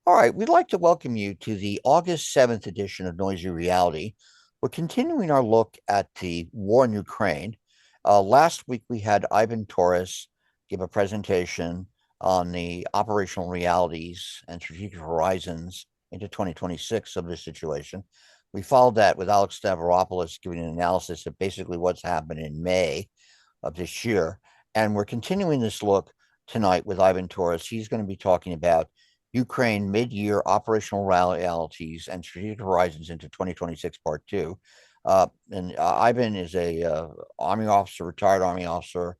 All right, we'd like to welcome you to the August 7th edition of Noisy Reality. We're continuing our look at the war in Ukraine. Last week, we had Ivan Torres give a presentation on the operational realities and strategic horizons into 2026 of this situation. We followed that with Alex Stavropoulos giving an analysis of basically what's happened in May of this year. And we're continuing this look tonight with Ivan Torres. He's going to be talking about Ukraine mid-year operational realities and strategic horizons into 2026, part two. Ivan is a Army officer, retired Army officer.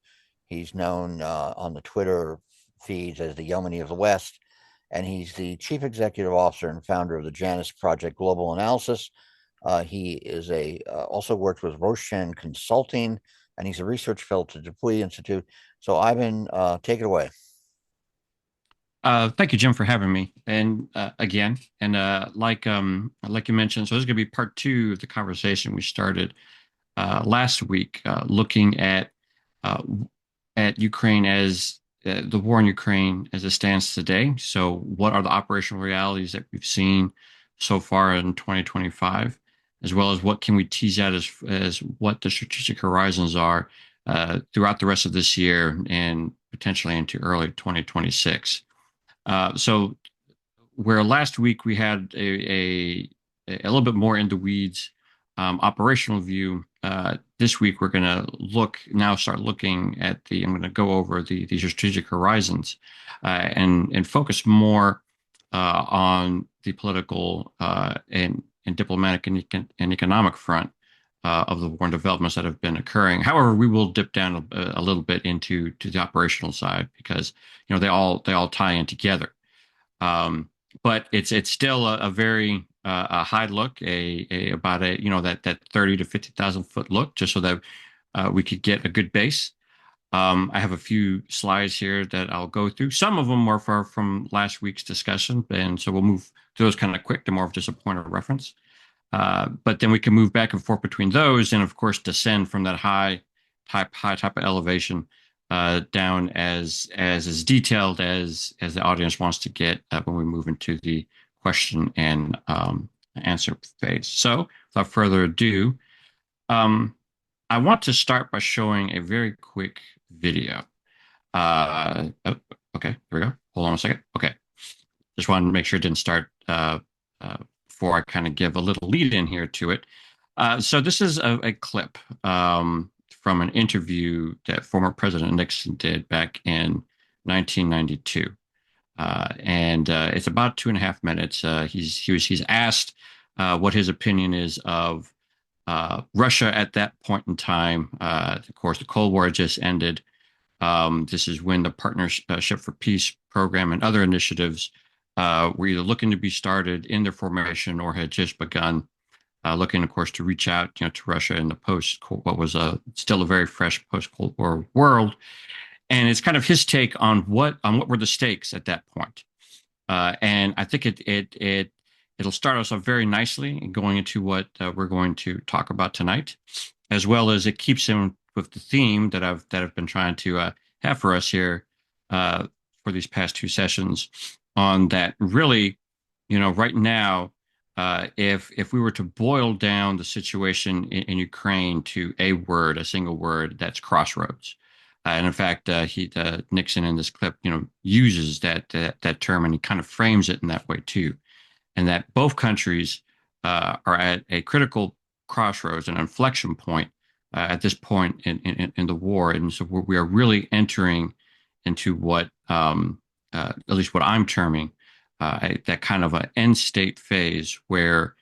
He's known on the Twitter feeds as the JOMINI of the West, and he's the chief executive officer and founder of the Janus Project Global Analysis. He is also worked with Roshan Consulting, and he's a research fellow to Dupuy Institute. So, Ivan, take it away. Thank you, Jim, for having me. And again, and like you mentioned, so this is going to be part two of the conversation we started last week, looking uh, at Ukraine as the war in Ukraine as it stands today. So, what are the operational realities that we've seen so far in 2025, as well as what can we tease out as what the strategic horizons are throughout the rest of this year and potentially into early 2026. So where last week we had a little bit more in the weeds operational view, this week we're going to start looking at I'm going to go over these strategic horizons and focus more on the political and diplomatic and economic front of the war and developments that have been occurring. However, we will dip down a little bit into the operational side because they all tie in together. But it's still a very a high look, about that 30 to 50,000 foot look, just so that we could get a good base. I have a few slides here that I'll go through. Some of them are from last week's discussion, and so we'll move through those kind of quick. They're more of just a point of reference. But then we can move back and forth between those, and of course descend from that high type of elevation down as detailed as the audience wants to get when we move into the question and answer phase. So, without further ado, um, I want to start by showing a very quick video. Oh, okay, here we go. Hold on a second. Okay, just wanted to make sure it didn't start before I kind of give a little lead in here to it. So this is a clip from an interview that former President Nixon did back in 1992. And it's about 2.5 minutes. He's asked what his opinion is of Russia at that point in time. Of course, the Cold War just ended. This is when the Partnership for Peace program and other initiatives were either looking to be started in their formation or had just begun. Looking, of course, to reach out, to Russia in the what was still a very fresh post-Cold War world, and it's kind of his take on what were the stakes at that point. And I think it'll start us off very nicely going into what we're going to talk about tonight, as well as it keeps him with the theme that I've been trying to have for us here for these past two sessions on that. Really, right now, if we were to boil down the situation in Ukraine to a single word, that's crossroads. And in fact, Nixon in this clip, uses that term, and he kind of frames it in that way too. And that both countries are at a critical crossroads, an inflection point at this point in the war, and so we are really entering into what, at least what I'm terming, that kind of an end state phase where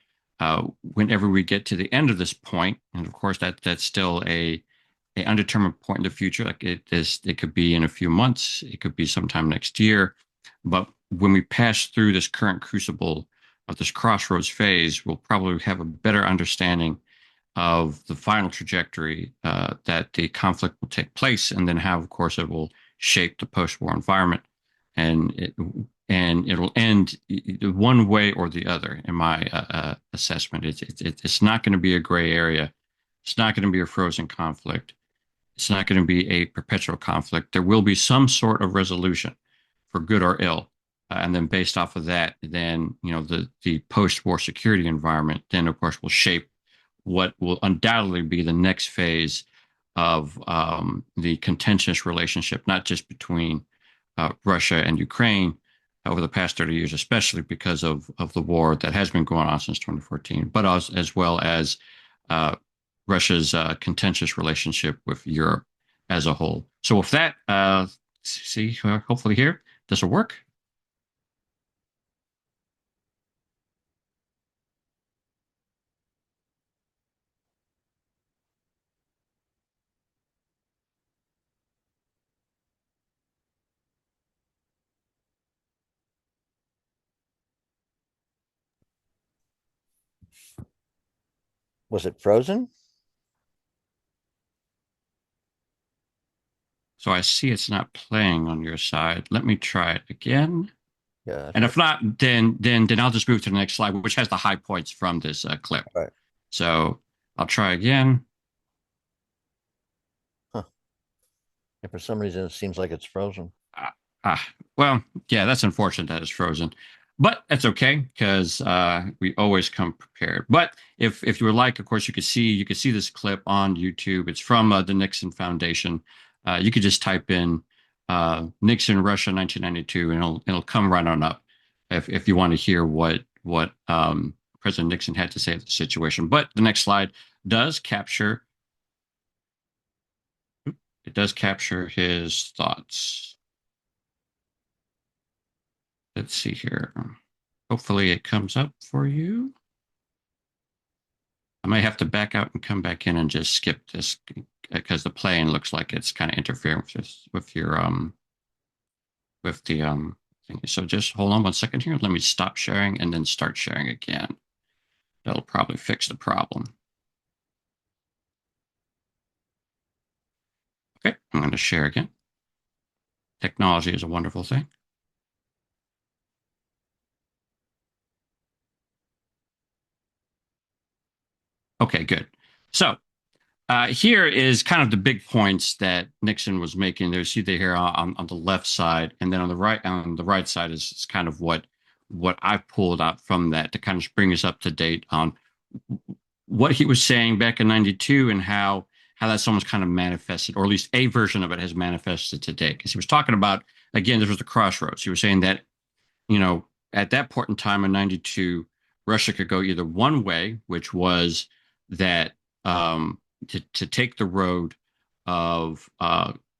whenever we get to the end of this point, and of course that's still a undetermined point in the future. Like it could be in a few months, it could be sometime next year. But when we pass through this current crucible of this crossroads phase, we'll probably have a better understanding of the final trajectory that the conflict will take place, and then how, of course, it will shape the post-war environment, and it'll end one way or the other. In my assessment, it's not going to be a gray area. It's not going to be a frozen conflict. It's not going to be a perpetual conflict. There will be some sort of resolution, for good or ill, and then based off of that, then the post-war security environment, then of course will shape what will undoubtedly be the next phase of the contentious relationship, not just between Russia and Ukraine over the past 30 years, especially because of the war that has been going on since 2014, but as well as uh, Russia's contentious relationship with Europe as a whole. So with that, see, hopefully here, this will work. Was it frozen? So I see it's not playing on your side. Let me try it again. Yeah, And sure. if not, then I'll just move to the next slide, which has the high points from this clip. All right. So I'll try again. Huh. And for some reason, it seems like it's frozen. Ah, well, yeah, that's unfortunate that it's frozen, but that's okay because we always come prepared. But if you would like, of course, you could see this clip on YouTube. It's from the Nixon Foundation. You could just type in Nixon Russia 1992, and it'll come right on up if you want to hear what President Nixon had to say of the situation. But the next slide does capture it does capture his thoughts. Let's see here. Hopefully it comes up for you. I may have to back out and come back in and just skip this because the plane looks like it's kind of interfering with your with the thing. So just hold on one second here. Let me stop sharing and then start sharing again. That'll probably fix the problem. Okay, I'm going to share again. Technology is a wonderful thing. Okay, good. So here is kind of the big points that Nixon was making. There, see there here on the left side, and then on the right side is kind of what I pulled out from that to kind of bring us up to date on what he was saying back in '92 and how that's almost kind of manifested, or at least a version of it has manifested today. Because he was talking about, again, this was the crossroads. He was saying that at that point in time in '92, Russia could go either one way, which was that to take the road of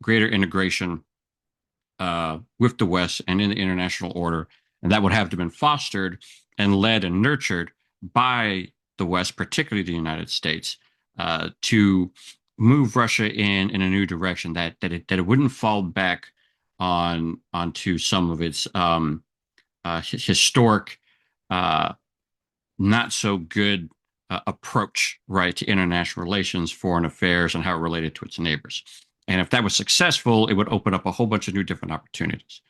greater integration with the West and in the international order, and that would have to have been fostered and led and nurtured by the West, particularly the United States, to move Russia in a new direction that it wouldn't fall back onto some of its historic, uh, not so good approach, right, to international relations, foreign affairs, and how it related to its neighbors. And if that was successful, it would open up a whole bunch of new different opportunities.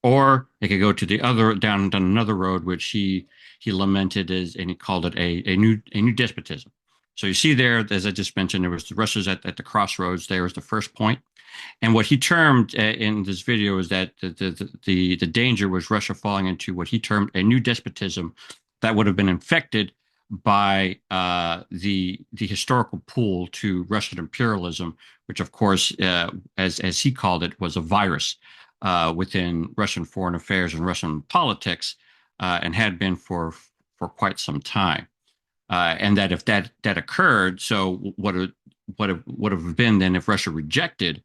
Or it could go to the other down another road, which he lamented as, and he called it a new despotism. So you see there, as I just mentioned, there was the Russia's at the crossroads. There was the first point. And what he termed in this video is that the danger was Russia falling into what he termed a new despotism that would have been infected by the historical pull to Russian imperialism, which of course, as he called it, was a virus within Russian foreign affairs and Russian politics, and had been for quite some time. And that if that occurred, so what it would have been then if Russia rejected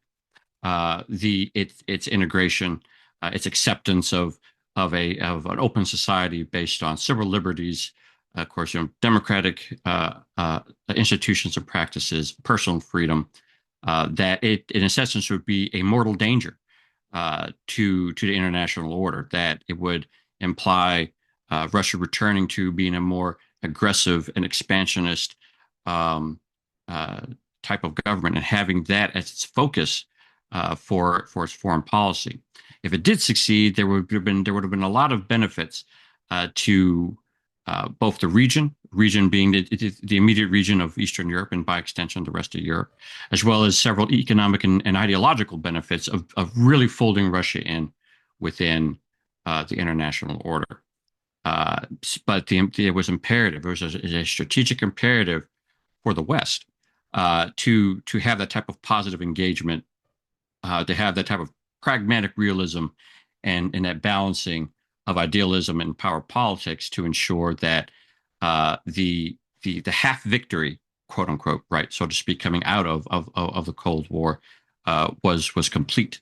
its integration, its acceptance of an open society based on civil liberties, of course, democratic institutions and practices, personal freedom, that it in essence would be a mortal danger to the international order. That it would imply Russia returning to being a more aggressive and expansionist um, uh, type of government and having that as its focus for its foreign policy. If it did succeed, there would have been a lot of benefits to both the region being the immediate region of Eastern Europe and by extension the rest of Europe, as well as several economic and ideological benefits of really folding Russia in within the international order. But it was imperative. It was a strategic imperative for the West to have that type of positive engagement, to have that type of pragmatic realism, and that balancing of idealism and power politics to ensure that the half victory, quote unquote, right, so to speak, coming out of the Cold War was complete,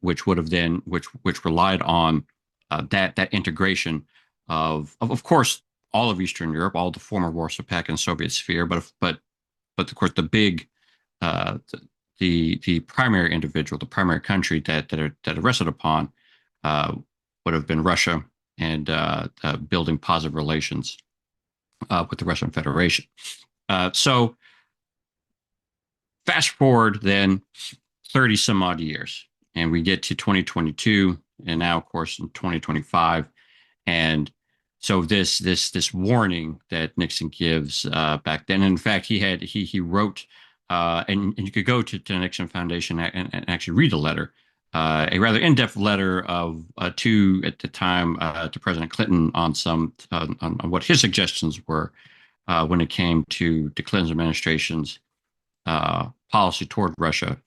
which would have then which relied on that integration of course all of Eastern Europe, all the former Warsaw Pact and Soviet sphere, but of course the big uh, the primary individual, the primary country that rested upon uh, would have been Russia, and building positive relations with the Russian Federation. So fast forward then 30 some odd years, and we get to 2022, and now of course in 2025, and so this warning that Nixon gives back then. In fact, he wrote, and you could go to the Nixon Foundation and actually read the letter, a rather in-depth letter of to at the time to President Clinton on on what his suggestions were when it came to the Clinton administration's policy toward Russia.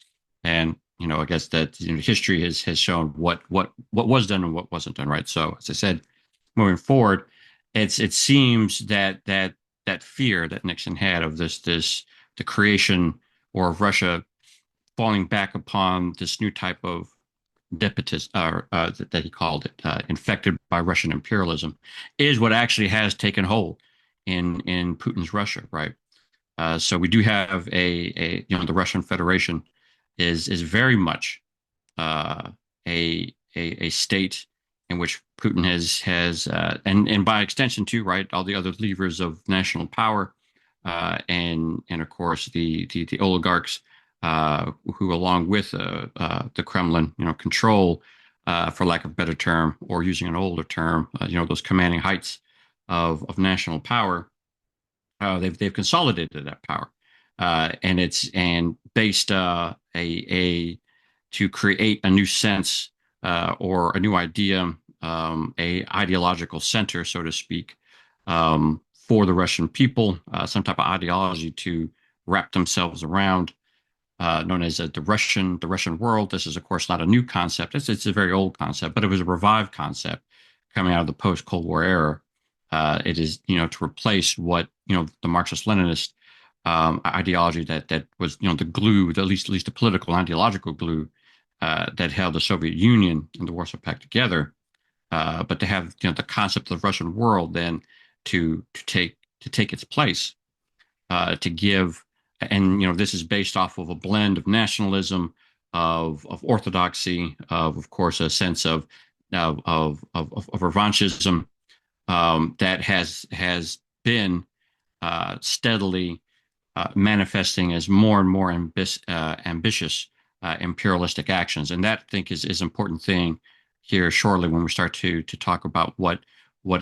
And I guess that history has shown what was done and what wasn't done, right? So as I said, moving forward, it seems that fear that Nixon had of the creation or of Russia falling back upon this new type of despotism, that he called it, infected by Russian imperialism, is what actually has taken hold in Putin's Russia, right? So we do have the Russian Federation is very much uh, a state in which Putin has and by extension too, right, all the other levers of national power, and of course the oligarchs who, along with the Kremlin, control, for lack of a better term, or using an older term, those commanding heights of national power. They've consolidated that power, and based a to create a new sense, or a new idea, a ideological center, so to speak, for the Russian people, some type of ideology to wrap themselves around, known as the Russian world. This is, of course, not a new concept. It's a very old concept, but it was a revived concept coming out of the post Cold War era. It is, to replace what the Marxist-Leninist ideology that was, the glue, at least the political and ideological glue that held the Soviet Union and the Warsaw Pact together. But to have the concept of the Russian world then to take its place, to give, and this is based off of a blend of nationalism, of orthodoxy, of course a sense of revanchism, that has been steadily manifesting as more and more ambitious imperialistic actions. And that, I think, is an important thing here shortly when we start to talk about what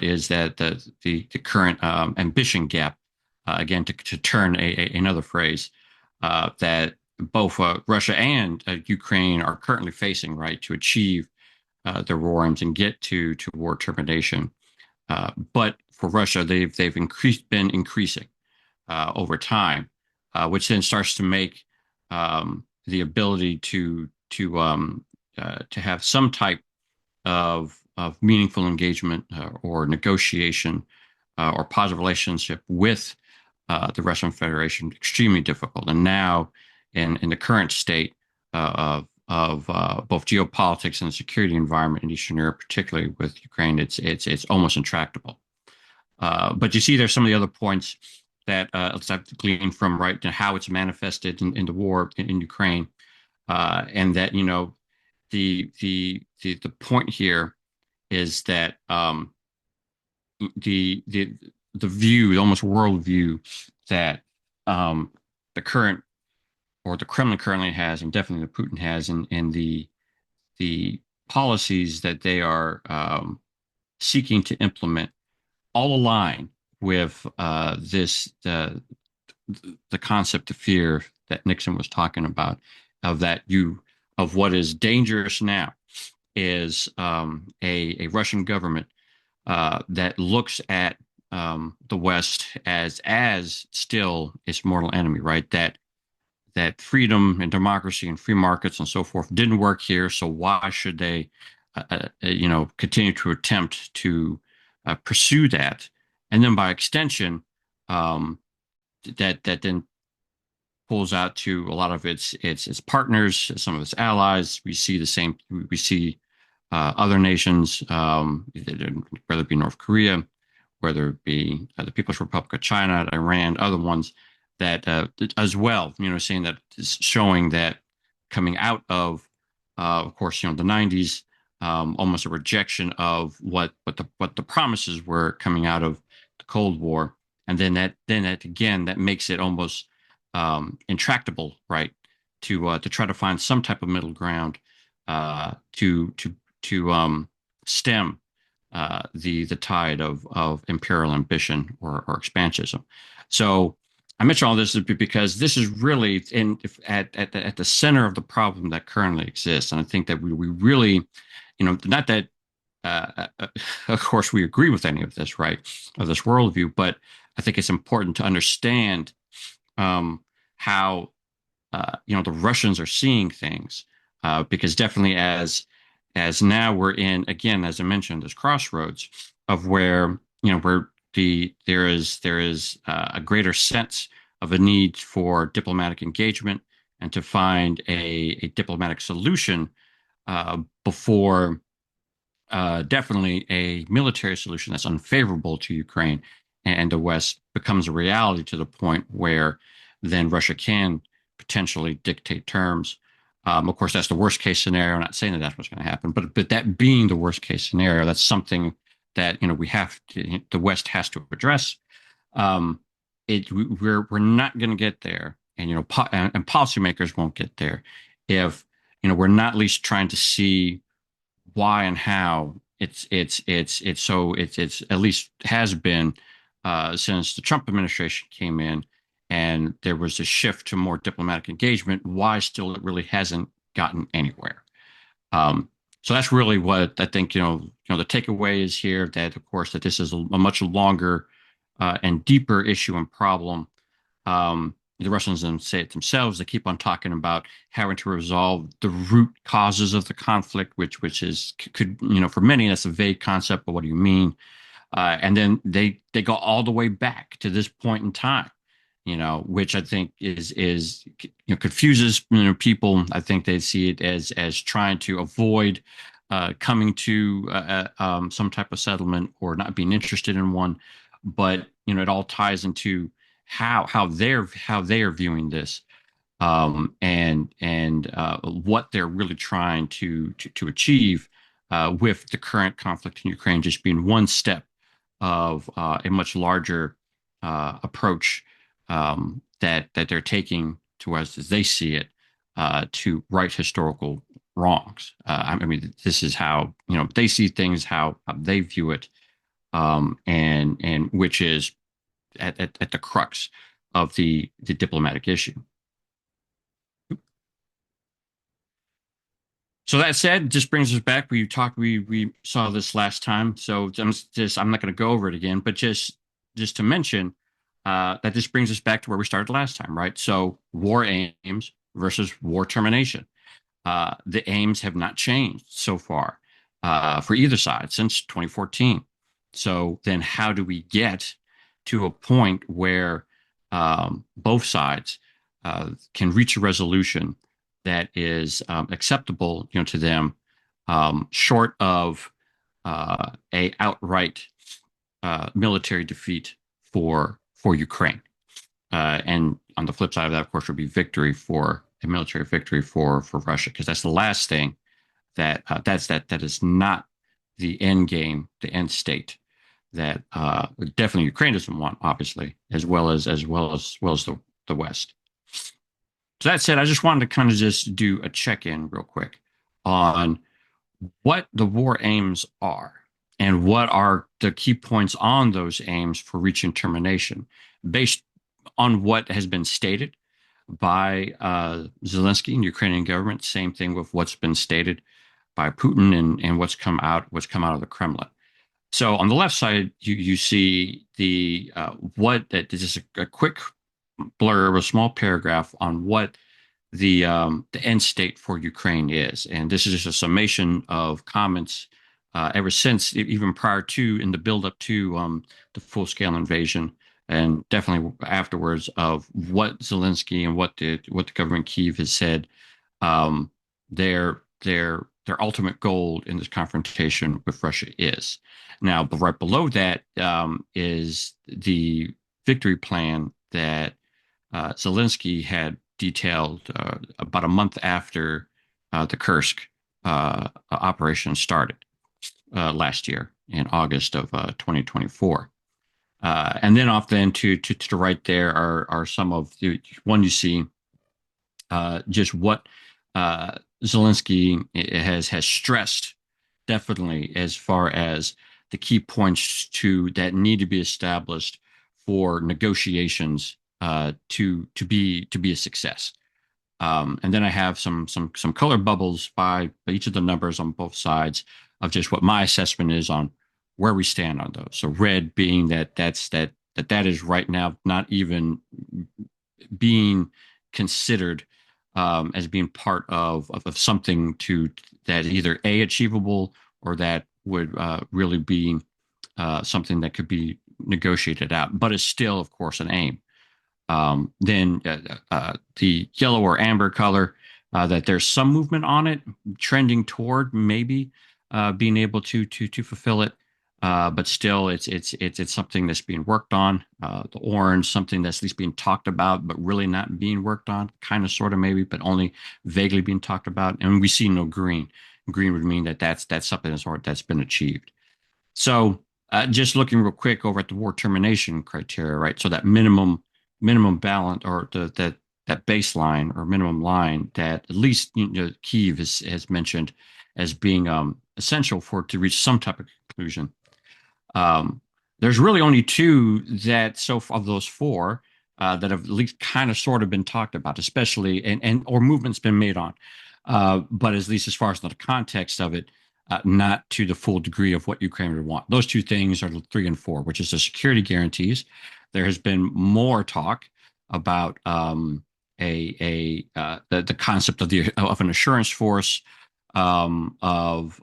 is that the current ambition gap, again, to turn another phrase, that both Russia and Ukraine are currently facing, right, to achieve their war aims and get to war termination. But for Russia, they've been increasing over time, which then starts to make the ability to have some type of meaningful engagement, or negotiation, or positive relationship with the Russian Federation extremely difficult. And now, in the current state of both geopolitics and the security environment in Eastern Europe, particularly with Ukraine, it's almost intractable. But you see, there's some of the other points that I've gleaned from, right, how it's manifested in the war in Ukraine, and that the point here is that the view, the almost worldview that the current, or the Kremlin currently has, and definitely the Putin has, and the policies that they are seeking to implement, all align with the concept of fear that Nixon was talking about, of what is dangerous now is a Russian government that looks at the West as still its mortal enemy, right? That freedom and democracy and free markets and so forth didn't work here, so why should they, continue to attempt to pursue that? And then by extension, um, that then pulls out to a lot of its partners, some of its allies. We see the same. We see other nations, whether it be North Korea, whether it be the People's Republic of China, Iran, other ones that as well, saying that is showing that coming out of course, the 90s, almost a rejection of what the promises were coming out of the Cold War, and then that again that makes it almost intractable, right? To try to find some type of middle ground to stem the tide of imperial ambition or expansionism. So I mention all this because this is really at the center of the problem that currently exists, and I think that we really, not that of course we agree with any of this, right, of this worldview, but I think it's important to understand how the Russians are seeing things, because definitely as now we're in again, as I mentioned, this crossroads of where where there is a greater sense of a need for diplomatic engagement and to find a diplomatic solution before definitely a military solution that's unfavorable to Ukraine and the West becomes a reality to the point where then Russia can potentially dictate terms. Of course, that's the worst case scenario. I'm not saying that that's what's going to happen, but that being the worst case scenario, that's something that the West has to address. Um, we're not going to get there, and and policymakers won't get there if we're not at least trying to see why and how it's at least has been since the Trump administration came in and there was a shift to more diplomatic engagement, why still it really hasn't gotten anywhere. Um, so that's really what I think, the takeaway is here, that of course that this is a much longer and deeper issue and problem. The Russians then say it themselves. They keep on talking about having to resolve the root causes of the conflict, which is could for many that's a vague concept. But what do you mean? And then they go all the way back to this point in time, which I think is confuses people. I think they see it as trying to avoid coming to some type of settlement or not being interested in one. But it all ties into how they are viewing this, and what they're really trying to achieve with the current conflict in Ukraine just being one step of a much larger approach that they're taking to, as they see it, to right historical wrongs. I mean, this is how they see things, how they view it, and which is at the crux of the diplomatic issue. So that said, just brings us back. We saw this last time, so I'm not going to go over it again, but just to mention that this brings us back to where we started last time, right? So war aims versus war termination. The aims have not changed so far for either side since 2014. So then, how do we get to a point where both sides can reach a resolution that is acceptable, to them, short of a outright military defeat for Ukraine, and on the flip side of that, of course, would be victory for a military victory for Russia, because that's the last thing that is not the end game, the end state that definitely Ukraine doesn't want, obviously, as well as the West. So that said, I just wanted to kind of just do a check-in real quick on what the war aims are and what are the key points on those aims for reaching termination, based on what has been stated by Zelensky and Ukrainian government. Same thing with what's been stated by Putin and what's come out of the Kremlin. So on the left side, you see the what that this is a quick blurb, a small paragraph on what the end state for Ukraine is, and this is just a summation of comments ever since, even prior to, in the build up to the full scale invasion, and definitely afterwards, of what Zelensky and what the government Kyiv has said um, their ultimate goal in this confrontation with Russia is. Now, but right below that is the victory plan that Zelensky had detailed about a month after the Kursk operation started last year in August of 2024. And then off then to the right there are some of the one you see just what Zelensky has stressed definitely as far as the key points to that need to be established for negotiations to be a success. And then I have some color bubbles by each of the numbers on both sides of just what my assessment is on where we stand on those. So red being that is right now not even being considered as being part of something to that either a achievable or that would really be something that could be negotiated out, but it's still, of course, an aim. Then the yellow or amber color, that there's some movement on it, trending toward maybe being able to fulfill it, but still, it's something that's being worked on. The orange, something that's at least being talked about, but really not being worked on, kind of, sort of, maybe, but only vaguely being talked about. And we see no green. Green would mean that that's something that's been achieved. So just looking real quick over at the war termination criteria, right? So that minimum balance, or that baseline or minimum line that at least Kyiv has mentioned as being essential for it to reach some type of conclusion. There's really only two that so far of those four that have at least kind of sort of been talked about, especially and or movements been made on. But at least as far as the context of it, not to the full degree of what Ukraine would want. Those two things are 3 and 4, which is the security guarantees. There has been more talk about the concept of an assurance force, of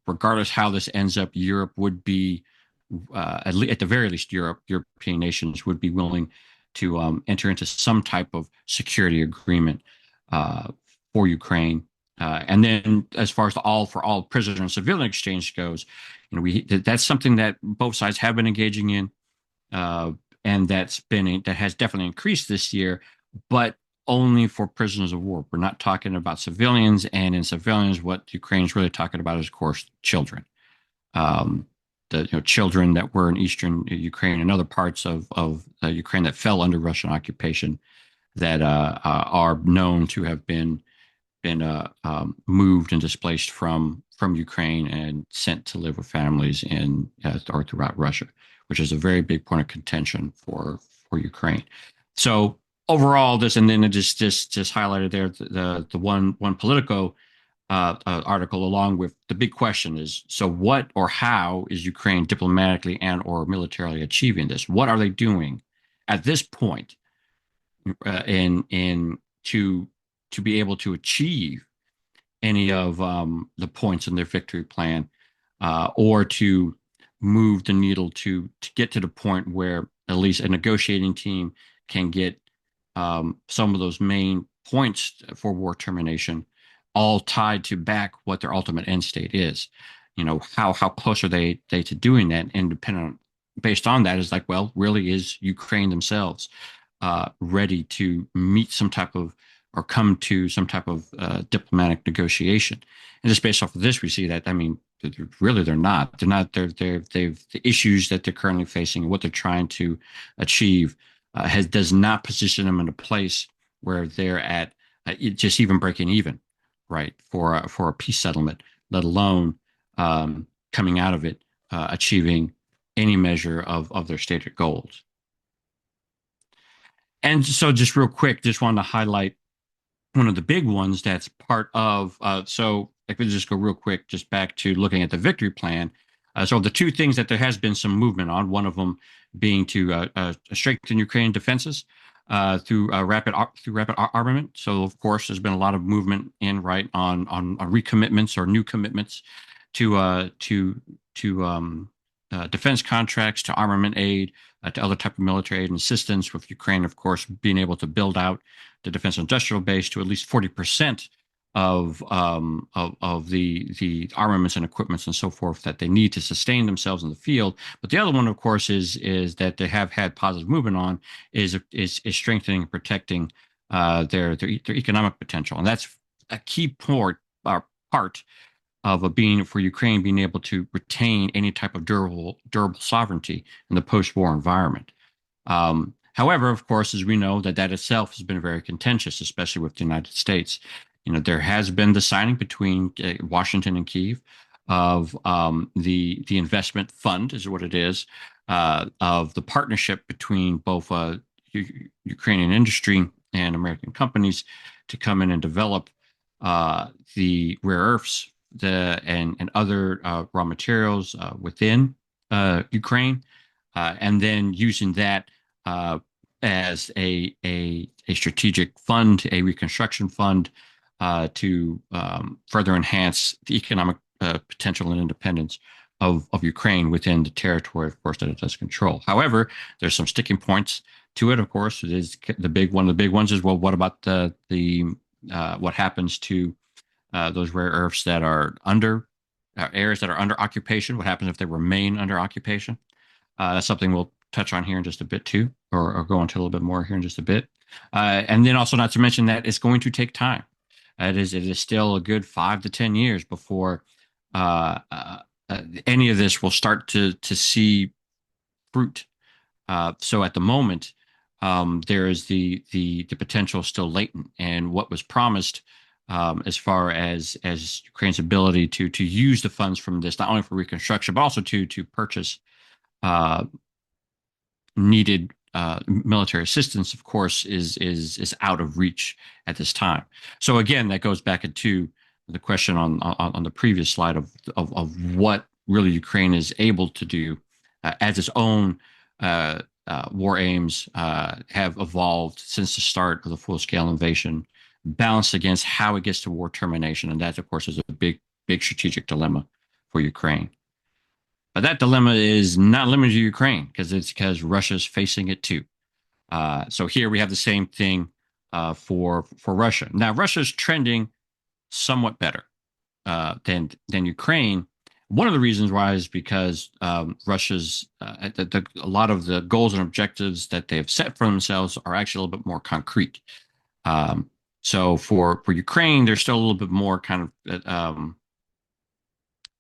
regardless how this ends up, Europe would be at the very least, European nations would be willing to enter into some type of security agreement uh, for Ukraine. And then, as far as the all for all prisoner and civilian exchange goes, that's something that both sides have been engaging in, uh, and that has definitely increased this year, but only for prisoners of war. We're not talking about civilians, and in civilians, what Ukraine is really talking about is, of course, children. Um, the children that were in eastern Ukraine and other parts of Ukraine that fell under Russian occupation that are known to have been moved and displaced from Ukraine and sent to live with families in or throughout Russia, which is a very big point of contention for Ukraine. So overall, this, and then it just highlighted there the one Politico article, along with the big question is, so what or how is Ukraine diplomatically and or militarily achieving this? What are they doing at this point in to be able to achieve any of the points in their victory plan, or to move the needle to get to the point where at least a negotiating team can get some of those main points for war termination, all tied to back what their ultimate end state is. How close are they to doing that? And based on that is like, well, really, is Ukraine themselves ready to meet some type of or come to some type of diplomatic negotiation? And just based off of this, we see that, I mean, really, they're not. They've the issues that they're currently facing and what they're trying to achieve does not position them in a place where they're at just even breaking even, right, for a peace settlement, let alone coming out of it achieving any measure of their stated goals. And so, just real quick, just wanted to highlight one of the big ones that's part of. So like we just go real quick, just back to looking at the victory plan. So the two things that there has been some movement on, one of them being to strengthen Ukrainian defenses through rapid armament. So of course, there's been a lot of movement in right on recommitments or new commitments to defense contracts, to armament aid, to other type of military aid and assistance. With Ukraine, of course, being able to build out the defense industrial base to at least 40% of the armaments and equipments and so forth that they need to sustain themselves in the field. But the other one, of course, is that they have had positive movement on is strengthening and protecting their economic potential, and that's a key part of a being for Ukraine being able to retain any type of durable sovereignty in the post-war environment. However, of course, as we know, that itself has been very contentious, especially with the United States. There has been the signing between Washington and Kyiv of the investment fund, is what it is, of the partnership between both Ukrainian industry and American companies to come in and develop the rare earths and other raw materials within Ukraine, and then using that as a strategic fund, a reconstruction fund to further enhance the economic potential and independence of Ukraine within the territory, of course, that it does control. However, there's some sticking points to it. Of course, it is one of the big ones is, well, what about the what happens to those rare earths that are under areas that are under occupation? What happens if they remain under occupation? That's something we'll touch on here in just a bit too, or go into a little bit more here in just a bit. And then also not to mention that it's going to take time. It is still a good 5 to 10 years before any of this will start to see fruit. So at the moment, there is the potential still latent, and what was promised as far as Ukraine's ability to use the funds from this not only for reconstruction but also to purchase needed military assistance, of course, is out of reach at this time. So again, that goes back into the question on the previous slide of what really Ukraine is able to do as its own war aims have evolved since the start of the full-scale invasion, balanced against how it gets to war termination, and that, of course, is a big strategic dilemma for Ukraine. But that dilemma is not limited to Ukraine because Russia's facing it too. So here we have the same thing for Russia. Now Russia's trending somewhat better than Ukraine. One of the reasons why is because Russia's a lot of the goals and objectives that they have set for themselves are actually a little bit more concrete. So for Ukraine, they're still a little bit more kind of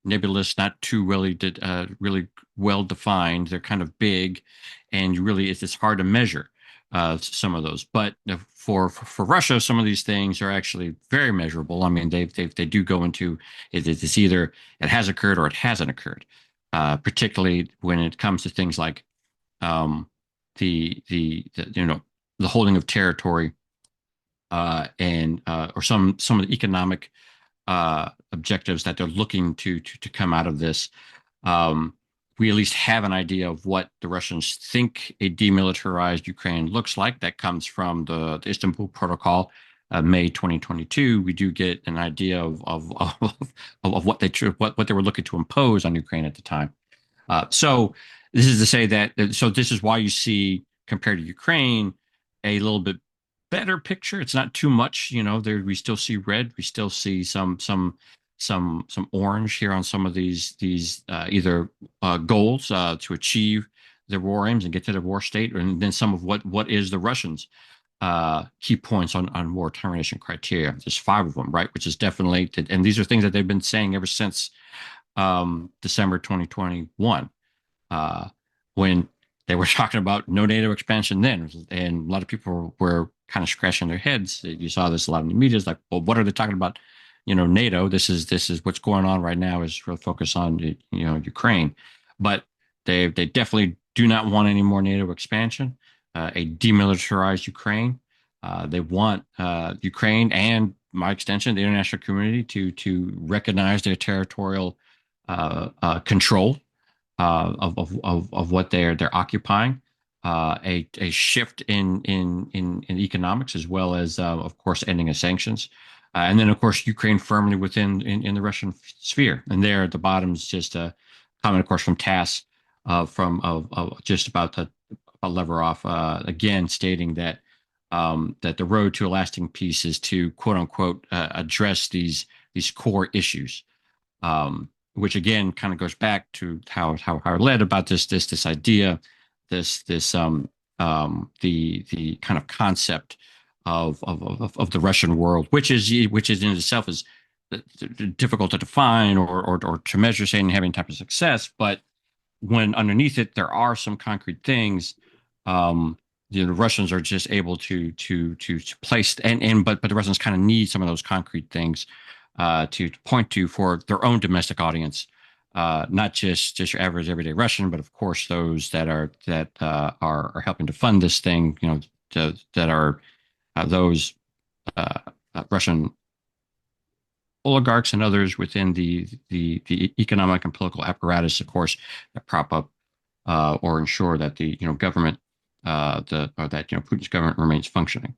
nebulous, not too really well defined. They're kind of big, and really it's hard to measure some of those. But for Russia, some of these things are actually very measurable. I mean, they do go into it's either it has occurred or it hasn't occurred. Particularly when it comes to things like the the holding of territory and or some of the economic objectives that they're looking to come out of this. We at least have an idea of what the Russians think a demilitarized Ukraine looks like. That comes from the Istanbul Protocol, May 2022. We do get an idea of what they were looking to impose on Ukraine at the time. So this is to say that this is why you see, compared to Ukraine, a little bit better picture. It's not too much, there we still see red, we still see some orange here on some of these either goals to achieve their war aims and get to their war state, and then some of what is the Russians key points on war termination criteria. There's 5 of them, right, which is definitely, and these are things that they've been saying ever since December 2021 when they were talking about no NATO expansion then, and a lot of people were kind of scratching their heads. You saw this a lot in the media. It's like, well, what are they talking about? NATO. This is what's going on right now. Is real focus on Ukraine, but they definitely do not want any more NATO expansion. A demilitarized Ukraine. They want Ukraine and my extension, the international community to recognize their territorial control of what they're occupying, a shift in economics as well as of course ending of sanctions, and then of course Ukraine firmly within in the Russian sphere. And there at the bottom is just a comment, of course, from TASS from of just about the Leverov again stating that that the road to a lasting peace is to quote unquote address these core issues, which again kind of goes back to how I led about this idea, the kind of concept of the Russian world, which is in itself is difficult to define or to measure, say, in having type of success, but when underneath it there are some concrete things. The Russians are just able to place but the Russians kind of need some of those concrete things to point to for their own domestic audience, not just your average everyday Russian, but of course those that are helping to fund this thing. That are those Russian oligarchs and others within the economic and political apparatus, of course, that prop up or ensure that the government or that Putin's government remains functioning.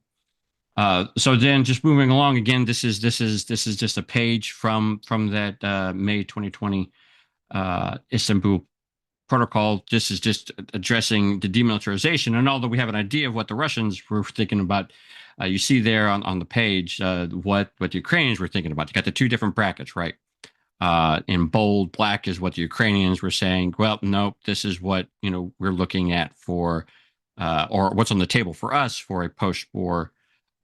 So then, just moving along again, this is just a page from that May 2020 Istanbul Protocol. This is just addressing the demilitarization, and although we have an idea of what the Russians were thinking about, you see there on the page what the Ukrainians were thinking about. You got the two different brackets, right? In bold, black is what the Ukrainians were saying. Well, no, this is what we're looking at for, or what's on the table for us for a post-war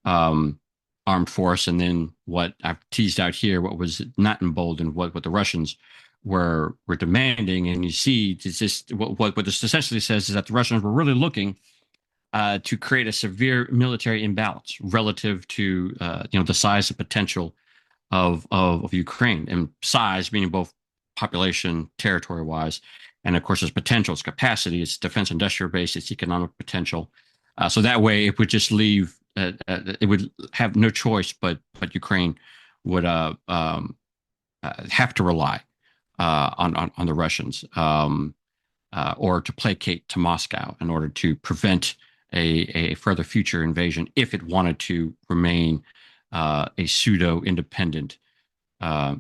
armed force. And then what I've teased out here, what was not in bold, and what the Russians were demanding. And you see, it's just what this essentially says is that the Russians were really looking to create a severe military imbalance relative to the size and potential of Ukraine, and size meaning both population, territory wise, and of course its potential, its capacity, its defense industrial base, its economic potential. So that way, it would just leave. It would have no choice, but Ukraine would have to rely on the Russians, or to placate to Moscow in order to prevent a further future invasion if it wanted to remain a pseudo-independent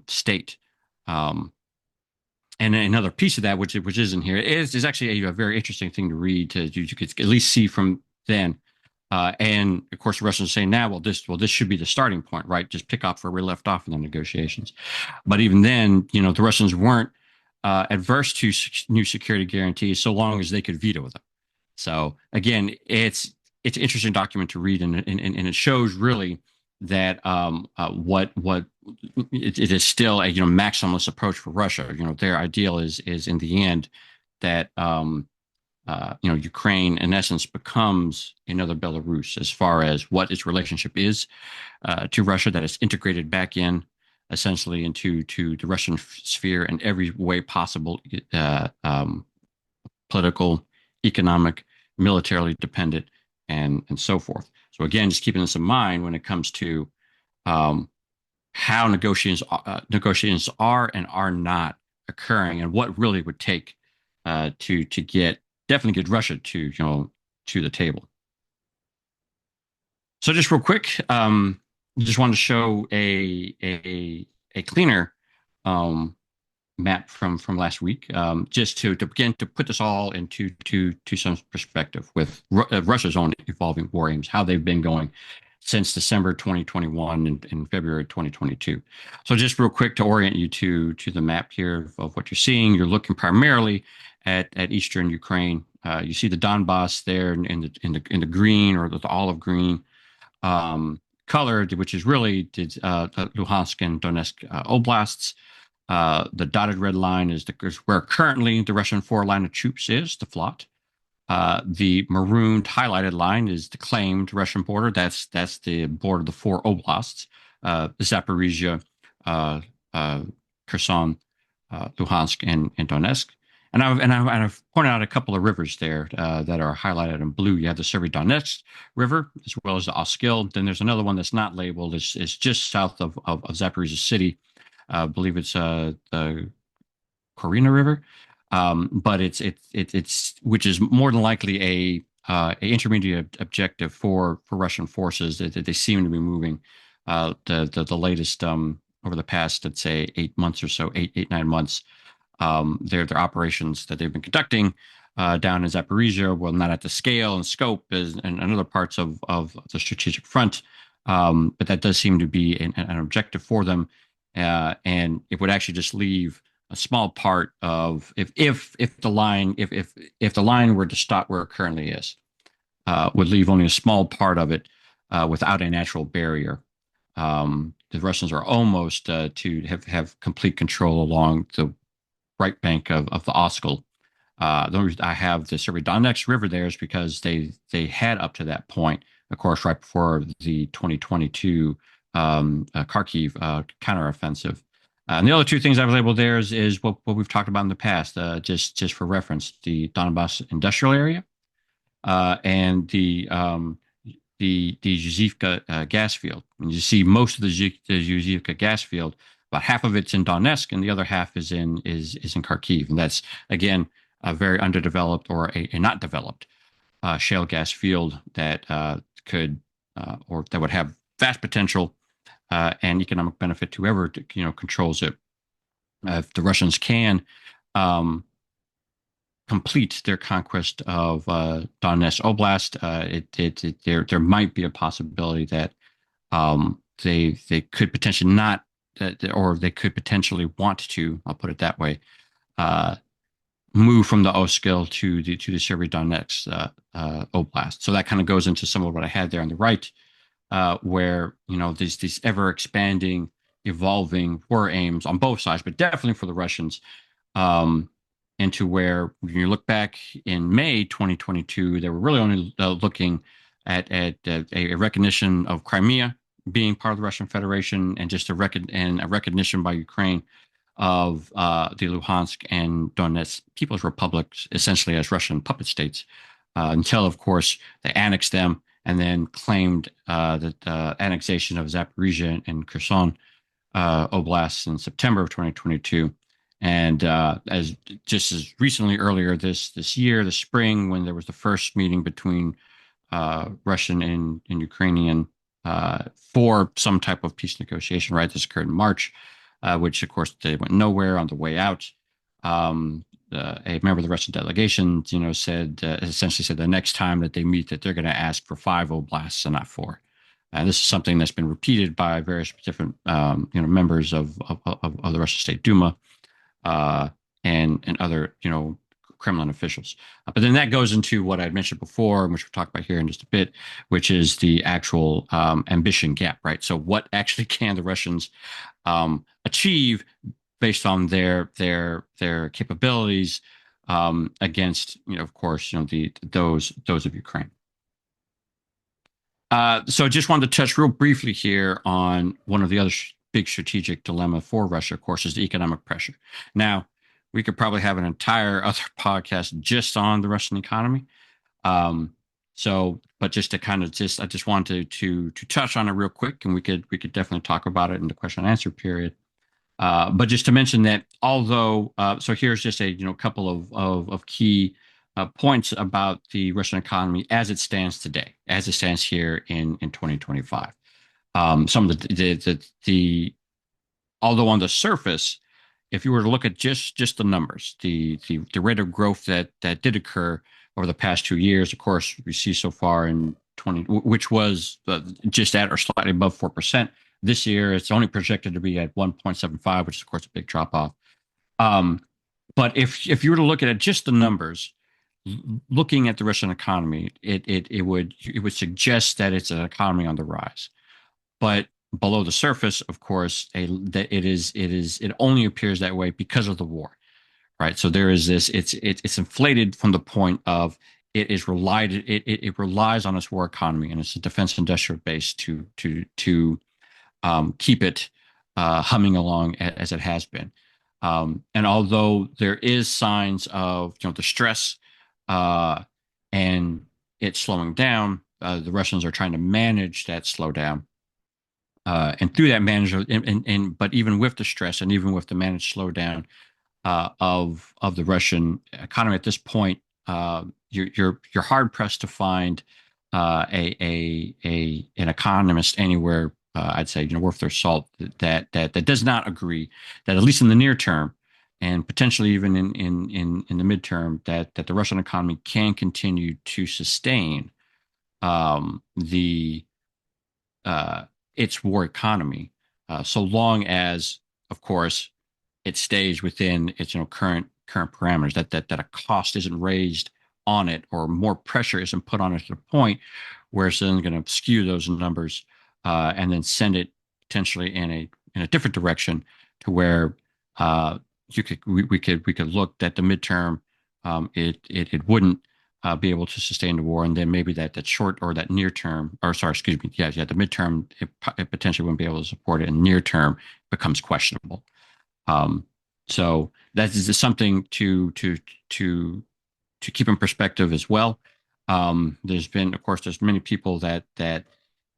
state. And another piece of that, which isn't here, is actually a very interesting thing to read. You could at least see from then. And of course, the Russians say now, this should be the starting point, right? Just pick up where we left off in the negotiations. But even then, the Russians weren't adverse to new security guarantees so long as they could veto them. So again, it's an interesting document to read, and it shows really that what it is still a maximalist approach for Russia. Their ideal is in the end that Ukraine in essence becomes another Belarus as far as what its relationship is to Russia, that it's integrated back in essentially into the Russian sphere in every way possible, political, economic, militarily dependent, and so forth. So again, just keeping this in mind when it comes to how negotiations are and are not occurring, and what really would take to definitely get Russia to the table. So just real quick, just wanted to show a cleaner map from last week, just to begin to put this all into some perspective with Russia's own evolving war aims, how they've been going since December 2021 and February 2022. So just real quick to orient you to the map here of what you're seeing. You're looking primarily at eastern Ukraine. You see the Donbass there in the green, or the olive green color, which is really Luhansk and Donetsk oblasts. The dotted red line is where currently the Russian line of troops is, the Flot. The marooned highlighted line is the claimed Russian border. That's the border of the 4 oblasts, Zaporizhia, Kherson, Luhansk, and Donetsk. And I've pointed out a couple of rivers there that are highlighted in blue. You have the Donetsk River as well as the Oskil. Then there's another one that's not labeled. It's just south of Zaporizhia city. I believe it's the Corina River, but it's which is more than likely a intermediate objective for Russian forces that they seem to be moving. The latest over the past, let's say, 8 months or so, 9 months, their operations that they've been conducting down in Zaporizhia, well, not at the scale and scope as and other parts of the strategic front, but that does seem to be an objective for them, and it would actually just leave a small part of if the line if the line were to stop where it currently is, would leave only a small part of it without a natural barrier. The Russians are almost to have complete control along the right bank of the Oskil. The only reason I have the Donetsk River there is because they had up to that point, of course, right before the 2022 Kharkiv counteroffensive. And the other two things I've labeled there is what we've talked about in the past, just for reference, the Donbass industrial area and the Zhizivka gas field. And you see most of the Zhizivka gas field, about half of it's in Donetsk, and the other half is in Kharkiv, and that's again a very underdeveloped or a not developed shale gas field that could or that would have vast potential and economic benefit to whoever controls it. If the Russians can um, complete their conquest of Donetsk Oblast, there might be a possibility that they could potentially not, or they could potentially want to. I'll put it that way. Move from the Oskil to the Donetsk Oblast. So that kind of goes into some of what I had there on the right, where these ever expanding, evolving war aims on both sides, but definitely for the Russians. Into where when you look back in May 2022, they were really only looking at a recognition of Crimea being part of the Russian Federation and just a recognition by Ukraine of the Luhansk and Donetsk People's Republics essentially as Russian puppet states until, of course, they annexed them and then claimed the annexation of Zaporizhia and Kherson oblasts in September of 2022. And as recently earlier this year, the spring, when there was the first meeting between Russian and Ukrainian for some type of peace negotiation, right? This occurred in March, which of course they went nowhere on the way out. A member of the Russian delegation, said essentially said the next time that they meet that they're going to ask for 5 oblasts and not 4. And this is something that's been repeated by various different members of the Russian State Duma and other Kremlin officials. But then that goes into what I mentioned before, which we'll talk about here in just a bit, which is the actual ambition gap, right? So what actually can the Russians achieve based on their capabilities against, of course, those of Ukraine. So I just wanted to touch real briefly here on one of the other big strategic dilemma for Russia, of course, is the economic pressure. Now, we could probably have an entire other podcast just on the Russian economy. But just to kind of I just wanted to touch on it real quick, and we could definitely talk about it in the question and answer period. But just to mention that, although so here's just a couple of key points about the Russian economy as it stands today, as it stands here in 2025. Some of the although on the surface, if you were to look at just the numbers, the rate of growth that did occur over the past 2 years, of course, we see so far in 20, which was just at or slightly above 4%. This year, it's only projected to be at 1.75, which is, of course, a big drop off. But if you were to look at it, just the numbers, looking at the Russian economy, it would suggest that it's an economy on the rise. But below the surface, of course, it only appears that way because of the war, right? So there is this. It's inflated from the point of it relies on its war economy and its defense industrial base to keep it humming along as it has been. And although there is signs of the stress uh, and it slowing down, the Russians are trying to manage that slowdown. And through that management, but even with the stress and even with the managed slowdown of the Russian economy at this point, you're hard pressed to find an economist anywhere. I'd say worth their salt that does not agree that at least in the near term and potentially even in the midterm that the Russian economy can continue to sustain the uh, its war economy, so long as, of course, it stays within its current parameters. That a cost isn't raised on it or more pressure isn't put on it to the point where it's then going to skew those numbers and then send it potentially in a different direction to where we could look at the midterm. It wouldn't be able to sustain the war, and then maybe that short or that near term, or sorry, excuse me, yeah, the midterm, it potentially wouldn't be able to support it, and near term becomes questionable. Um, so that is something to keep in perspective as well. There's been, of course, there's many people that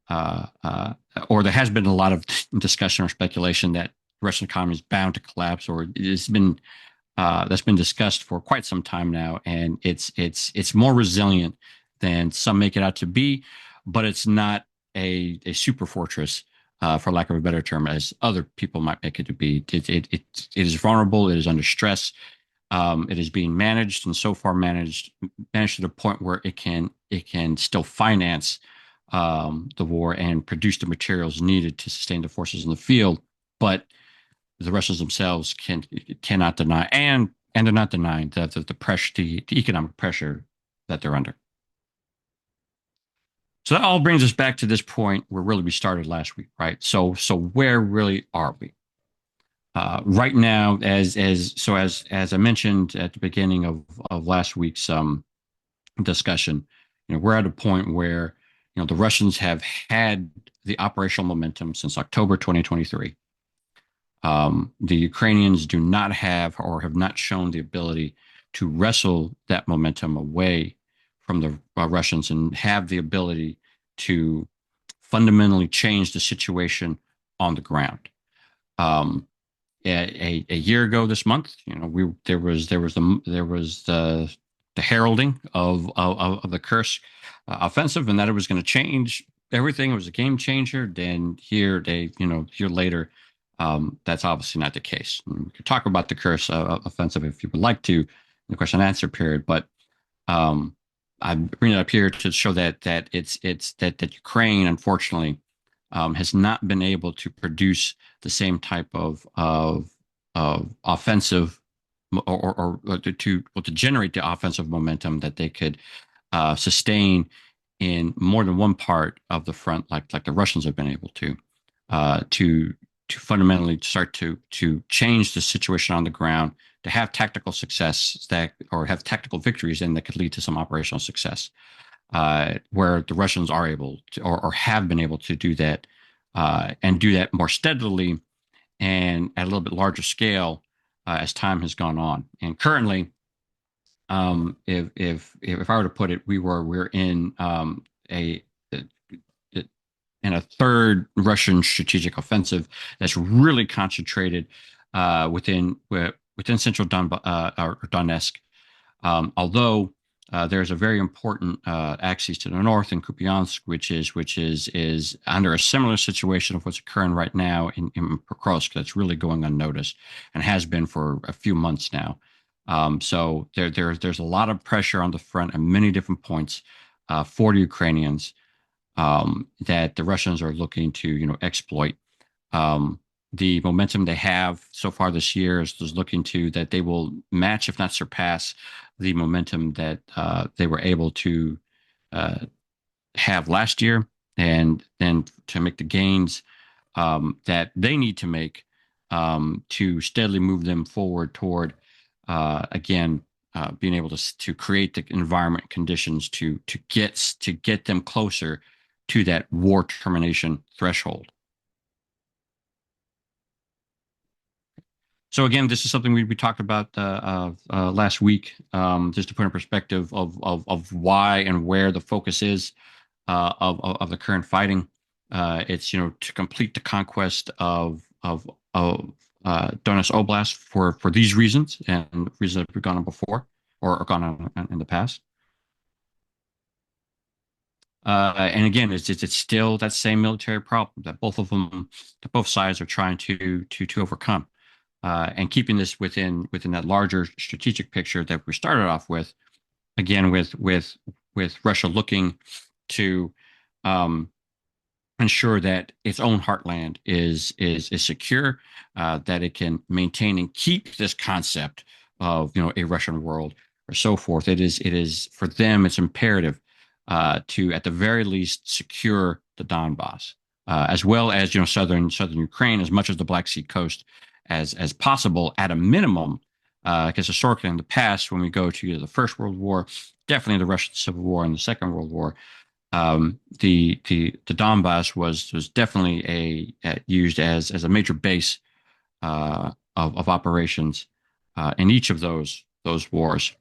uh, uh, or there has been a lot of discussion or speculation that the Russian economy is bound to collapse, or it's been that's been discussed for quite some time now, and it's more resilient than some make it out to be, but it's not a super fortress, for lack of a better term, as other people might make it to be. It is vulnerable. It is under stress. It is being managed, and so far managed to the point where it can still finance the war and produce the materials needed to sustain the forces in the field, but the Russians themselves cannot deny, and they're not denying the pressure, the economic pressure that they're under. So that all brings us back to this point where really we started last week, right? So where really are we right now? As I mentioned at the beginning of last week's discussion, we're at a point where the Russians have had the operational momentum since October 2023. The Ukrainians do not have or have not shown the ability to wrestle that momentum away from the Russians and have the ability to fundamentally change the situation on the ground. Um, a year ago this month, there was the heralding of the Kursk offensive, and that it was going to change everything. It was a game changer. Then year later, that's obviously not the case. We could talk about the Kursk offensive if you would like to in the question and answer period, but um, I bring it up here to show that it's that Ukraine, unfortunately, has not been able to produce the same type of offensive or to generate the offensive momentum that they could sustain in more than one part of the front, like the Russians have been able to uh, to to fundamentally start to change the situation on the ground, to have tactical success that or have tactical victories, and that could lead to some operational success, where the Russians are able to or have been able to do that and do that more steadily and at a little bit larger scale as time has gone on. And currently, if I were to put it, we're in a in a third Russian strategic offensive that's really concentrated within central or Donetsk. Although there's a very important axis to the north in Kupiansk, which is under a similar situation of what's occurring right now in Pokrovsk, that's really going unnoticed and has been for a few months now. So there's a lot of pressure on the front at many different points for the Ukrainians that the Russians are looking to exploit. Um, the momentum they have so far this year is looking to that they will match, if not surpass, the momentum that they were able to uh, have last year, and then to make the gains that they need to make to steadily move them forward toward again being able to create the environment conditions to get them closer to that war termination threshold. So again, this is something we talked about last week, just to put in perspective of why and where the focus is of the current fighting. It's to complete the conquest of Donetsk Oblast for these reasons and reasons that we've gone on before or gone on in the past. And again, it's still that same military problem that both sides are trying to overcome, and keeping this within that larger strategic picture that we started off with. Again, with Russia looking to um, ensure that its own heartland is secure, that it can maintain and keep this concept of a Russian world or so forth. It is for them. It's imperative to at the very least secure the Donbass, as well as southern Ukraine, as much as the Black Sea coast as possible at a minimum. Because historically in the past, when we go to the First World War, definitely the Russian Civil War and the Second World War, the Donbass was definitely used as a major base of operations in each of those wars,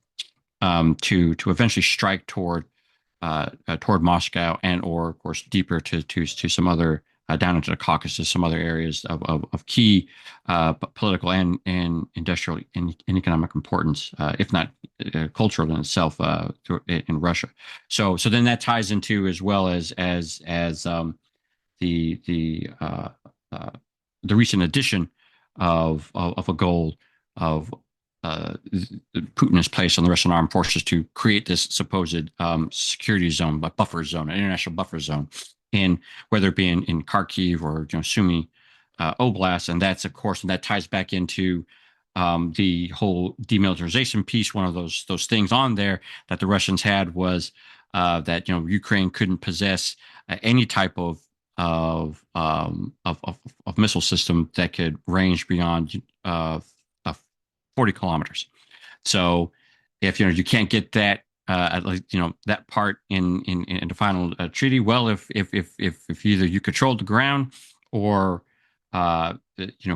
to eventually strike toward Moscow, and or of course deeper to some other, down into the Caucasus, some other areas of key political and industrial and economic importance, if not cultural in itself, in Russia. So then that ties into, as well as the the uh, uh, the recent addition of a goal of Putin has placed on the Russian armed forces to create this supposed security zone, like buffer zone, an international buffer zone, in whether it be in Kharkiv or Sumy Oblast, and that's of course, and that ties back into the whole demilitarization piece. One of those things on there that the Russians had was that Ukraine couldn't possess any type of missile system that could range beyond 40 kilometers. So if you can't get that, at least that part in the final treaty, well, if either you control the ground or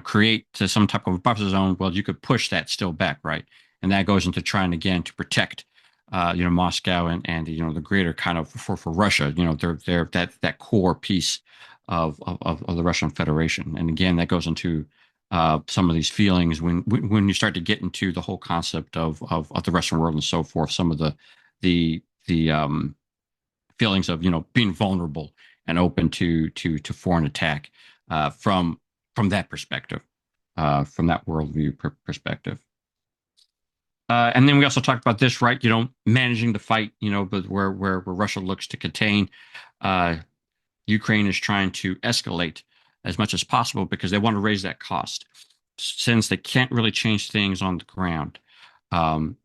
create some type of buffer zone, well, you could push that still back, right? And that goes into trying again to protect Moscow and the greater kind of for Russia, they're that core piece of the Russian Federation. And again, that goes into some of these feelings when you start to get into the whole concept of the Russian world and so forth. Some of the feelings of being vulnerable and open to foreign attack, from that perspective, from that worldview perspective. And then we also talked about this, right? Managing the fight, but where Russia looks to contain, Ukraine is trying to escalate as much as possible because they want to raise that cost, since they can't really change things on the ground,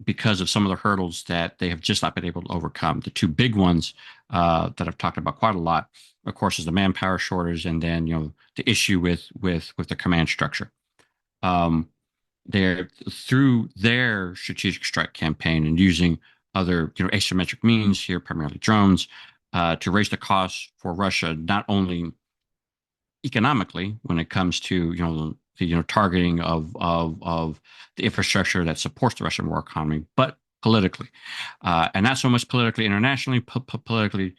because of some of the hurdles that they have just not been able to overcome. The two big ones that I've talked about quite a lot, of course, is the manpower shortage, and then the issue with the command structure. They're through their strategic strike campaign and using other asymmetric means here, primarily drones, to raise the costs for Russia, not only economically when it comes to the targeting of the infrastructure that supports the Russian war economy, but politically, and not so much politically internationally, politically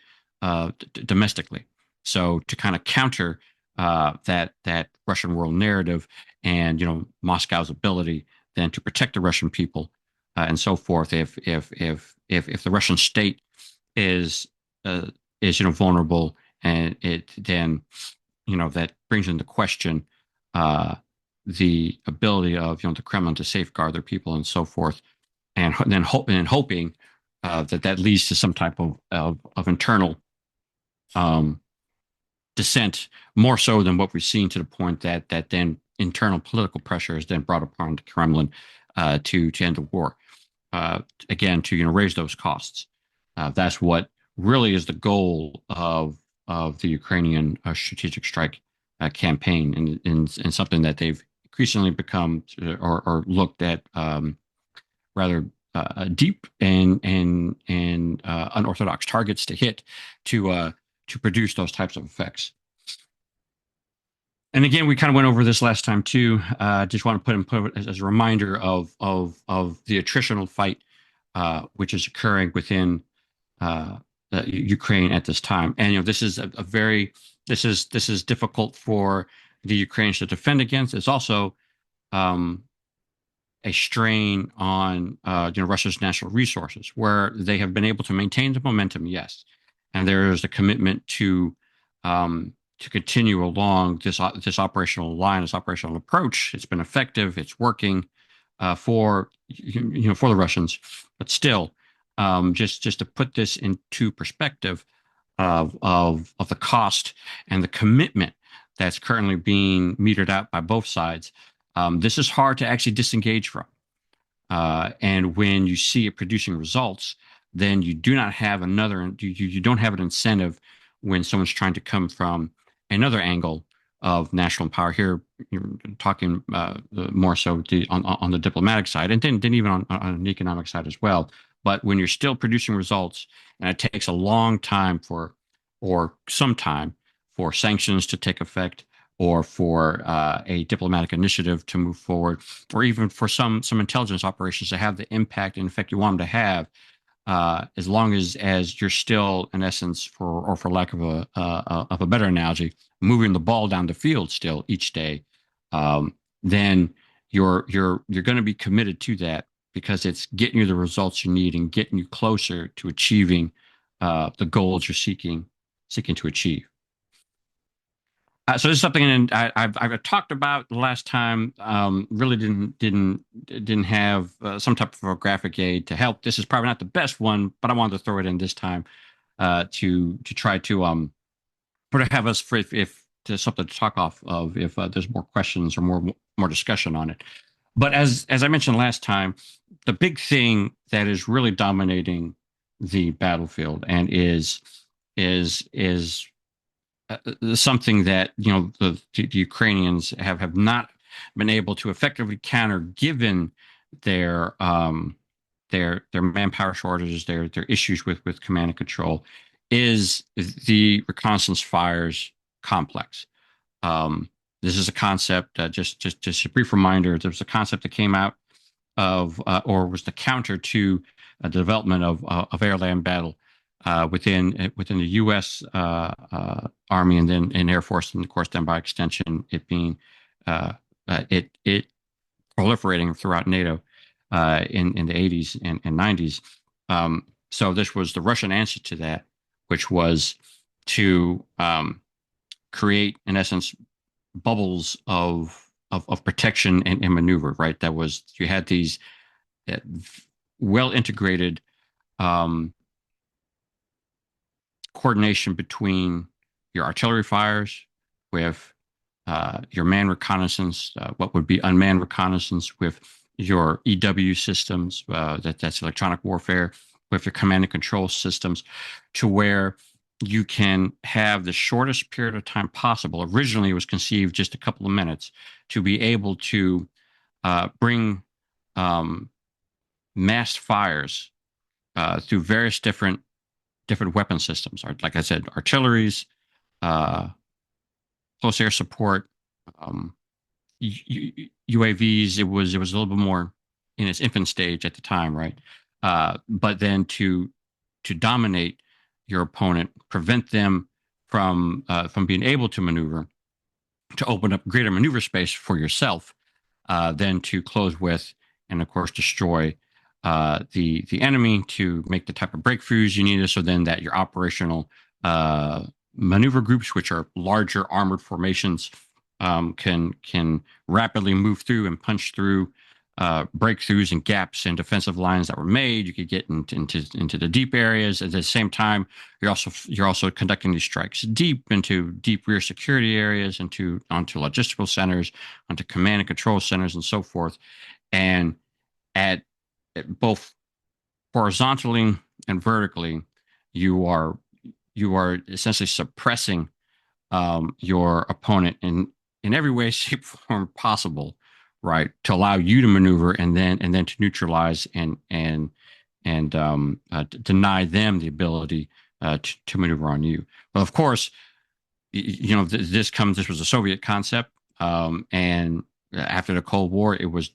domestically. So to kind of counter that Russian world narrative, and Moscow's ability then to protect the Russian people, and so forth. If the Russian state is vulnerable, and it then that brings into question the ability of the Kremlin to safeguard their people and so forth, and then hoping that leads to some type of internal dissent, more so than what we've seen, to the point that then internal political pressure is then brought upon the Kremlin to end the war, again to raise those costs. That's what really is the goal of the Ukrainian strategic strike campaign, and something that they've increasingly become, or looked at, rather deep and unorthodox targets to hit, to produce those types of effects. And again, we kind of went over this last time too. Just want to put it as a reminder of the attritional fight, which is occurring within uh, Ukraine at this time. And this is a very this is difficult for the Ukrainians to defend against. It's also um, a strain on Russia's natural resources, where they have been able to maintain the momentum, yes, and there is a commitment to continue along this operational line, this operational approach. It's been effective. It's working for for the Russians, but still, just to put this into perspective of the cost and the commitment that's currently being metered out by both sides. This is hard to actually disengage from. And when you see it producing results, then you do not have you don't have an incentive when someone's trying to come from another angle of national power. Here, you're talking more so on the diplomatic side, and then even on an economic side as well. But when you're still producing results, and it takes a long time or some time for sanctions to take effect, or for a diplomatic initiative to move forward, or even for some intelligence operations to have the impact and effect you want them to have, as long as you're still, in essence, for lack of a better analogy, moving the ball down the field still each day, then you're going to be committed to that because it's getting you the results you need and getting you closer to achieving the goals you're seeking to achieve. So this is something I've talked about the last time. Really didn't have some type of a graphic aid to help. This is probably not the best one, but I wanted to throw it in this time to try to sort of have us for if there's something to talk off of if there's more questions or more discussion on it. But as I mentioned last time, the big thing that is really dominating the battlefield and is something that the Ukrainians have not been able to effectively counter, given their their manpower shortages, their issues with command and control, is the reconnaissance fires complex. This is a concept. Just a brief reminder. There was a concept that came out of or was the counter to the development of air land battle within the U.S. Army and then in Air Force, and of course, then by extension, it being it proliferating throughout NATO in the 80s and 90s. So this was the Russian answer to that, which was to create, in essence, bubbles of protection and maneuver. Right, that was you had these well integrated coordination between your artillery fires with your manned reconnaissance, what would be unmanned reconnaissance with your EW systems, that's electronic warfare, with your command and control systems, to where you can have the shortest period of time possible. Originally, it was conceived just a couple of minutes to be able to bring massed fires through various different weapon systems. Like I said, artilleries, uh, close air support, um, UAVs. It was a little bit more in its infant stage at the time, right? But then to dominate your opponent, prevent them from being able to maneuver, to open up greater maneuver space for yourself, then to close with, and of course destroy the enemy, to make the type of breakthroughs you needed, so then that your operational maneuver groups, which are larger armored formations, can rapidly move through and punch through breakthroughs and gaps in defensive lines that were made. You could get into the deep areas. At the same time, you're also conducting these strikes into deep rear security areas, onto logistical centers, onto command and control centers, and so forth. And at both horizontally and vertically, you are essentially suppressing your opponent in every way, shape, form possible, right, to allow you to maneuver and then to neutralize and deny them the ability to maneuver on you. Well, of course, this was a Soviet concept, and after the Cold War, it was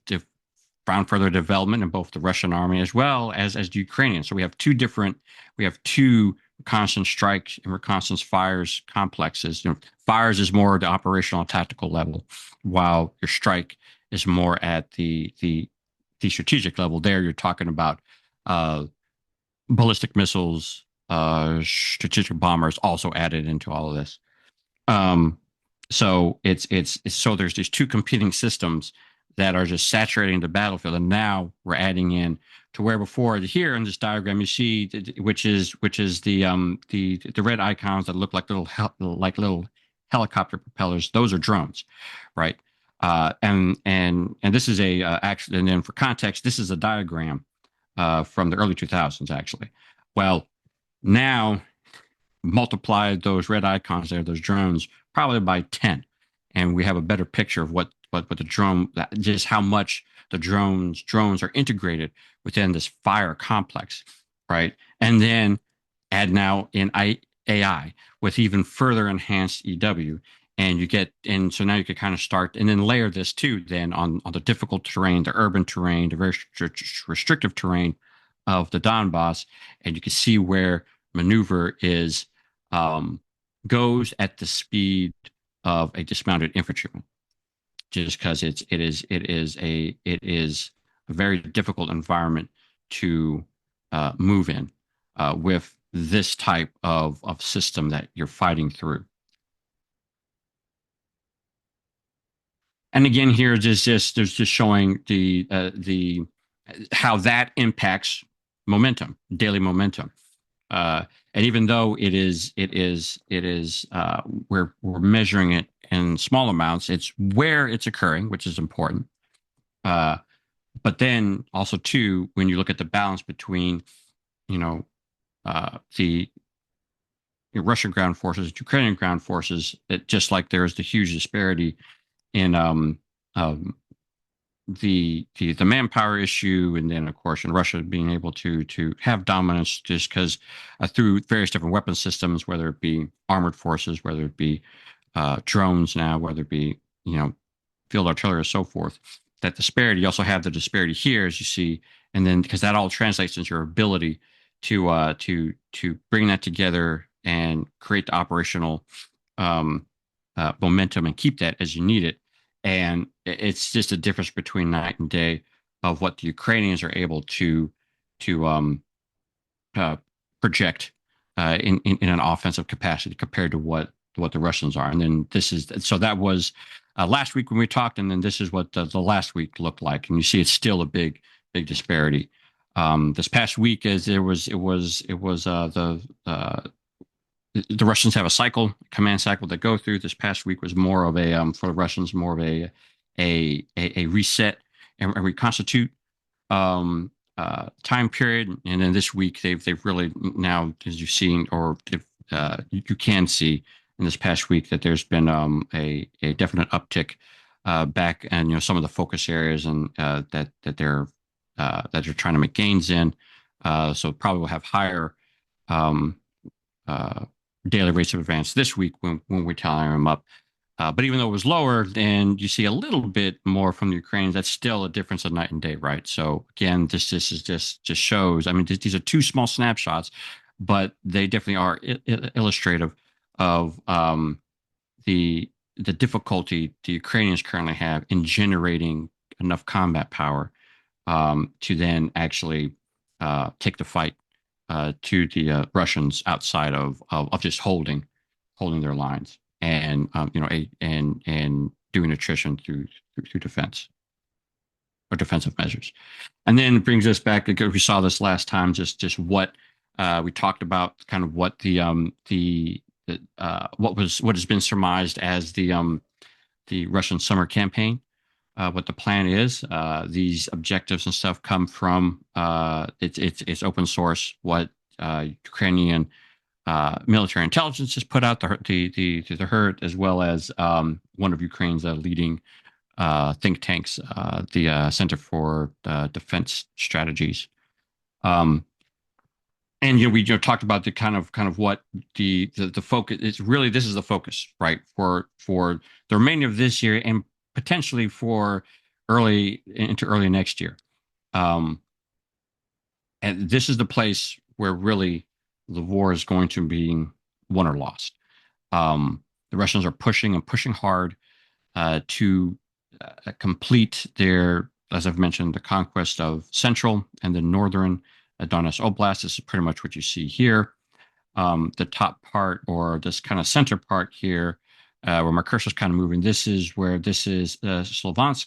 found further development in both the Russian army as well as the Ukrainian. So we have two reconnaissance strikes and reconnaissance fires complexes. Fires is more the operational and tactical level, while your strike is more at the strategic level. There, you're talking about uh, ballistic missiles, strategic bombers also added into all of this. Um, so so there's these two competing systems that are just saturating the battlefield, and now we're adding in to where before here in this diagram you see which is the red icons that look like little helicopter propellers. Those are drones, right? And this is a actually, and then for context, this is a diagram from the early 2000s actually. Well, now multiply those red icons there, those drones, probably by 10. And we have a better picture of what the drone, just how much the drones are integrated within this fire complex, right? And then add now in AI with even further enhanced EW. And so now you could kind of start and then layer this too, then on the difficult terrain, the urban terrain, the very restrictive terrain of the Donbass. And you can see where maneuver is um, goes at the speed of a dismounted infantryman, just because it is a very difficult environment to move in with this type of system that you're fighting through. And again, here there's just showing the how that impacts momentum, daily momentum. Uh, and even though we're measuring it in small amounts, it's where it's occurring, which is important. Uh, but then also too, when you look at the balance between, you know, the Russian ground forces, Ukrainian ground forces, it just like there is the huge disparity in um, the manpower issue, and then of course in Russia being able to have dominance just because through various different weapon systems, whether it be armored forces, whether it be drones now, whether it be field artillery or so forth. That disparity, you also have the disparity here, as you see, and then because that all translates into your ability to bring that together and create the operational um, momentum and keep that as you need it. And it's just a difference between night and day of what the Ukrainians are able to uh, project in an offensive capacity compared to what the Russians are. And then that was last week when we talked, and then this is what the last week looked like. And you see, it's still a big disparity. This past week, as there was, it was the Russians have a command cycle that go through. This past week was more of a for the Russians more of a reset and reconstitute time period. And then this week they've really now, as you've seen, or you can see in this past week that there's been a definite uptick back, and some of the focus areas and that they're trying to make gains in. So probably will have higher um, uh, daily rates of advance this week when we're tallying them up. But even though it was lower, then you see a little bit more from the Ukrainians. That's still a difference of night and day, right? So again, this is just shows. I mean, these are two small snapshots, but they definitely are illustrative of the difficulty the Ukrainians currently have in generating enough combat power to then actually take the fight to the Russians outside of just holding their lines and and doing attrition through defense or defensive measures. And then it brings us back because we saw this last time, just what we talked about, kind of what what has been surmised as the Russian summer campaign. What the plan is. These objectives and stuff come from it's open source. What Ukrainian military intelligence has put out the herd, as well as one of Ukraine's leading think tanks, the Center for Defense Strategies. Um, And we talked about the kind of what the focus is really. This is the focus, right, for the remainder of this year and potentially for early next year. Um, and this is the place where really the war is going to be won or lost. The Russians are pushing and pushing hard to complete their, as I've mentioned, the conquest of central and the northern Donetsk Oblast. This is pretty much what you see here. The top part, or this kind of center part here, where my cursor is kind of moving, this is Slovansk,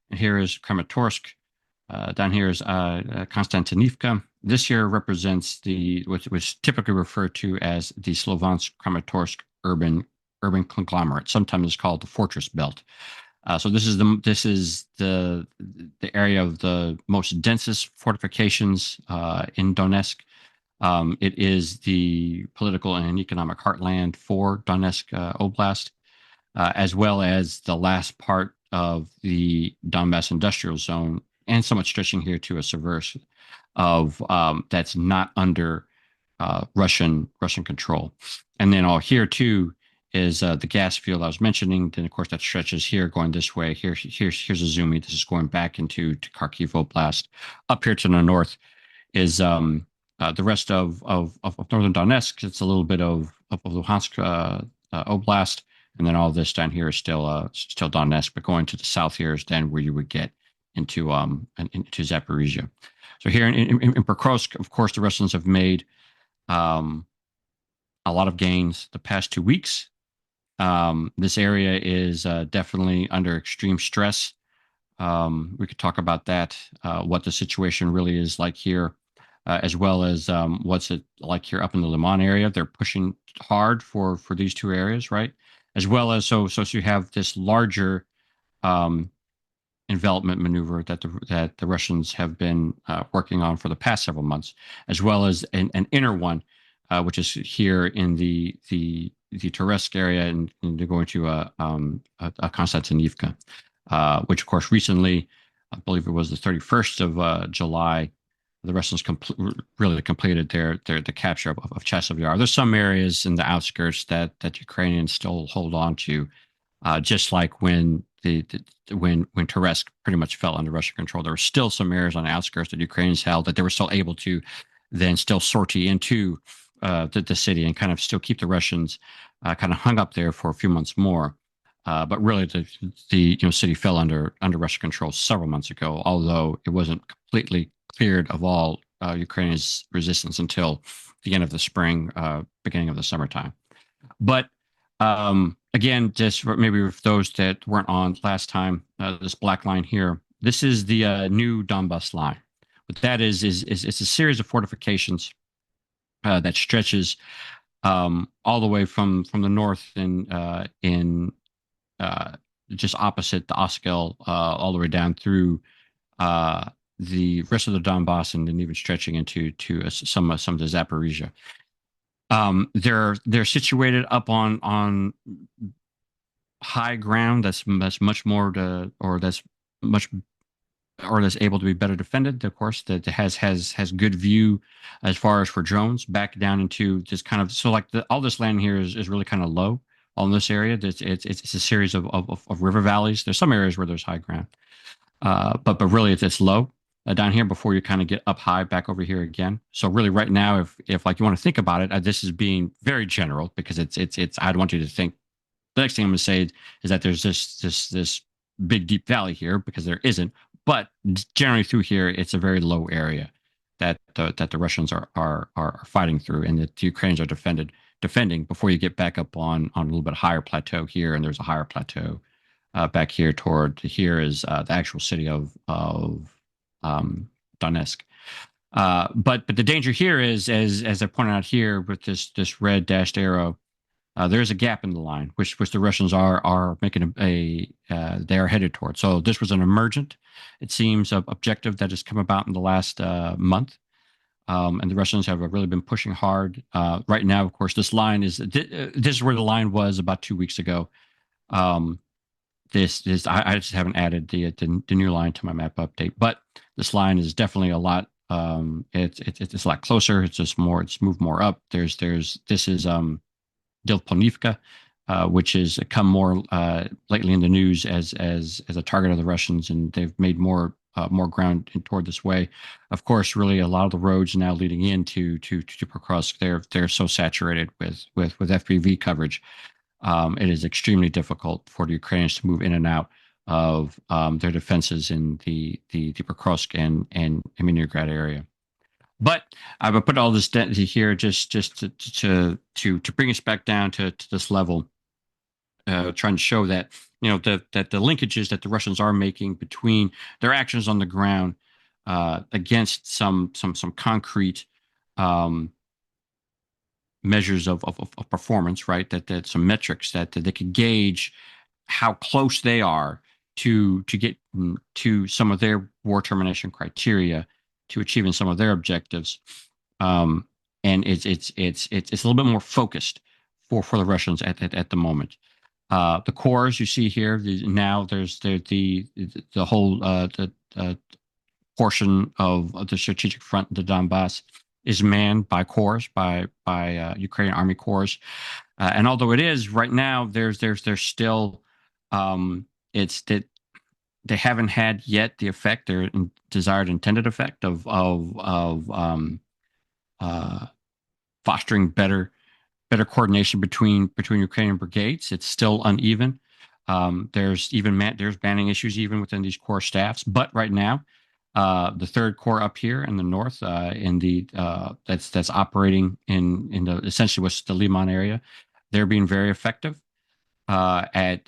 and here is Kramatorsk. Down here is Konstantinivka. This here represents the what was typically referred to as the Slovansk Kramatorsk urban conglomerate. Sometimes it's called the Fortress Belt. So this is the area of the most densest fortifications in Donetsk. It is the political and economic heartland for Donetsk Oblast, as well as the last part of the Donbass industrial zone, and somewhat stretching here to a subverse of that's not under Russian control. And then all here too is the gas field I was mentioning. Then of course that stretches here going this way. Here's a zoom. This is going back into Kharkiv Oblast. Up here to the north is the rest of northern Donetsk. It's a little bit of Luhansk Oblast, and then all this down here is still Donetsk. But going to the south here is then where you would get into Zaporizhia. So here in Pokrovsk, of course, the Russians have made um, a lot of gains the past 2 weeks. This area is definitely under extreme stress. We could talk about that, what the situation really is like here, as well as what's it like here up in the Liman area. They're pushing hard for these two areas, right? As well as so you have this larger um, envelopment maneuver that the Russians have been working on for the past several months, as well as an inner one, which is here in the Torres area, and they're going to Konstantinivka, which of course recently, I believe it was the 31st of July, the Russians really completed the capture of Chasiv Yar. There's some areas in the outskirts that Ukrainians still hold on to, just like when Torres pretty much fell under Russian control. There were still some areas on the outskirts that Ukrainians held that they were still able to then still sortie into the city and kind of still keep the Russians kind of hung up there for a few months more. But really, the city fell under Russian control several months ago, although it wasn't completely cleared of all Ukraine's resistance until the end of the spring, beginning of the summertime. But again, just maybe for those that weren't on last time, this black line here, this is the new Donbas line. What that is it's a series of fortifications that stretches all the way from the north in just opposite the Oskil, all the way down through the rest of the Donbass, and then even stretching into some of the Zaporizhia. They're situated up on high ground that's much more that's able to be better defended. Of course, that has good view as far as for drones back down into just kind of, so like all this land here is really kind of low on this area. It's a series of river valleys. There's some areas where there's high ground, but really it's low down here before you kind of get up high back over here again. So really right now, if like you want to think about it, this is being very general because it's I'd want you to think the next thing I'm going to say is that there's this big deep valley here, because there isn't. But generally through here, it's a very low area that the Russians are fighting through, and that the Ukrainians are defending before you get back up on a little bit higher plateau here, and there's a higher plateau back here toward here is the actual city of Donetsk. But the danger here is, as I pointed out here with this red dashed arrow, there's a gap in the line, which the Russians are making they are headed toward. So this was an emergent, it seems, objective that has come about in the last month, and the Russians have really been pushing hard. Right now, of course, this line is this is where the line was about 2 weeks ago. I just haven't added the new line to my map update, but this line is definitely a lot It's a lot closer. It's just more. It's moved more up. This is Dilponivka, which has come more lately in the news as a target of the Russians, and they've made more ground toward this way. Of course, really a lot of the roads now leading into to Pokrovsk, they're so saturated with FPV coverage. It is extremely difficult for the Ukrainians to move in and out of their defenses in the Pokrovsk and Leningrad area. But I would put all this here just to bring us back down to this level, trying to show that that the linkages that the Russians are making between their actions on the ground against some concrete um, measures of performance, right? That some metrics that they can gauge how close they are to get to some of their war termination criteria, to achieving some of their objectives. Um, and it's a little bit more focused for the Russians at the moment. The cores you see here, now there's the whole portion of the strategic front, the Donbass, is manned by corps, by Ukrainian army corps. And although it is right now, there's still it's that they haven't had yet the effect, their desired intended effect of uh, fostering better coordination between Ukrainian brigades. It's still uneven. There's banning issues even within these core staffs. But right now, the third corps up here in the north, in the that's operating in the essentially what's the Liman area, they're being very effective at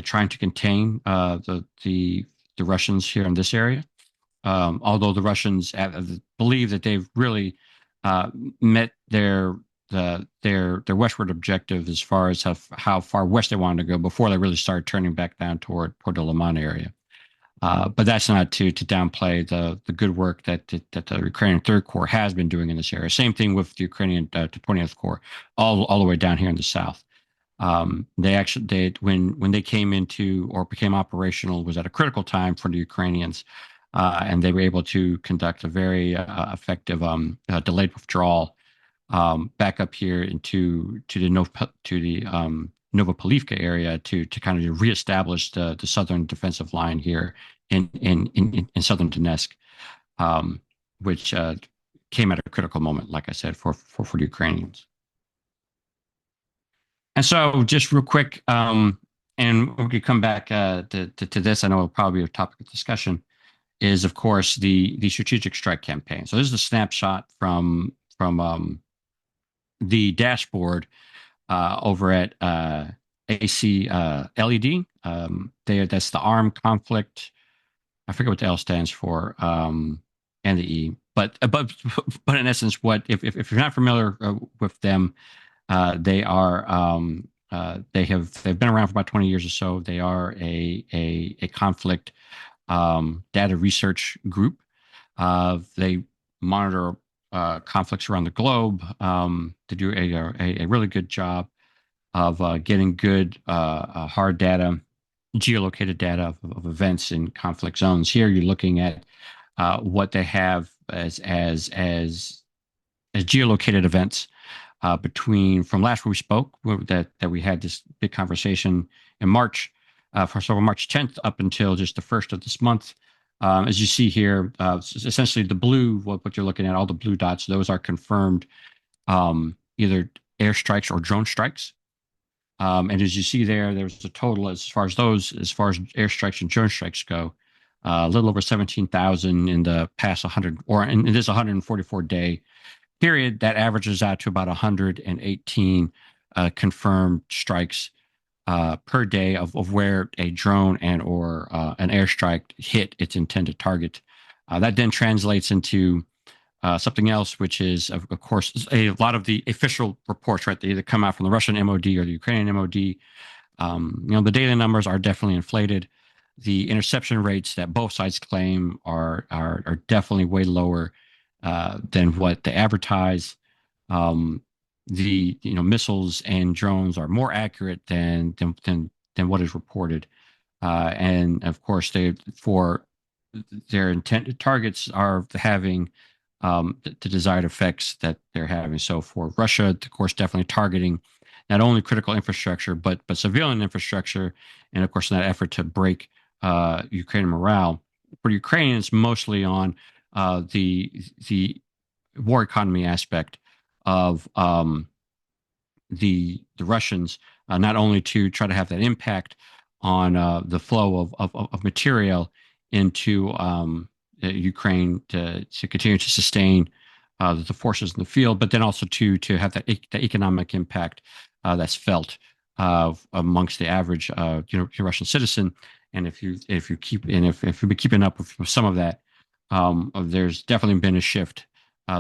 trying to contain the Russians here in this area. Although the Russians believe that they've really met their westward objective as far as how far west they wanted to go before they really started turning back down toward the Liman area. But that's not to downplay the good work that the Ukrainian Third Corps has been doing in this area. Same thing with the Ukrainian 20th Corps, all the way down here in the south. When they came into or became operational was at a critical time for the Ukrainians, and they were able to conduct a very effective delayed withdrawal back up here to the Novopolivka area to kind of reestablish the southern defensive line here in southern Donetsk, which came at a critical moment, like I said, for the Ukrainians. And so, just real quick, and we could come back to this. I know it'll probably be a topic of discussion. Is of course the strategic strike campaign. So this is a snapshot from the dashboard over at AC LED. That's the armed conflict. I forget what the L stands for, and the E. But in essence, what if you're not familiar with them, they are they've been around for about 20 years or so. They are a conflict data research group. They monitor conflicts around the globe. They do a really good job of getting good hard data, geolocated data of events in conflict zones. Here, you're looking at what they have as geolocated events between from last we spoke that we had this big conversation in March, from March 10th up until just the first of this month. As you see here, essentially the blue, what you're looking at, all the blue dots, those are confirmed either airstrikes or drone strikes. And as you see there's a total as far as airstrikes and drone strikes go, a little over 17,000 in the past 100, or in this 144-day period, that averages out to about 118 confirmed strikes per day of where a drone and or an airstrike hit its intended target. That then translates into something else, which is, of course, a lot of the official reports, right? They either come out from the Russian MOD or the Ukrainian MOD. The data numbers are definitely inflated. The interception rates that both sides claim are definitely way lower than what they advertise. The missiles and drones are more accurate than what is reported, and of course for their intended targets are having the desired effects that they're having. So for Russia, of course, definitely targeting not only critical infrastructure but civilian infrastructure, and of course in that effort to break Ukrainian morale. For Ukraine, it's mostly on the war economy aspect of the Russians, not only to try to have that impact on the flow of material into Ukraine to continue to sustain the forces in the field, but then also to have that economic impact that's felt amongst the average Russian citizen. And if you've been keeping up with some of that, there's definitely been a shift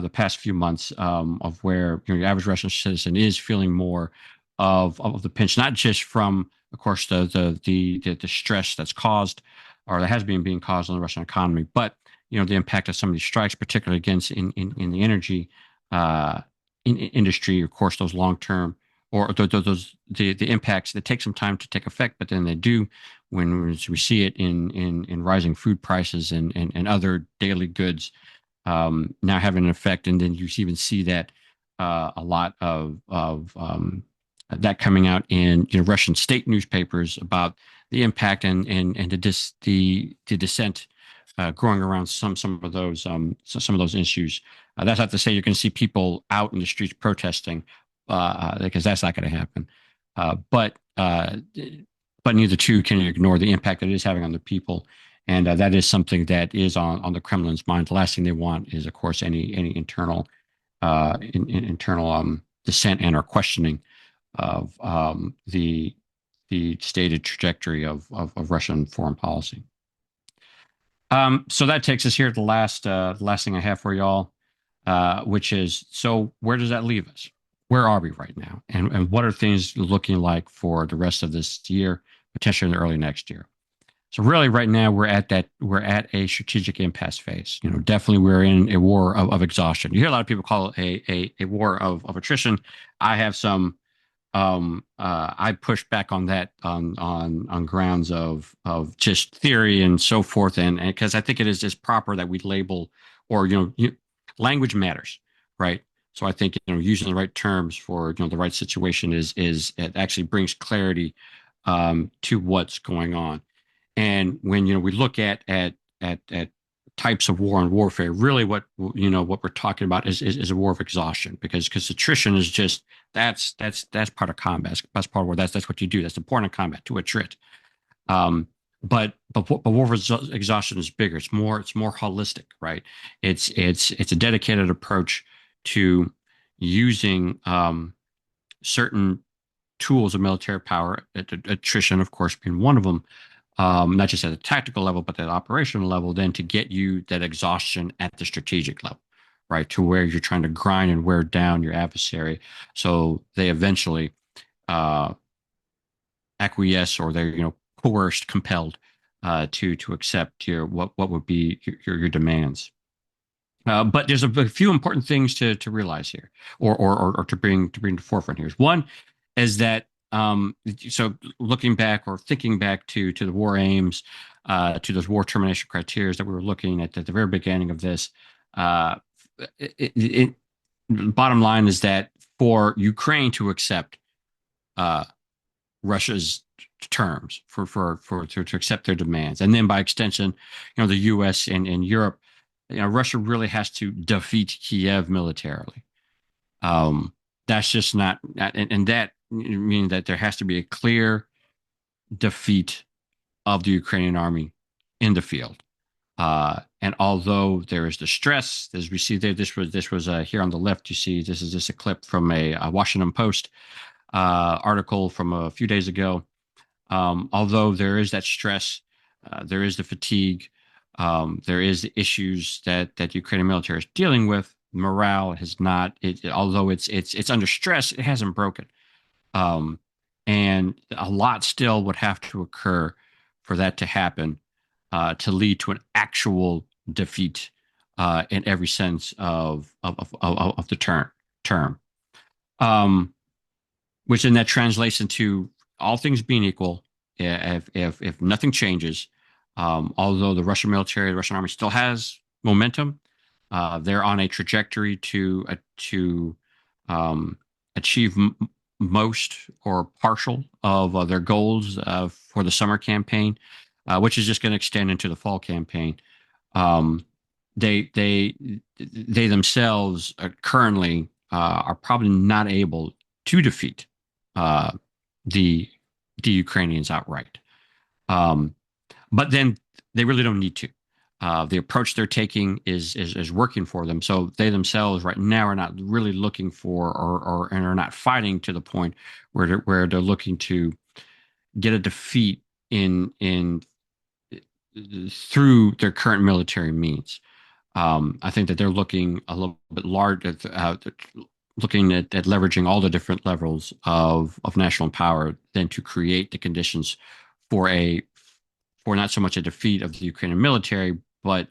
the past few months of where your average Russian citizen is feeling more of the pinch, not just from, of course, the stress that's caused or that has been being caused on the Russian economy, but the impact of some of these strikes, particularly against in the energy uh, industry, of course, those long term or those the impacts that take some time to take effect, but then they do when we see it in rising food prices and other daily goods now having an effect. And then you even see that a lot of that coming out in Russian state newspapers about the impact and the dissent growing around some of those some of those issues. That's not to say you're going to see people out in the streets protesting because that's not going to happen. But neither two can ignore the impact that it is having on the people. And that is something that is on the Kremlin's mind. The last thing they want is, of course, any internal internal dissent and or questioning of the stated trajectory of Russian foreign policy. So that takes us here to the last thing I have for y'all, which is, so where does that leave us? Where are we right now, and what are things looking like for the rest of this year, potentially in the early next year? So really, right now we're at a strategic impasse phase. Definitely we're in a war of exhaustion. You hear a lot of people call it a war of attrition. I have some I push back on that on grounds of just theory and so forth, and because I think it is just proper that we label or language matters, right? So I think using the right terms for the right situation is it actually brings clarity to what's going on. And when we look at types of war and warfare, really what we're talking about is a war of exhaustion because attrition is just that's part of combat. That's part of war. That's what you do. That's the point of combat, to attrit. But war of exhaustion is bigger. It's more holistic, right? It's a dedicated approach to using certain tools of military power, attrition, of course, being one of them, not just at a tactical level, but at an operational level, then to get you that exhaustion at the strategic level, right? To where you're trying to grind and wear down your adversary so they eventually uh, acquiesce or they're, coerced, compelled to accept what would be your demands. But there's a few important things to realize here, or to bring to forefront here. One is that so looking back or thinking back to the war aims, to those war termination criteria that we were looking at the very beginning of this. Uh, Bottom line is that for Ukraine to accept uh, Russia's terms to accept their demands, and then by extension, the U.S. and Europe, Russia really has to defeat Kiev militarily. That's just not, and that means that there has to be a clear defeat of the Ukrainian army in the field. And although there is the stress, as we see there, this was here on the left. You see, this is just a clip from a Washington Post article from a few days ago. Although there is that stress, there is the fatigue, there is the issues that the Ukrainian military is dealing with. Morale has not, although it's under stress, it hasn't broken. Um, and a lot still would have to occur for that to happen, to lead to an actual defeat in every sense of the term. Um, which then that translates into all things being equal, if nothing changes, although the Russian military, the Russian army still has momentum, They're on a trajectory to um, achieve most or partial of their goals for the summer campaign, which is just going to extend into the fall campaign. Um, they they themselves currently are probably not able to defeat uh, the the Ukrainians outright. Um, but then they really don't need to. The approach they're taking is working for them. So they themselves right now are not really looking for or and are not fighting to the point where they're looking to get a defeat in through their current military means. I think that they're looking a little bit large at looking at leveraging all the different levels of national power then to create the conditions for a for not so much a defeat of the Ukrainian military, but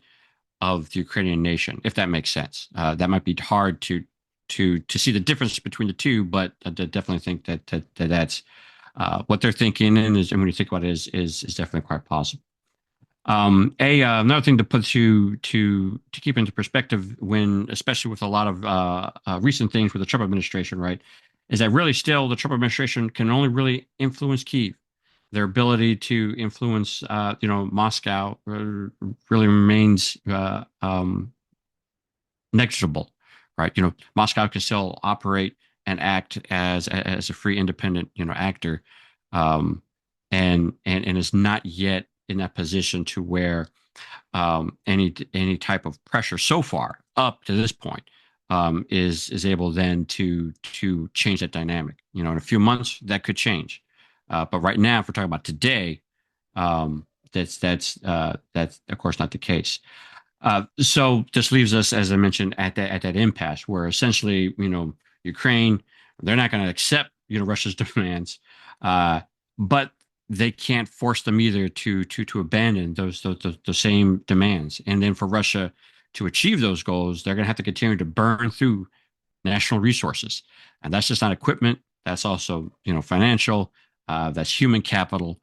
of the Ukrainian nation, if that makes sense. That might be hard to see the difference between the two, but I definitely think that's what they're thinking, and when you think about it, is definitely quite possible. Another thing to put to keep into perspective, when especially with a lot of recent things with the Trump administration, right, is that really still the Trump administration can only really influence Kyiv. Their ability to influence, Moscow really remains negligible, right? Moscow can still operate and act as a free, independent, actor, um, and is not yet in that position to where any type of pressure so far up to this point is able then to change that dynamic. In a few months that could change, but right now, if we're talking about today, that's of course not the case. So this leaves us, as I mentioned, at that impasse where essentially, Ukraine, they're not going to accept, Russia's demands, but they can't force them either to abandon the same demands. And then for Russia to achieve those goals, they're going to have to continue to burn through national resources, and that's just not equipment. That's also, financial. That's human capital.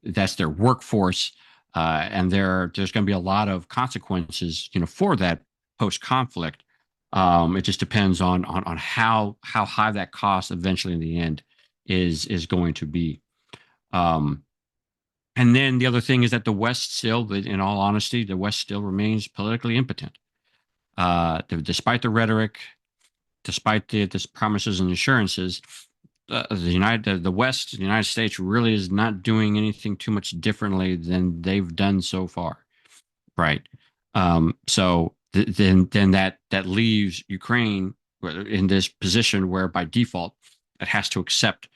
That's their workforce, and there's going to be a lot of consequences, for that post conflict. It just depends on how high that cost eventually in the end is going to be. Um, and then the other thing is that the West still, in all honesty, the West still remains politically impotent. Despite the rhetoric, despite the promises and assurances, the West, the United States, really is not doing anything too much differently than they've done so far, right? So then that leaves Ukraine in this position where by default it has to accept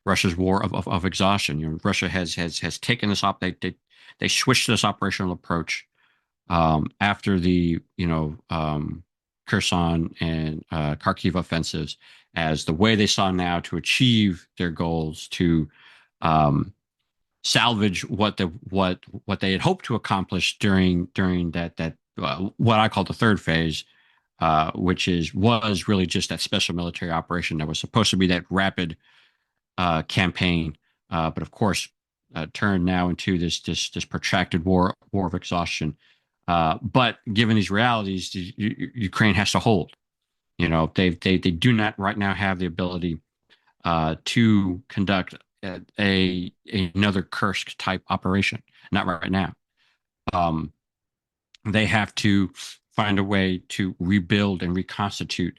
Russia's war of exhaustion. Russia has taken this op they switched to this operational approach after the Kherson and Kharkiv offensives as the way they saw now to achieve their goals to um, salvage what they had hoped to accomplish during that what I call the third phase, which was really just that special military operation that was supposed to be that rapid campaign, but of course turned now into this protracted war of exhaustion. But given these realities, Ukraine has to hold. They do not right now have the ability to conduct another Kursk type operation. Not right now. Um, they have to find a way to rebuild and reconstitute,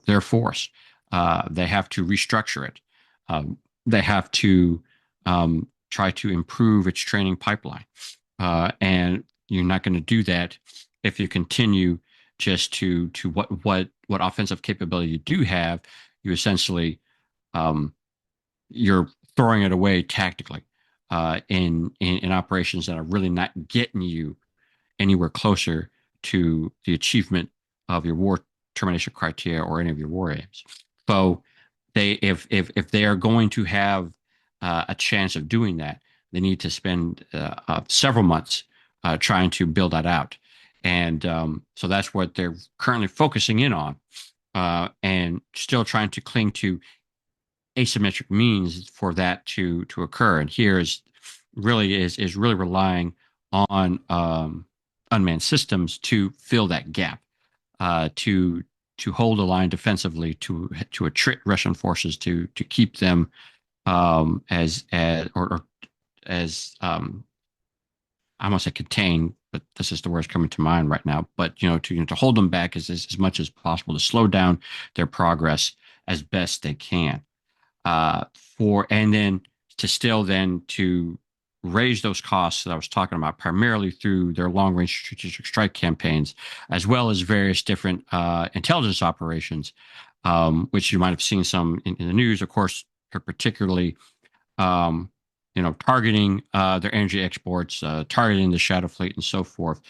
their force. They have to restructure it. They have to try to improve its training pipeline. And you're not going to do that if you continue just to what offensive capability you do have. You essentially you're throwing it away tactically in operations that are really not getting you anywhere closer to the achievement of your war termination criteria or any of your war aims. So if they are going to have a chance of doing that, they need to spend several months trying to build that out. And so that's what they're currently focusing in on, and still trying to cling to asymmetric means for that to occur. And here is really relying on unmanned systems to fill that gap, to hold the line defensively, to attrit Russian forces, to keep them or as I almost say contain, but this is the words coming to mind right now. But to hold them back as much as possible, to slow down their progress as best they can. For and then to still then to raise those costs that I was talking about, primarily through their long range strategic strike campaigns, as well as various different intelligence operations, which you might have seen some in the news, of course, particularly um, targeting their energy exports, targeting the shadow fleet, and so forth,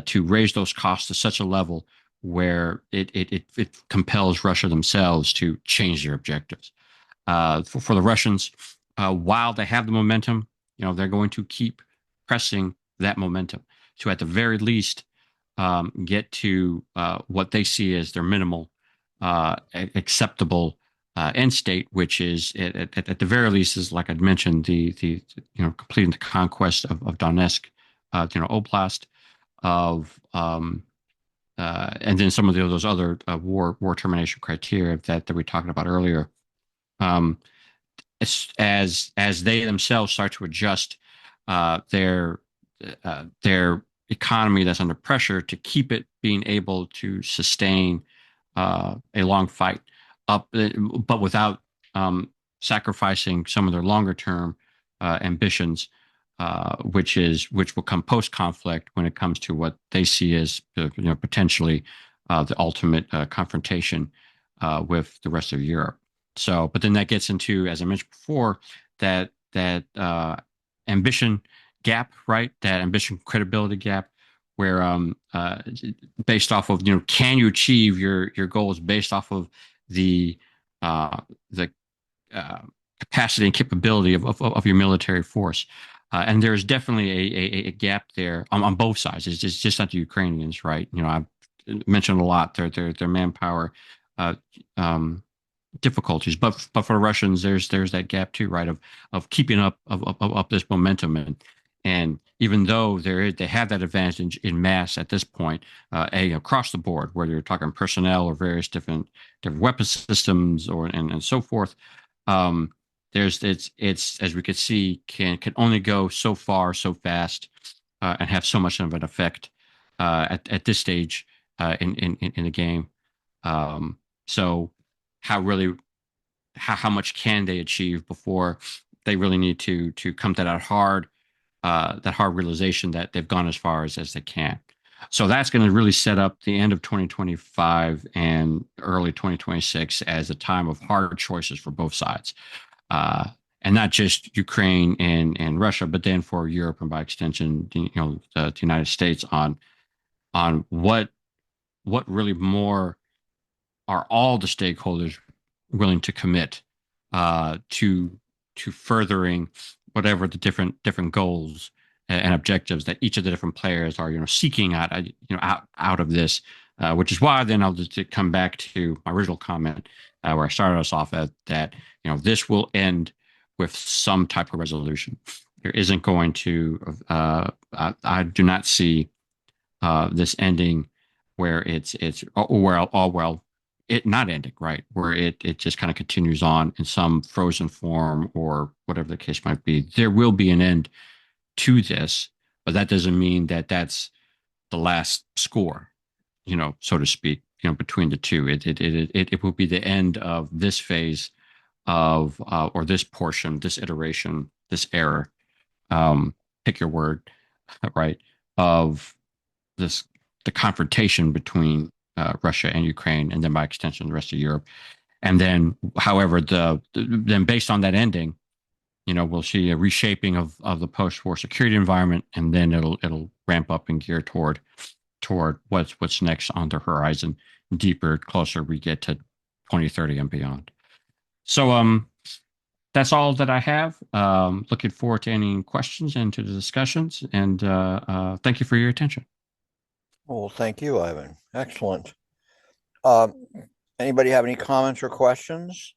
to raise those costs to such a level where it compels Russia themselves to change their objectives. For the Russians, while they have the momentum, they're going to keep pressing that momentum to, at the very least, get to what they see as their minimal acceptable end state, which is at the very least is, like I'd mentioned, the completing the conquest of Donetsk, Oblast, of and then some of those other war termination criteria that we talked about earlier. Um, as they themselves start to adjust their economy that's under pressure to keep it being able to sustain a long fight up, but without sacrificing some of their longer term ambitions, which will come post conflict when it comes to what they see as potentially the ultimate confrontation with the rest of Europe. So, but then that gets into, as I mentioned before, that ambition gap, right? That ambition credibility gap, where based off of can you achieve your goals based off of the the uh, capacity and capability of your military force. And there's definitely a gap there on both sides. It's just not the Ukrainians, right? I've mentioned a lot their manpower uh, um, difficulties, but for the Russians, there's that gap too, right? Of keeping up this momentum, and even though they have that advantage in mass at this point, across the board, whether you're talking personnel or various different weapon systems and so forth, um, it's as we could see can only go so far so fast, and have so much of an effect at this stage in the game. So how really how much can they achieve before they really need to come to that hard realization that they've gone as far as they can. So that's going to really set up the end of 2025 and early 2026 as a time of hard choices for both sides, uh, and not just Ukraine and Russia, but then for Europe and by extension, the United States on what really more are all the stakeholders willing to commit to furthering whatever the different goals and objectives that each of the different players are seeking out of this, which is why then I'll just come back to my original comment, where I started us off at that this will end with some type of resolution. There isn't going to I do not see this ending where it's all well, it not ending, right, where it just kind of continues on in some frozen form or whatever the case might be. There will be an end to this, but that doesn't mean that that's the last score, so to speak, between the two. It will be the end of this phase of or this portion, this iteration, this era, um, pick your word, right, of this the confrontation between Russia and Ukraine, and then by extension the rest of Europe. And then, however, then based on that ending, we'll see a reshaping of the post-war security environment, and then it'll ramp up and gear toward what's next on the horizon, deeper, closer we get to 2030 and beyond. So that's all that I have. Looking forward to any questions and to the discussions, and thank you for your attention. Well, thank you, Ivan. Excellent. Um, Anybody have any comments or questions?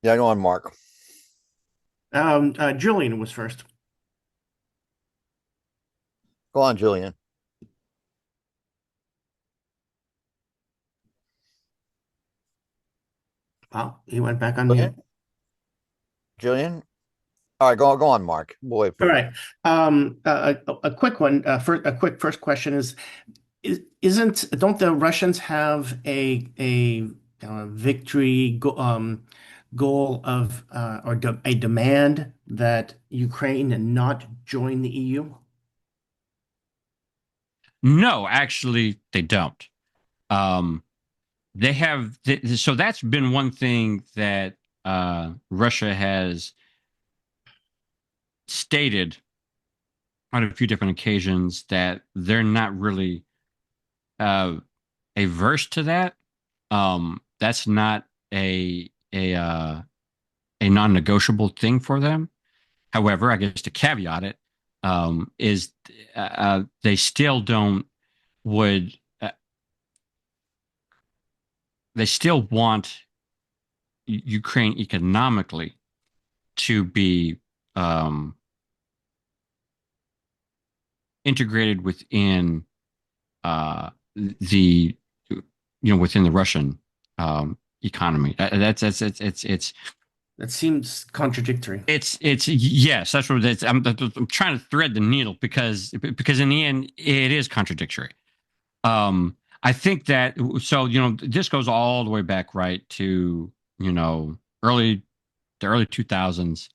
Yeah, go on, Mark. Julian was first. Go on, Julian. Oh, he went back on mute. Julian? Julian? All right, go on, Mark. We'll wait All for you. right. A quick one. A quick first question isn't don't the Russians have a victory goal of or a demand that Ukraine not join the EU? No, actually, they don't. Um, they have so that's been one thing that Russia has stated on a few different occasions that they're not really uh, averse to that. That's not a non-negotiable thing for them. However, I guess to caveat it is they still don't would they still want Ukraine economically to be integrated within the within the Russian economy. It's That seems contradictory. it's yes, that's what it's. I'm trying to thread the needle because in the end it is contradictory. I think that so this goes all the way back right to early the early 2000s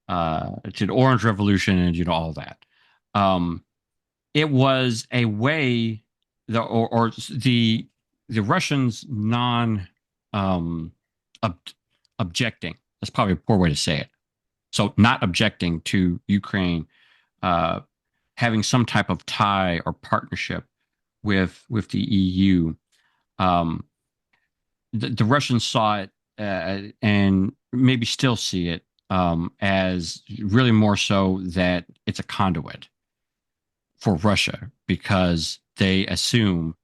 to the Orange Revolution and all that. Um, it was a way or the Russians non um, ob- objecting. That's probably a poor way to say it. So not objecting to Ukraine uh, having some type of tie or partnership with the EU. Um, the Russians saw it and maybe still see it as really more so that it's a conduit for Russia because they assume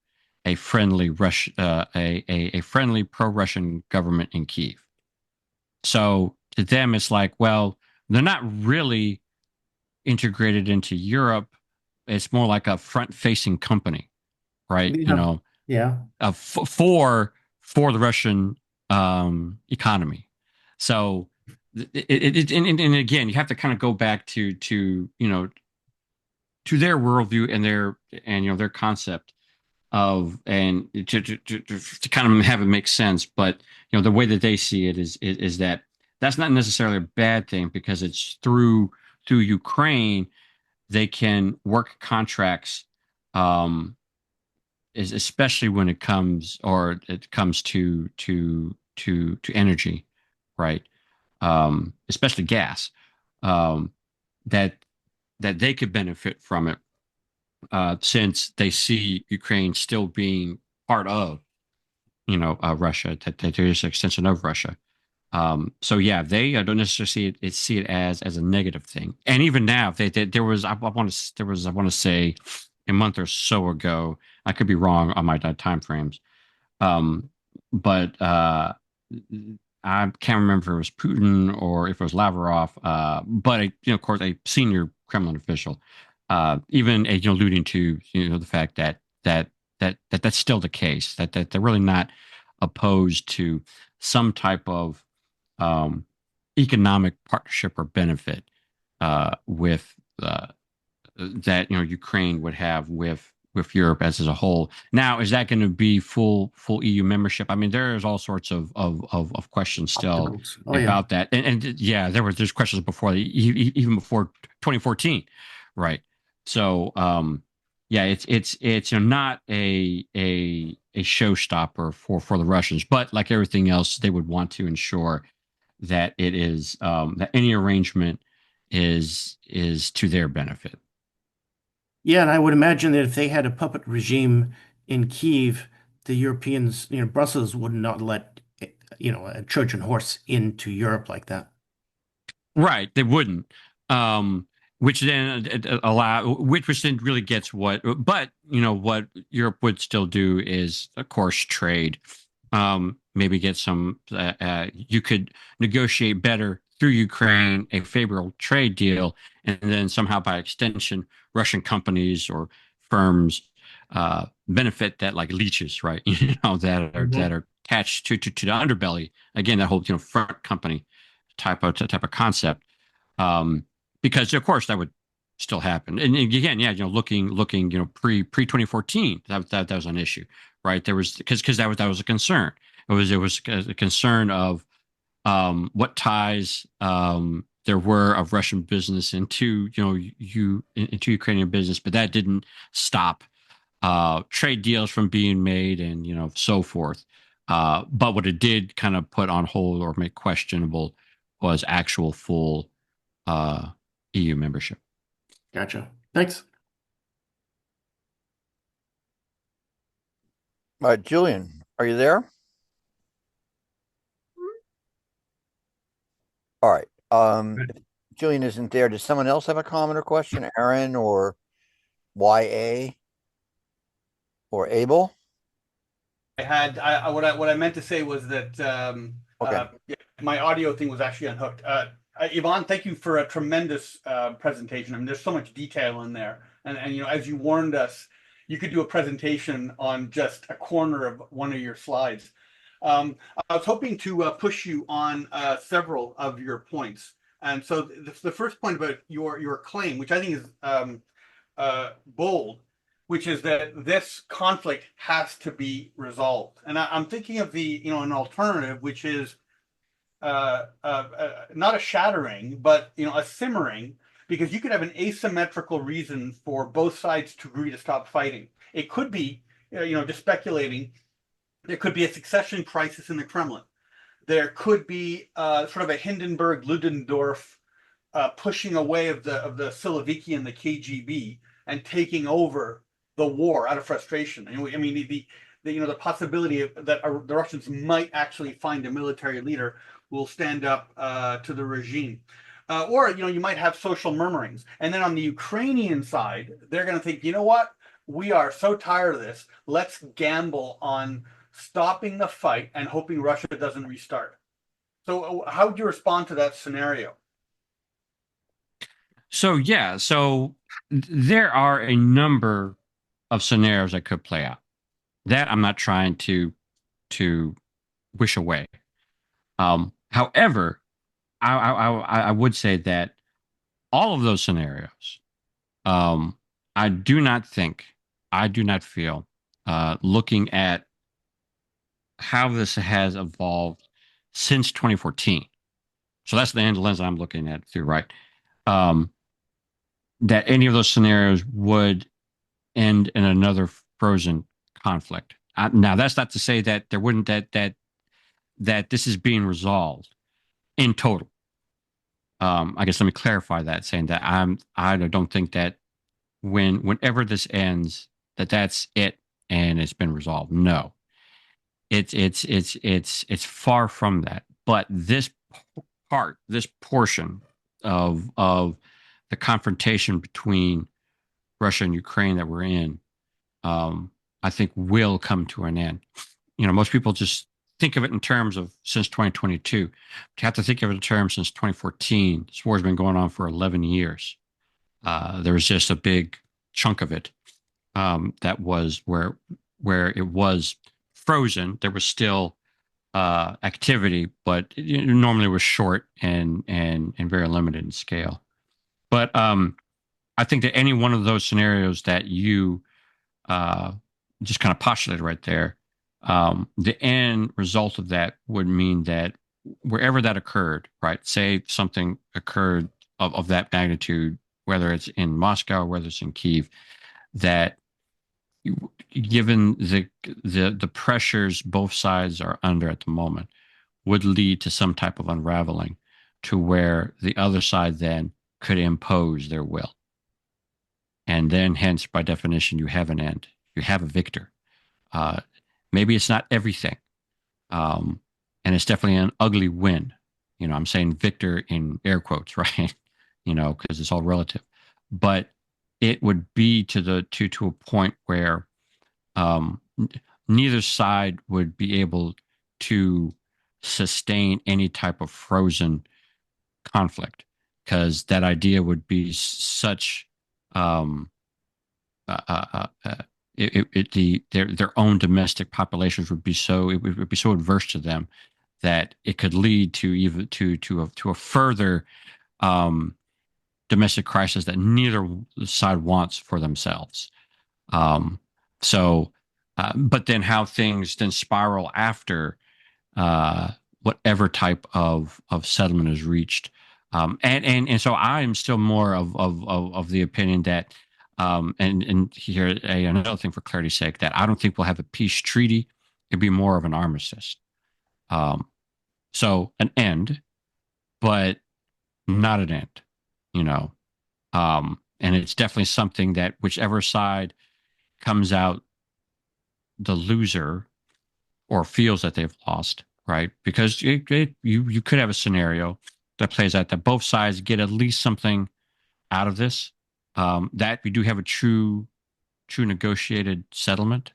a friendly a friendly pro-Russian government in Kiev. So to them, it's like, well, they're not really integrated into Europe. It's more like a front-facing company, right? Yeah. Yeah. For the Russian economy. So and again, you have to kind of go back to their worldview and their concept of and to kind of have it make sense. But the way that they see it is that that's not necessarily a bad thing because it's through Ukraine they can work contracts is especially when it comes to energy, right? Especially gas, um, that that they could benefit from it since they see Ukraine still being part of Russia, that there is an extension of Russia. So yeah, they don't necessarily see it as a negative thing. And even now, there was I want to there was I want to say a month or so ago. I could be wrong on my time frames, um, but I can't remember if it was Putin or if it was Lavrov. But of course, a senior Kremlin official, even alluding to the fact that that's still the case. That they're really not opposed to some type of economic partnership or benefit with that Ukraine would have with Europe as a whole. Now, is that going to be full EU membership? I mean, there's all sorts of questions still Obstacles. Oh yeah. about that, and yeah, there's questions before even before 2014, right? So yeah, it's not a showstopper for the Russians, but like everything else, they would want to ensure that it is that any arrangement is to their benefit. Yeah, and I would imagine that if they had a puppet regime in Kiev, the Europeans, Brussels would not let, a Trojan horse into Europe like that. Right, they wouldn't. Which then which then really gets but what Europe would still do is, of course, trade. Maybe get some. You could negotiate better through Ukraine a favorable trade deal, and then somehow by extension, Russian companies or firms benefit that like leeches, right? That Mhm. are attached to the underbelly. Again, that whole front company type of concept. Um, because of course that would still happen. And again, yeah, looking, pre 2014, that was an issue, right? There was because that was a concern. It was a concern of what ties there were of Russian business into into Ukrainian business, but that didn't stop trade deals from being made and so forth. But what it did kind of put on hold or make questionable was actual full uh, EU membership. Gotcha. Thanks. Julian, are you there? All right. If Julian isn't there, does someone else have a comment or question? Aaron or YA or Abel? What I meant to say was that Okay. yeah, my audio thing was actually unhooked. Yvonne, thank you for a tremendous presentation. I mean, there's so much detail in there, and as you warned us, you could do a presentation on just a corner of one of your slides. I was hoping to push you on several of your points, and so the first point about your claim, which I think is bold, which is that this conflict has to be resolved. And I'm thinking of an alternative, which is not a shattering, but a simmering, because you could have an asymmetrical reason for both sides to agree to stop fighting. It could be, just speculating, there could be a succession crisis in the Kremlin. There could be sort of a Hindenburg Ludendorff pushing away of the Siloviki and the KGB and taking over the war out of frustration. I mean, the possibility that the Russians might actually find a military leader who will stand up to the regime. Or you might have social murmurings, and then on the Ukrainian side, they're going to think, you know what, we are so tired of this. Let's gamble on stopping the fight and hoping Russia doesn't restart. So, how would you respond to that scenario? So yeah, so there are a number of scenarios that could play out. That I'm not trying to wish away. However, I would say that all of those scenarios, um, I do not think, I do not feel, looking at how this has evolved since 2014. So that's the end lens I'm looking at through, right? Um, that any of those scenarios would end in another frozen conflict. Now, that's not to say that there wouldn't that this is being resolved in total. I guess let me clarify that, saying that I don't think that whenever this ends, that's it and it's been resolved. No, it's far from that. But this portion of the confrontation between Russia and Ukraine that we're in, I think will come to an end. Most people just think of it in terms of since 2022. You have to think of it in terms since 2014. This war's been going on for 11 years. There was just a big chunk of it that was where it was frozen. There was still activity, but it normally was short and very limited in scale. But I think that any one of those scenarios that you uh, just kind of postulated right there, the end result of that would mean that wherever that occurred, right, say something occurred of that magnitude, whether it's in Moscow or whether it's in Kiev, that given the pressures both sides are under at the moment, would lead to some type of unraveling to where the other side then could impose their will. And then, hence, by definition, you have an end. You have a victor. Uh, Maybe it's not everything. Um, and it's definitely an ugly win. I'm saying victor in air quotes, right? Because it's all relative. But it would be to a point where um, neither side would be able to sustain any type of frozen conflict, because that idea would be such um, uh, uh, uh, uh, their own domestic populations would be so it would be so adverse to them that it could lead to even to a further um, domestic crisis that neither side wants for themselves. Um, so, but then how things then spiral after uh, whatever type of settlement is reached. And so I am still more of the opinion that and here another thing for clarity's sake, that I don't think we'll have a peace treaty. It'd be more of an armistice. Um, so an end, but not an end, you know. And it's definitely something that whichever side comes out the loser or feels that they've lost, right? Because you could have a scenario that plays out that both sides get at least something out of this. That we do have a true negotiated settlement,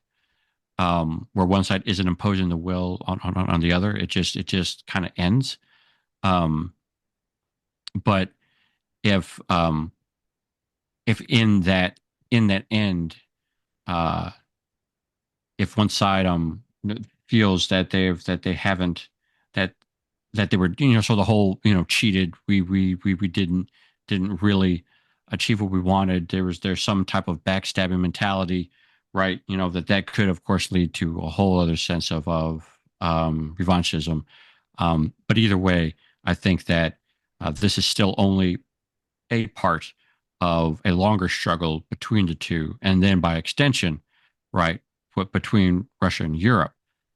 where one side isn't imposing the will on the other. It just kind of ends. Um, but if if in that end, uh, if one side feels that they haven't that that they were, so the whole, cheated, we didn't really achieve what we wanted, there's some type of backstabbing mentality, right? That could of course lead to a whole other sense of revanchism. But either way, I think that this is still only a part of a longer struggle between the two, and then by extension, right, between Russia and Europe,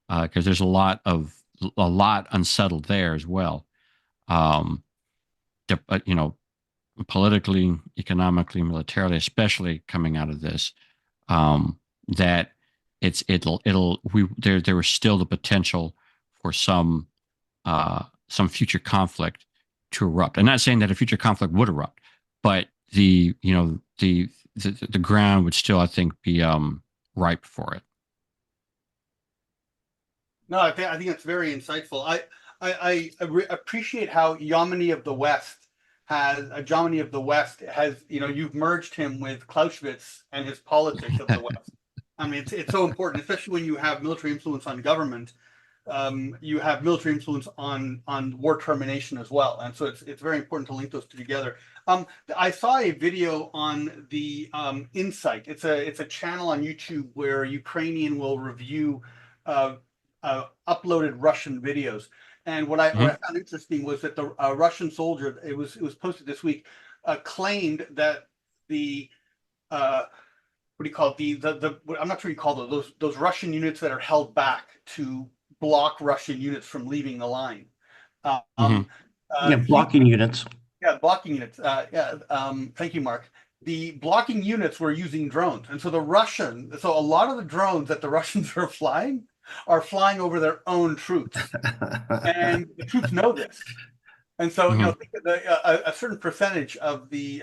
because there's a lot unsettled there as well. Um, politically, economically, militarily, especially coming out of this, that it'll we there was still the potential for some future conflict to erupt. I'm not saying that a future conflict would erupt, but the ground would still, I think, be ripe for it. No, I think that's very insightful. I appreciate how Yamini of the West has, you've merged him with Clausewitz and his politics of the West. I mean, it's so important, especially when you have military influence on government. You have military influence on war termination as well, and so it's very important to link those two together. I saw a video on the Insight. It's a channel on YouTube where Ukrainian will review uploaded Russian videos. And what I found interesting was that the Russian soldier, it was posted this week, claimed that the what do you call it, the I'm not sure you call those Russian units that are held back to block Russian units from leaving the line. Blocking units. Yeah, blocking units. Thank you, Mark. The blocking units were using drones, and so a lot of the drones that the Russians are flying over their own troops, and the troops know this. And so, think of a certain percentage of the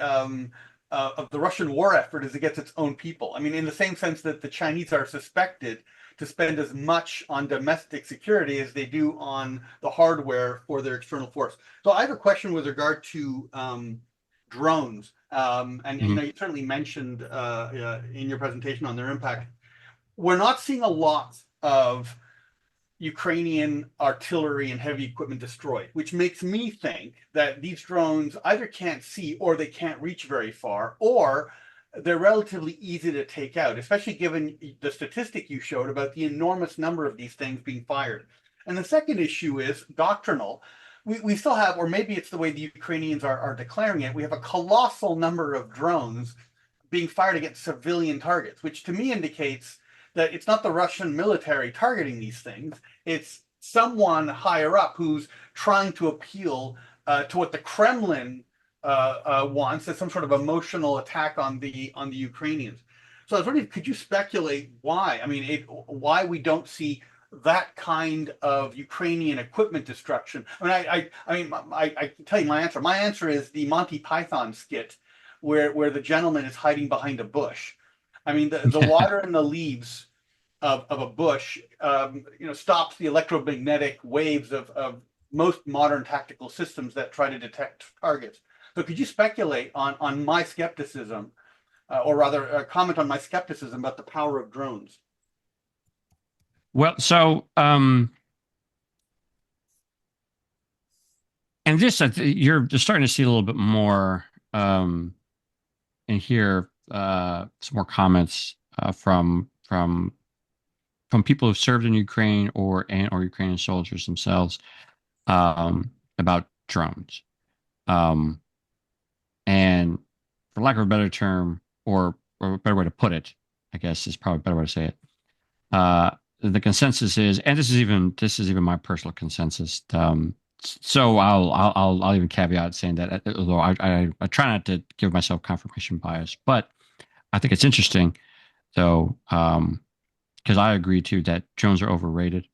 Russian war effort is against its own people. I mean, in the same sense that the Chinese are suspected to spend as much on domestic security as they do on the hardware for their external force. So I have a question with regard to drones, and you certainly mentioned in your presentation on their impact. We're not seeing a lot of Ukrainian artillery and heavy equipment destroyed, which makes me think that these drones either can't see or they can't reach very far, or they're relatively easy to take out, especially given the statistic you showed about the enormous number of these things being fired. And the second issue is doctrinal. We still have, or maybe it's the way the Ukrainians are declaring it, we have a colossal number of drones being fired against civilian targets, which to me indicates that it's not the Russian military targeting these things. It's someone higher up who's trying to appeal to what the Kremlin wants, as some sort of emotional attack on the Ukrainians. So I was wondering, could you speculate why? I mean, why we don't see that kind of Ukrainian equipment destruction? I mean, I can tell you my answer. My answer is the Monty Python skit, where the gentleman is hiding behind a bush. I mean, the water in the leaves of a bush, stops the electromagnetic waves of most modern tactical systems that try to detect targets. So could you speculate on my skepticism, or rather comment on my skepticism about the power of drones? Well, so and this you're just starting to see a little bit more and hear some more comments from people who've served in Ukraine or Ukrainian soldiers themselves about drones. Um, and for lack of a better term, or a better way to put it, I guess is probably a better way to say it. The consensus is, and this is even my personal consensus. So I'll even caveat saying that, although I try not to give myself confirmation bias, but I think it's interesting though, because I agree too that drones are overrated.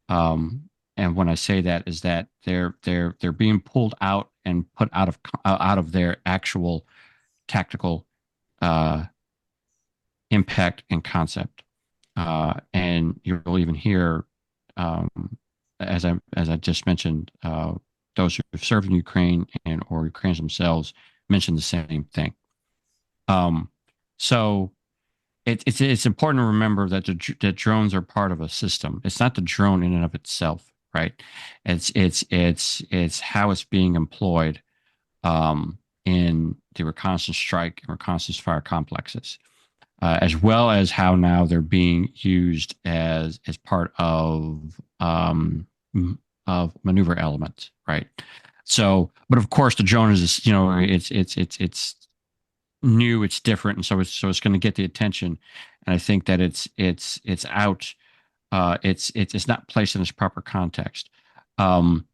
And when I say that is that they're being pulled out and put out of their actual tactical uh, impact and concept. And you'll even hear, um, as I just mentioned, those who've served in Ukraine and or Ukrainians themselves mention the same thing. Um, so it's important to remember that that drones are part of a system. It's not the drone in and of itself, right? It's how it's being employed in the reconnaissance strike and reconnaissance fire complexes, as well as how now they're being used as part of maneuver elements, right? So, but of course, the drone is, it's new, it's different, and so it's going to get the attention. And I think that it's out. It's not placed in its proper context. Um,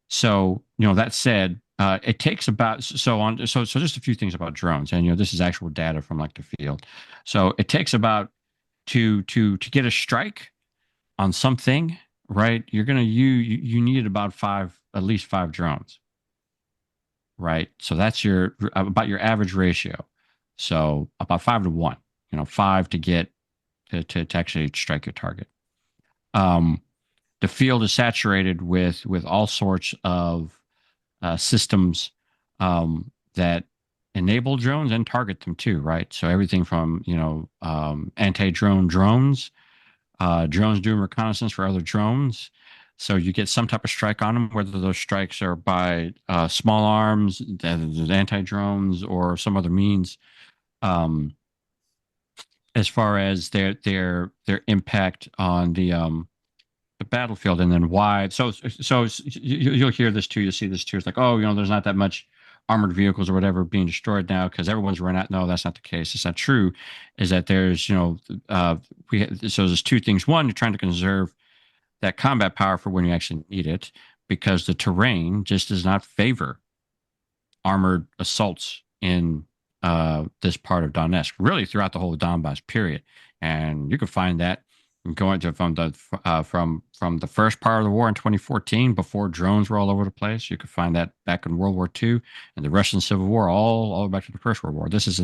so that said, it takes about so just a few things about drones, and this is actual data from like the field. So it takes about to get a strike on something, right? You're gonna you need about at least five drones, right? So that's about your average ratio. So about 5 to 1, five to get to actually strike your target. Um, the field is saturated with all sorts of systems that enable drones and target them too, right? So everything from anti-drone drones, drones doing reconnaissance for other drones. So you get some type of strike on them, whether those strikes are by small arms, anti-drones, or some other means. As far as their impact on the battlefield, and then why. So you'll hear this too. You'll see this too. It's like, oh, there's not that much armored vehicles or whatever being destroyed now because everyone's run out. No, that's not the case. It's not true. Is that there's so there's two things. One, you're trying to conserve that combat power for when you actually need it, because the terrain just does not favor armored assaults in this part of Donetsk, really throughout the whole Donbass period. And you can find that going to from the first part of the war in 2014, before drones were all over the place. You could find that back in World War II and the Russian Civil War, all back to the First World War. This is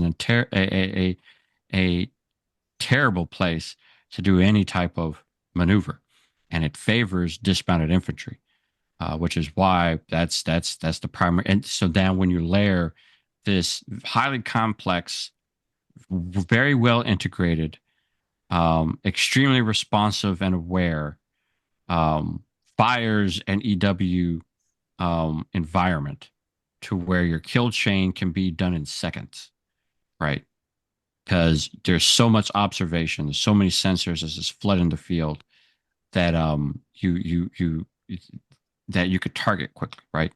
a terrible place to do any type of maneuver, and it favors dismounted infantry, which is why that's the primary. And so then when you layer this highly complex, very well integrated, extremely responsive and aware fires and EW environment, to where your kill chain can be done in seconds, right? Because there's so much observation, there's so many sensors as it's flooding the field that you that you could target quickly, right?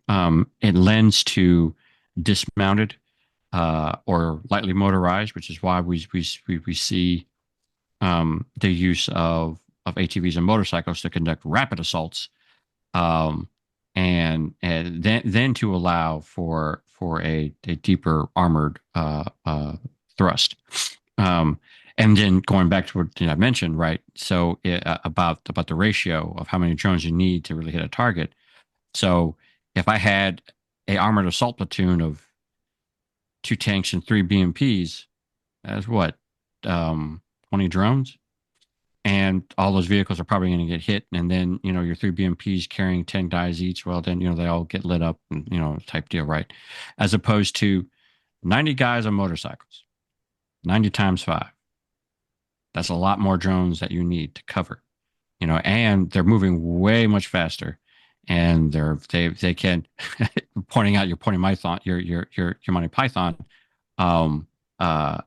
It lends to dismounted or lightly motorized, which is why we see the use of ATVs and motorcycles to conduct rapid assaults, and then to allow for a deeper armored thrust. And then going back to what I mentioned, right? So about the ratio of how many drones you need to really hit a target. So if I had a armored assault platoon of 2 tanks and 3 BMPs, that's what 20 drones. and all those vehicles are probably going to get hit. And then, your three BMPs carrying 10 guys each, well, then, they all get lit up and, type deal, right? As opposed to 90 guys on motorcycles, 90 times five. That's a lot more drones that you need to cover, and they're moving way much faster. And they can pointing out your Monty Python um uh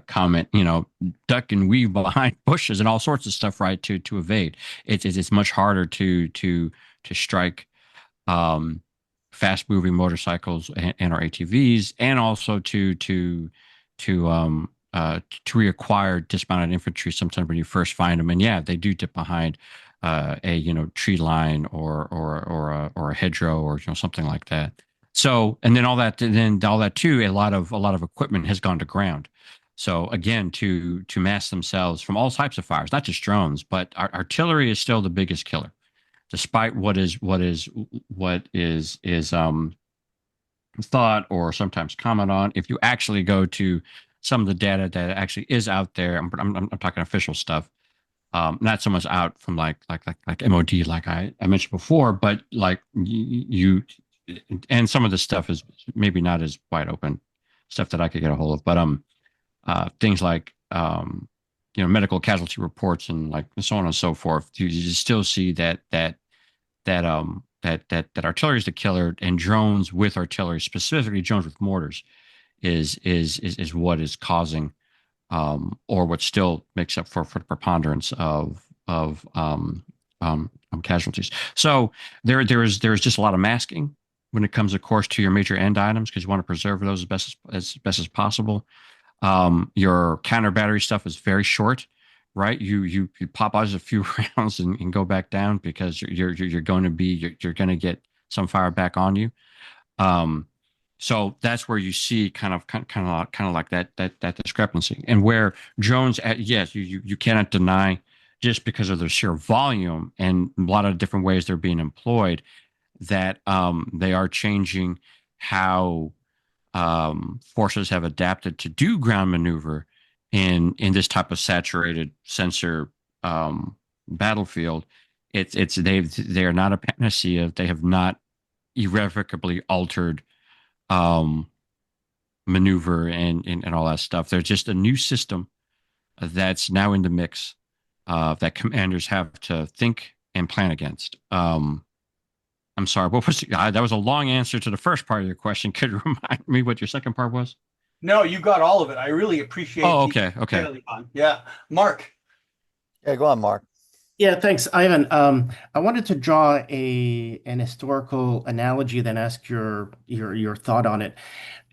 comment, duck and weave behind bushes and all sorts of stuff, right? To evade. It's much harder to strike um, fast moving motorcycles and our ATVs, and also to reacquire dismounted infantry sometimes when you first find them. And yeah, they do dip behind a tree line or a hedgerow or something like that. So and then all that too, a lot of equipment has gone to ground. So again, to mask themselves from all types of fires, not just drones, but artillery is still the biggest killer, despite what is thought or sometimes comment on. If you actually go to some of the data that actually is out there, I'm talking official stuff, not so much out from like MOD, like I mentioned before, but like you, and some of the stuff is maybe not as wide open stuff that I could get a hold of, but things like medical casualty reports and like so on and so forth. You still see that artillery is the killer, and drones with artillery, specifically drones with mortars, is what is causing or what still makes up for the preponderance of casualties. So there's just a lot of masking when it comes, of course, to your major end items, because you want to preserve those as best as possible. Your counter battery stuff is very short, right? You pop out a few rounds and go back down, because you're going to get some fire back on you. So that's where you see kind of like that discrepancy, and where drones, yes, you cannot deny, just because of their sheer volume and a lot of different ways they're being employed, that they are changing how forces have adapted to do ground maneuver in this type of saturated sensor battlefield. They are not a panacea. They have not irrevocably altered maneuver and all that stuff. They're just a new system that's now in the mix that commanders have to think and plan against. I'm sorry, what was that? Was a long answer to the first part of your question. Could you remind me what your second part was? No, you got all of it. I really appreciate Oh, the okay. Yeah. Mark. Yeah, go on, Mark. Yeah, thanks, Ivan. I wanted to draw an historical analogy, then ask your thought on it.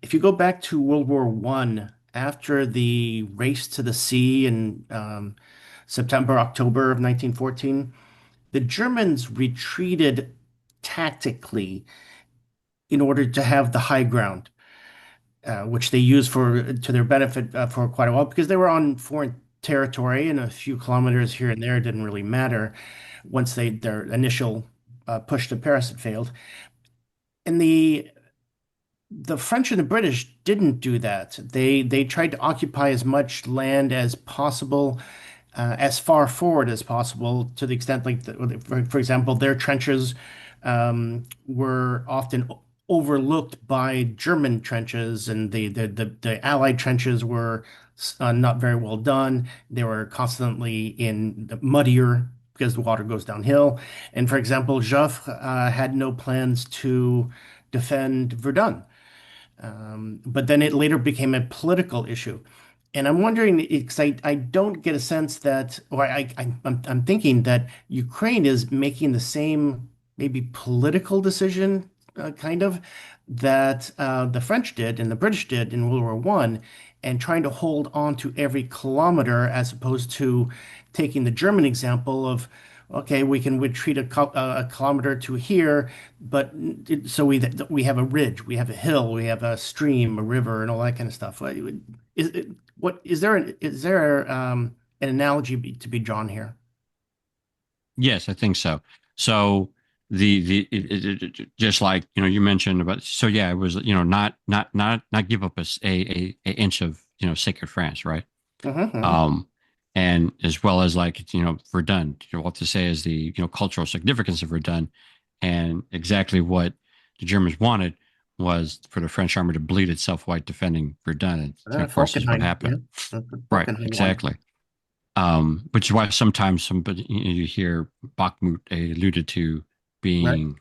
If you go back to World War One, after the race to the sea in September, October of 1914, the Germans retreated tactically in order to have the high ground, which they used to their benefit for quite a while, because they were on foreign territory, and a few kilometers here and there didn't really matter once their initial push to Paris had failed. And the French and the British didn't do that. They tried to occupy as much land as possible, as far forward as possible, to the extent, like, for example, their trenches were often overlooked by German trenches, and the Allied trenches were not very well done. They were constantly in the muddier because the water goes downhill. And for example, Joffre had no plans to defend Verdun. But then it later became a political issue. And I'm wondering, because I don't get a sense that, or I'm thinking that Ukraine is making the same maybe political decision, kind of, that the French did and the British did in World War One, and trying to hold on to every kilometer, as opposed to taking the German example of, okay, we can retreat a kilometer to here, but so we have a ridge, we have a hill, we have a stream, a river, and all that kind of stuff. Is there an analogy to be drawn here? Yes, I think so. So just like you mentioned about, so yeah, it was not give up a inch of sacred France, right? Uh-huh, uh-huh. Um, and as well as like Verdun. What to say is the cultural significance of Verdun, and exactly what the Germans wanted was for the French army to bleed itself white defending Verdun. And of course, is what Falkenhayn, yeah, happened. that's what Right, Falkenhayn won. exactly. Which is why sometimes somebody you hear Bakhmut alluded to Right. being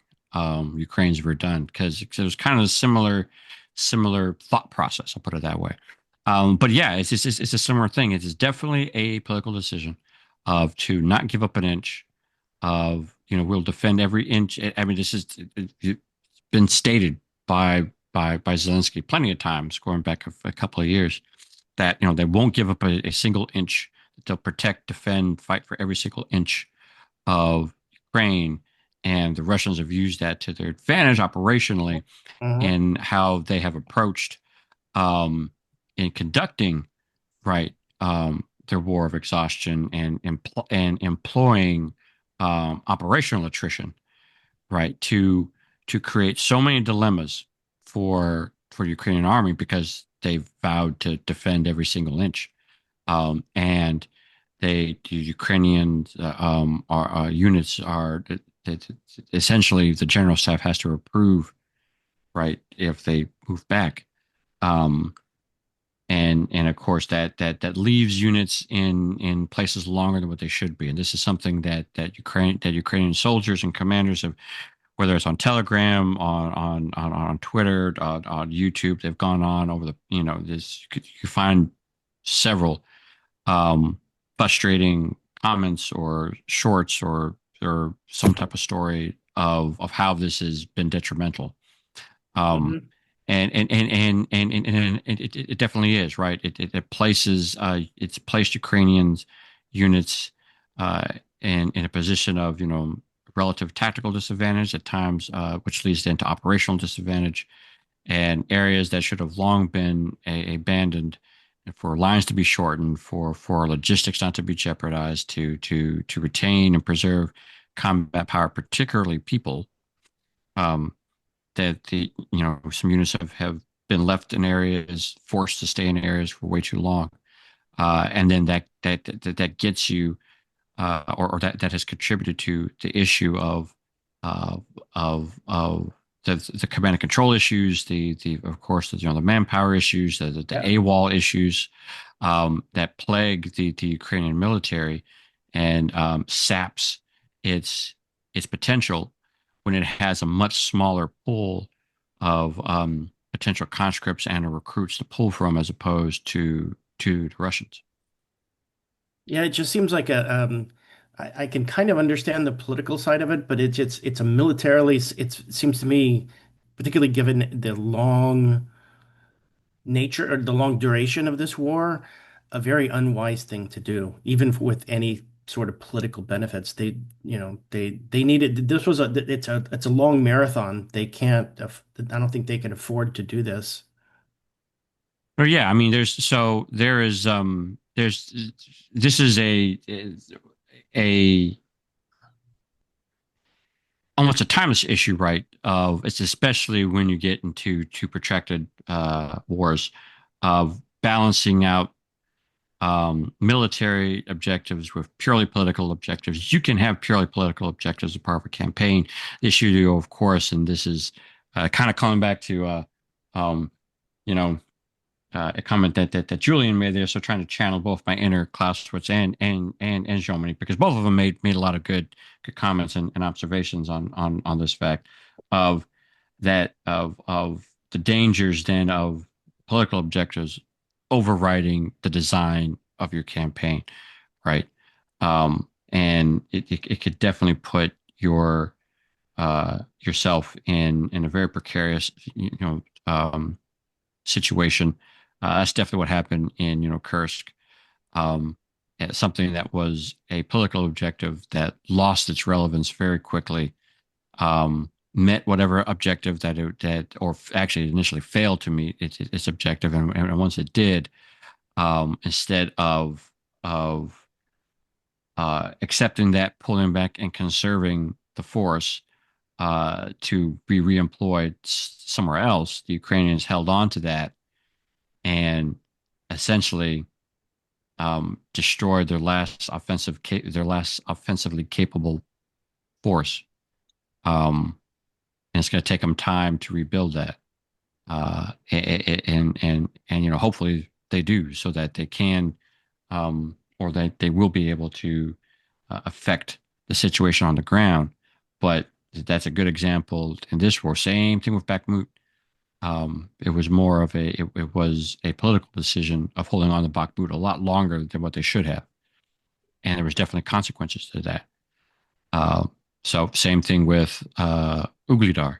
Ukraine's Verdun because it was kind of a similar thought process. I'll put it that way. But yeah, it's a similar thing. It is definitely a political decision of to not give up an inch. Of we'll defend every inch. I mean, it's been stated by Zelensky plenty of times, going back a couple of years, that they won't give up a single inch. They'll protect, defend, fight for every single inch of Ukraine. And the Russians have used that to their advantage operationally Mhm. in how they have approached um, in conducting right their war of exhaustion and employing operational attrition right to create so many dilemmas for the Ukrainian army because they've vowed to defend every single inch and the Ukrainian units are essentially the general staff has to approve right if they move back um, and of course that leaves units in places longer than what they should be and this is something that Ukrainian soldiers and commanders have whether it's on Telegram on Twitter on YouTube they've gone on over the this you find several um, frustrating comments or shorts or some type of story of how this has been detrimental. Um, Mhm. and it definitely is right. It places it's placed Ukrainians units uh, in a position of relative tactical disadvantage at times, which leads into operational disadvantage and areas that should have long been abandoned for lines to be shortened, for logistics not to be jeopardized, to retain and preserve combat power, particularly people. Um, that the some units have been left in areas, forced to stay in areas for way too long, and then that gets you, or that has contributed to the issue uh, of the command and control issues, the of course the manpower issues, the Yeah. AWOL issues that plague the Ukrainian military and saps its potential when it has a much smaller pool of potential conscripts and recruits to pull from as opposed to the Russians. Yeah, it just seems like I can kind of understand the political side of it, but it's a militarily, it seems to me, particularly given the long nature or the long duration of this war, a very unwise thing to do, even with any sort of political benefits. They needed, this was it's a long marathon. They can't, I don't think they can afford to do this. Well, yeah, I mean, there's this is a almost a timeless issue, right? Of it's especially when you get into too protracted wars of balancing out military objectives with purely political objectives. You can have purely political objectives as part of a campaign. The issue, of course, and this is kind of coming back to um, you know a comment that Julian made there. So trying to channel both my inner Clausewitz and JOMINI because both of them made a lot of good comments and observations on this fact of of the dangers then of political objectives overriding the design of your campaign, right? And it could definitely put yourself in a very precarious situation. That's definitely what happened in Kursk. Um, Something that was a political objective that lost its relevance very quickly. Met whatever objective or actually initially failed to meet its objective, and once it did, instead of accepting that, pulling back, and conserving the force to be reemployed somewhere else, the Ukrainians held on to that and essentially destroyed their last offensively capable force. And it's going to take them time to rebuild that. And hopefully they do, so that they can, or that they will be able to affect the situation on the ground. But that's a good example in this war. Same thing with Bakhmut. It was more of it was a political decision of holding on to Bakhmut a lot longer than what they should have, and there was definitely consequences to that. Uh, so same thing with Ugledar.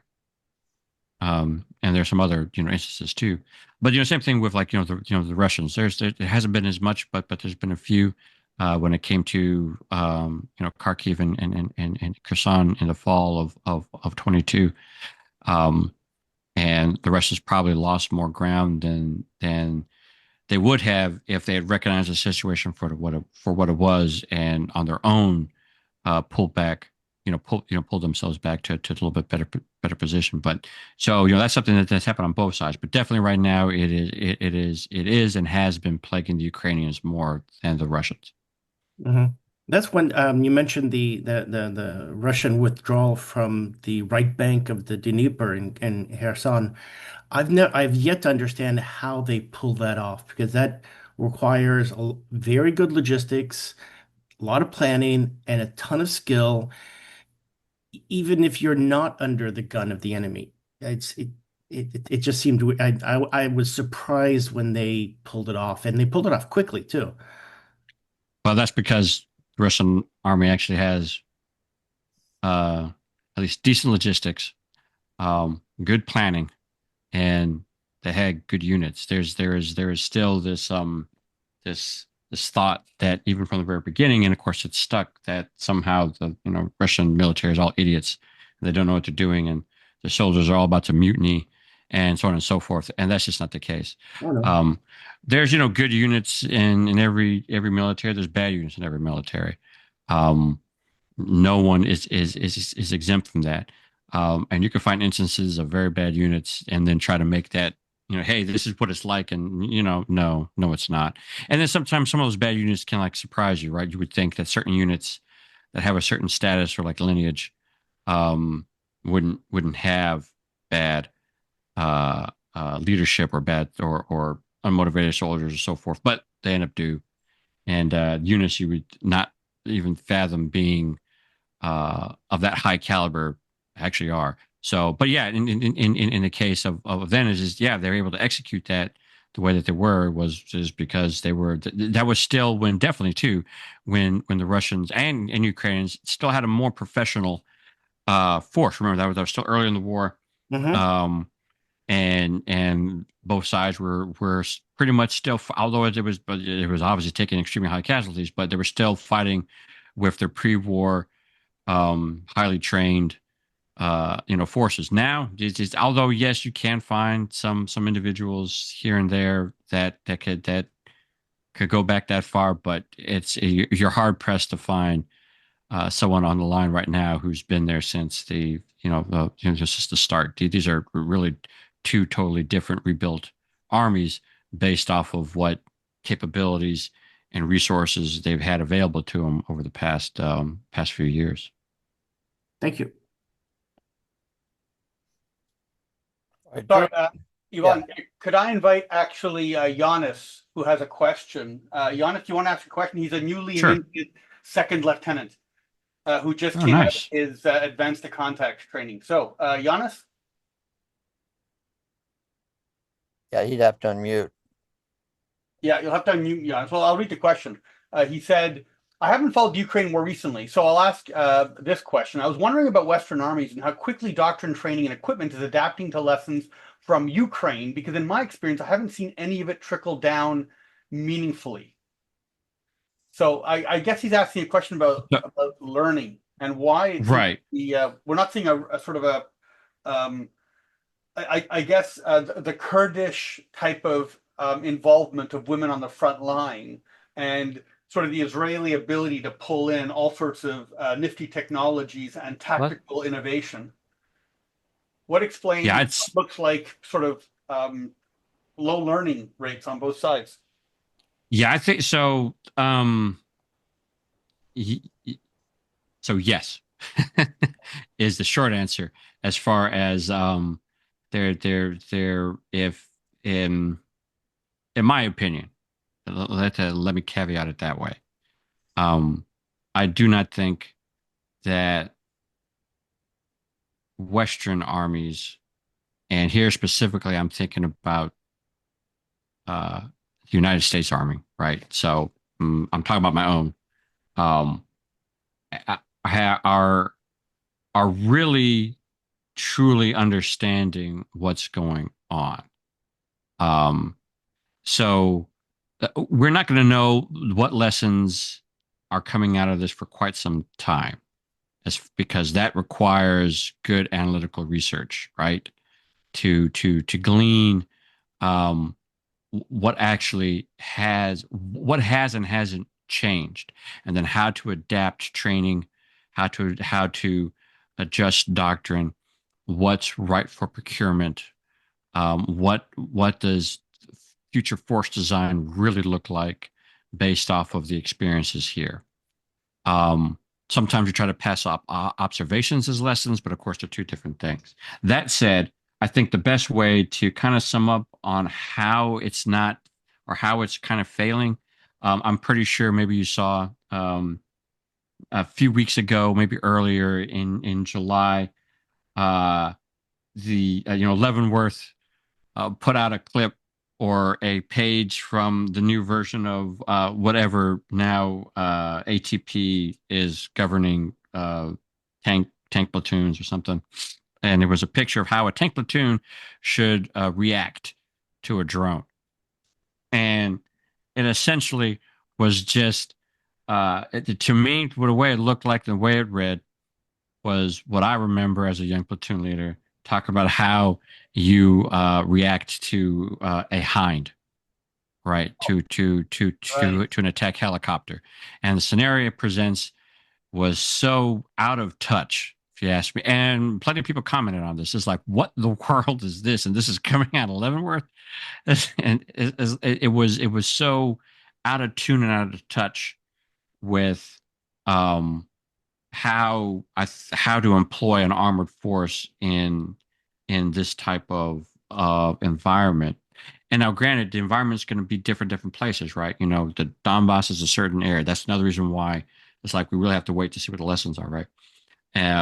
And there's some other instances too, but same thing with like the Russians. There hasn't been as much, but there's been a few when it came to Kharkiv and Kherson in the fall of 22. Um, and the Russians probably lost more ground than they would have if they had recognized the situation for what it was, and on their own pulled back, pulled themselves back to a little bit better position. But so that's something that's happened on both sides. But definitely right now it is and has been plaguing the Ukrainians more than the Russians. Hmm. That's when you mentioned the Russian withdrawal from the right bank of the Dnieper in Kherson. I've yet to understand how they pull that off, because that requires very good logistics, a lot of planning, and a ton of skill, even if you're not under the gun of the enemy. It just seemed I was surprised when they pulled it off, and they pulled it off quickly too. Well, that's because the Russian army actually has at least decent logistics, good planning, and they had good units. There is still this thought that even from the very beginning, and of course it's stuck, that somehow the Russian military is all idiots and they don't know what they're doing, and the soldiers are all about to mutiny and so on and so forth. And that's just not the case. Oh no. There's good units in every military. There's bad units in every military. Um, no one is exempt from that. And you can find instances of very bad units and then try to make that, hey, this is what it's like. And, no, it's not. And then sometimes some of those bad units can like surprise you, right? You would think that certain units that have a certain status or like lineage, um, wouldn't have bad, leadership or bad or unmotivated soldiers or so forth, but they end up do. And, units you would not even fathom being, of that high caliber actually are. So, but yeah, in the case of then is yeah, they're able to execute that the way that they were was just because they were that was still when definitely too when the Russians and Ukrainians still had a more professional force. Remember that was still early in the war. Hmm. Um, and both sides were pretty much still, although it was obviously taking extremely high casualties, but they were still fighting with their pre-war, highly trained, forces. Now, although yes, you can find some individuals here and there that could go back that far, but you're hard pressed to find someone on the line right now who's been there since just the start. These are really two totally different rebuilt armies based off of what capabilities and resources they've had available to them over the past few years. Thank you. Sorry, Yeah. Ivan, could I invite actually Giannis, who has a question? Giannis, do you want to ask a question? He's a newly Sure. minted second lieutenant who just Oh, came out of nice. his advanced to contact training. So, Giannis? Yeah, he'd have to unmute. Yeah, you'll have to unmute Giannis. Well, I'll read the question. He said, I haven't followed Ukraine more recently, so I'll ask this question. I was wondering about Western armies and how quickly doctrine, training, and equipment is adapting to lessons from Ukraine, because in my experience, I haven't seen any of it trickle down meaningfully. So I guess he's asking a question about learning and why it seems Right. we're not seeing a sort of a I guess the Kurdish type of involvement of women on the front line, and sort of the Israeli ability to pull in all sorts of nifty technologies and tactical innovation. What explains Yeah, what looks like sort of low learning rates on both sides? Yeah, I think so. Y- y- so yes, is the short answer as far as if in my opinion, let me caveat it that way. Um, I do not think that Western armies, and here specifically, I'm thinking about the United States Army, right? So I'm talking about my own. Um, are really truly understanding what's going on. Um, so we're not going to know what lessons are coming out of this for quite some time, because that requires good analytical research, right? To glean um, what has and hasn't changed, and then how to adapt training, how to adjust doctrine, what's right for procurement, what does future force design really look like based off of the experiences here. Um, Sometimes you try to pass up observations as lessons, but of course they're two different things. That said, I think the best way to kind of sum up on how it's not, or how it's kind of failing, I'm pretty sure maybe you saw a few weeks ago, maybe earlier in July, uh, the Leavenworth put out a clip or a page from the new version of whatever now ATP is governing tank platoons or something. And there was a picture of how a tank platoon should react to a drone. And it essentially was just, to me, the way it looked like, the way it read, was what I remember as a young platoon leader, talking about how you react to a hind, right? Right. To an attack helicopter, and the scenario it presents was so out of touch, if you ask me. And plenty of people commented on this. It's like, what the world is this? And this is coming out of Leavenworth, and it was so out of tune and out of touch with um how to employ an armored force in this type of environment. And now, granted, the environment is going to be different places, right? The Donbass is a certain area. That's another reason why it's like we really have to wait to see what the lessons are, right?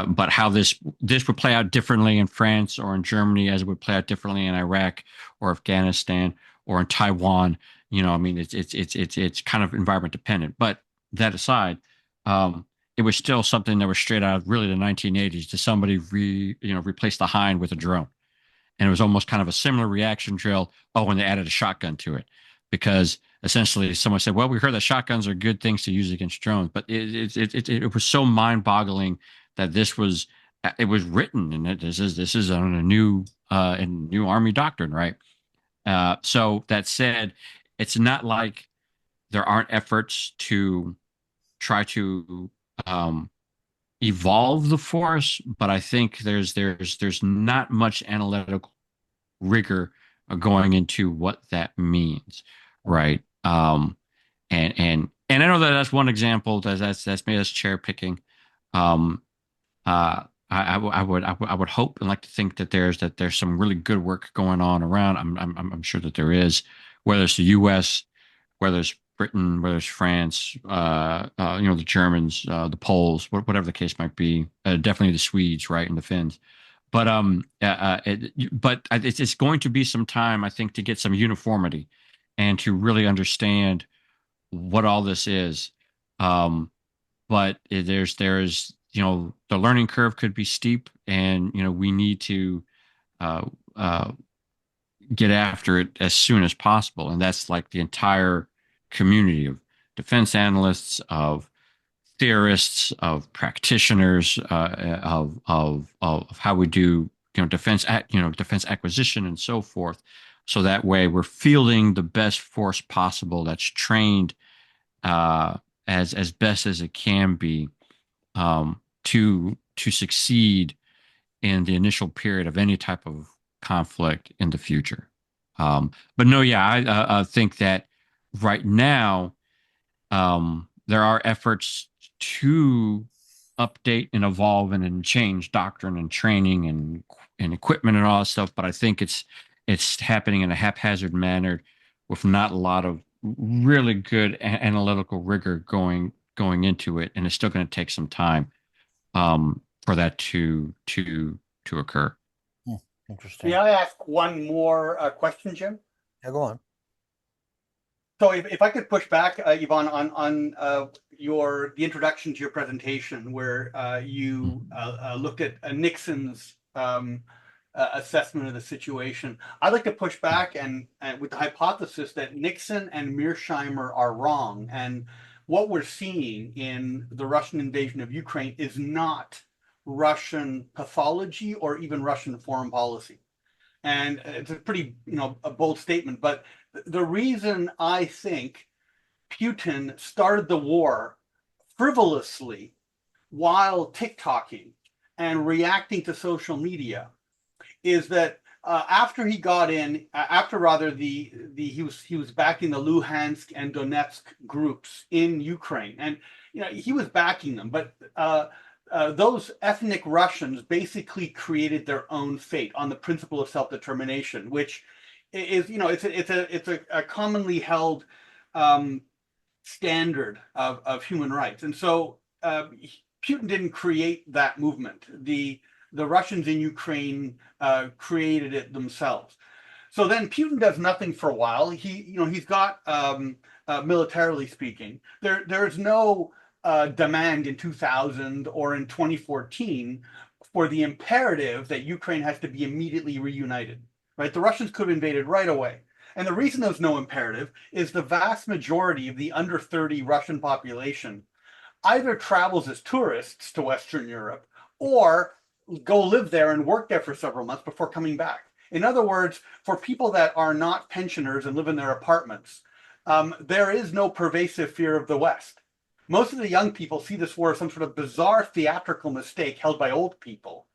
But how this would play out differently in France or in Germany, as it would play out differently in Iraq or Afghanistan or in Taiwan. I mean, it's kind of environment dependent. But that aside, um, it was still something that was straight out of really the 1980s. To somebody replace the hind with a drone, and it was almost kind of a similar reaction drill. Oh, and they added a shotgun to it, because essentially someone said, "Well, we heard that shotguns are good things to use against drones," but it was so mind-boggling that it was written, and this is on a new Army doctrine, right? So that said, it's not like there aren't efforts to try to um, evolve the force, but I think there's not much analytical rigor going into what that means, right? And I know that that's one example that's made us cherry picking. Um, I would hope and like to think that there's some really good work going on around. I'm sure that there is, whether it's the U.S., whether it's Britain, whether it's France, the Germans, the Poles, whatever the case might be. Definitely the Swedes, right, and the Finns. But it's going to be some time, I think, to get some uniformity and to really understand what all this is. Um, but there's the learning curve could be steep, and we need to uh, uh, get after it as soon as possible. And that's like the entire community of defense analysts, of theorists, of practitioners, of how we do defense acquisition and so forth. So that way we're fielding the best force possible that's trained uh, as best as it can be, to succeed in the initial period of any type of conflict in the future. But no, yeah, I think that right now, there are efforts to update and evolve and change doctrine and training and equipment and all that stuff. But I think it's happening in a haphazard manner with not a lot of really good analytical rigor going into it, and it's still going to take some time for that to occur. Interesting. May I ask one more question, Jim? Yeah, go on. So if I could push back, Yvonne, on the introduction to your presentation, where you looked at Nixon's assessment of the situation, I'd like to push back and with the hypothesis that Nixon and Mearsheimer are wrong, and what we're seeing in the Russian invasion of Ukraine is not Russian pathology or even Russian foreign policy. And it's a pretty, a bold statement, but the reason I think Putin started the war frivolously while TikToking and reacting to social media is that after he got in, after rather he was backing the Luhansk and Donetsk groups in Ukraine, and he was backing them, but those ethnic Russians basically created their own fate on the principle of self-determination, which is, it's a commonly held standard of human rights. And so Putin didn't create that movement. The Russians in Ukraine created it themselves. So then Putin does nothing for a while. He's got militarily speaking, there's no demand in 2000 or in 2014 for the imperative that Ukraine has to be immediately reunited, right? The Russians could have invaded right away. And the reason there's no imperative is the vast majority of the under 30 Russian population either travels as tourists to Western Europe or go live there and work there for several months before coming back. In other words, for people that are not pensioners and live in their apartments, there is no pervasive fear of the West. Most of the young people see this war as some sort of bizarre theatrical mistake held by old people.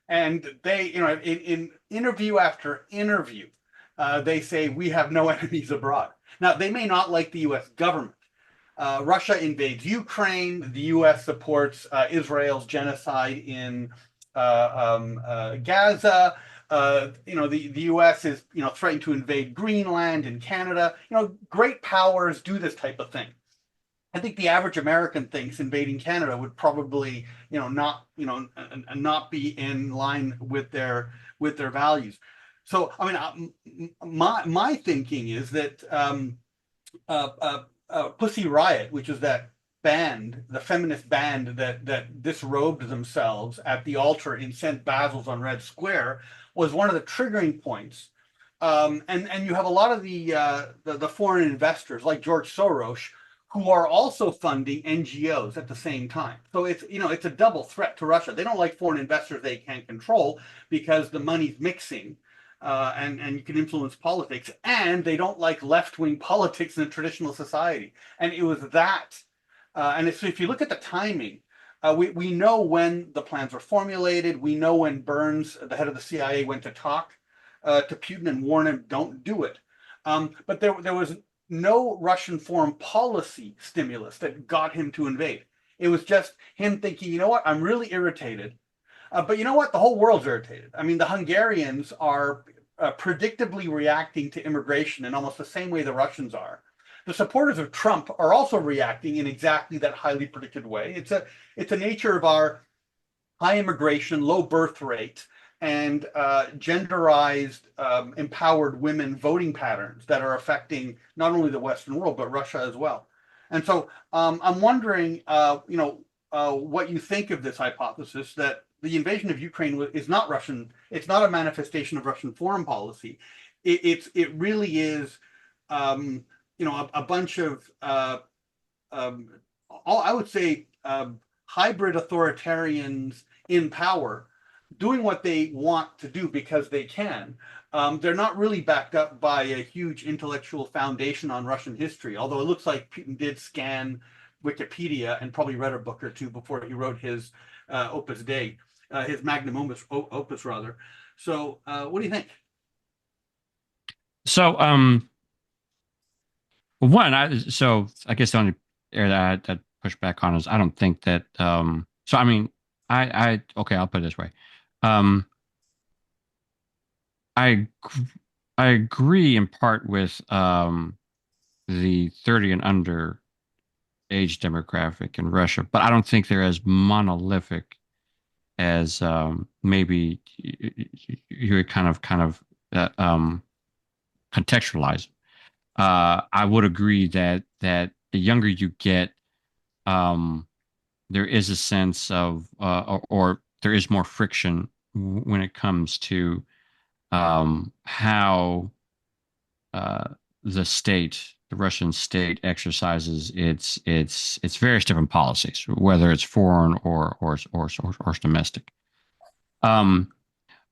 And they, in interview after interview, they say, we have no enemies abroad. Now, they may not like the US government. Russia invades Ukraine. The US supports Israel's genocide in Gaza. The US is, threatening to invade Greenland and Canada. Great powers do this type of thing. I think the average American thinks invading Canada would probably, not be in line with their values. So, I mean, my thinking is that Pussy Riot, which is that band, the feminist band that disrobed themselves at the altar in St. Basil's on Red Square, was one of the triggering points. And you have a lot of the foreign investors like George Soros, who are also funding NGOs at the same time. So it's a double threat to Russia. They don't like foreign investors they can't control because the money's mixing and you can influence politics, and they don't like left-wing politics in a traditional society. And it was that. And if you look at the timing, we know when the plans were formulated. We know when Burns, the head of the CIA, went to talk to Putin and warn him, don't do it. But there was no Russian foreign policy stimulus that got him to invade. It was just him thinking, you know what, I'm really irritated. But you know what, the whole world's irritated. I mean, the Hungarians are predictably reacting to immigration in almost the same way the Russians are. The supporters of Trump are also reacting in exactly that highly predicted way. It's a nature of our high immigration, low birth rate, and genderized, empowered women voting patterns that are affecting not only the Western world, but Russia as well. And so I'm wondering, what you think of this hypothesis that the invasion of Ukraine is not Russian. It's not a manifestation of Russian foreign policy. It really is, a bunch of, I would say, hybrid authoritarians in power doing what they want to do because they can. They're not really backed up by a huge intellectual foundation on Russian history, although it looks like Putin did scan Wikipedia and probably read a book or two before he wrote his Opus Dei, his magnum opus rather. So what do you think? So, one, so I guess the only area that I'd push back on is I don't think that. So I mean, okay, I'll put it this way. Um, I I agree in part with the 30 and under age demographic in Russia, but I don't think they're as monolithic as maybe you would kind of contextualize. I would agree that the younger you get, um, there is a sense of or there is more friction when it comes to how uh, the Russian state, exercises its various different policies, whether it's foreign or domestic. Um,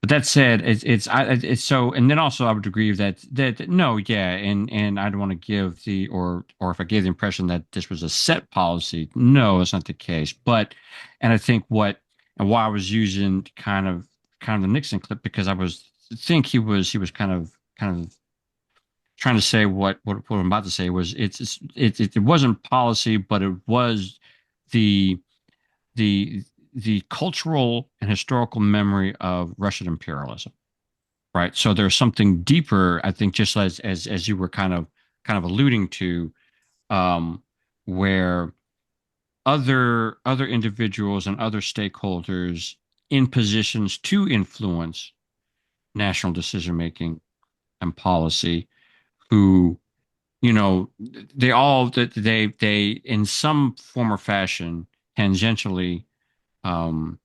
but that said, it's so, and then also I would agree that no, yeah, and I don't want to give or if I gave the impression that this was a set policy, no, it's not the case. But, and I think why I was using kind of the Nixon clip because think he was kind of trying to say what I'm about to say was it wasn't policy, but it was the the the cultural and historical memory of Russian imperialism, right? So there's something deeper, I think, just as you were kind of alluding to, um, where other individuals and other stakeholders in positions to influence national decision making and policy, who they in some form or fashion tangentially um,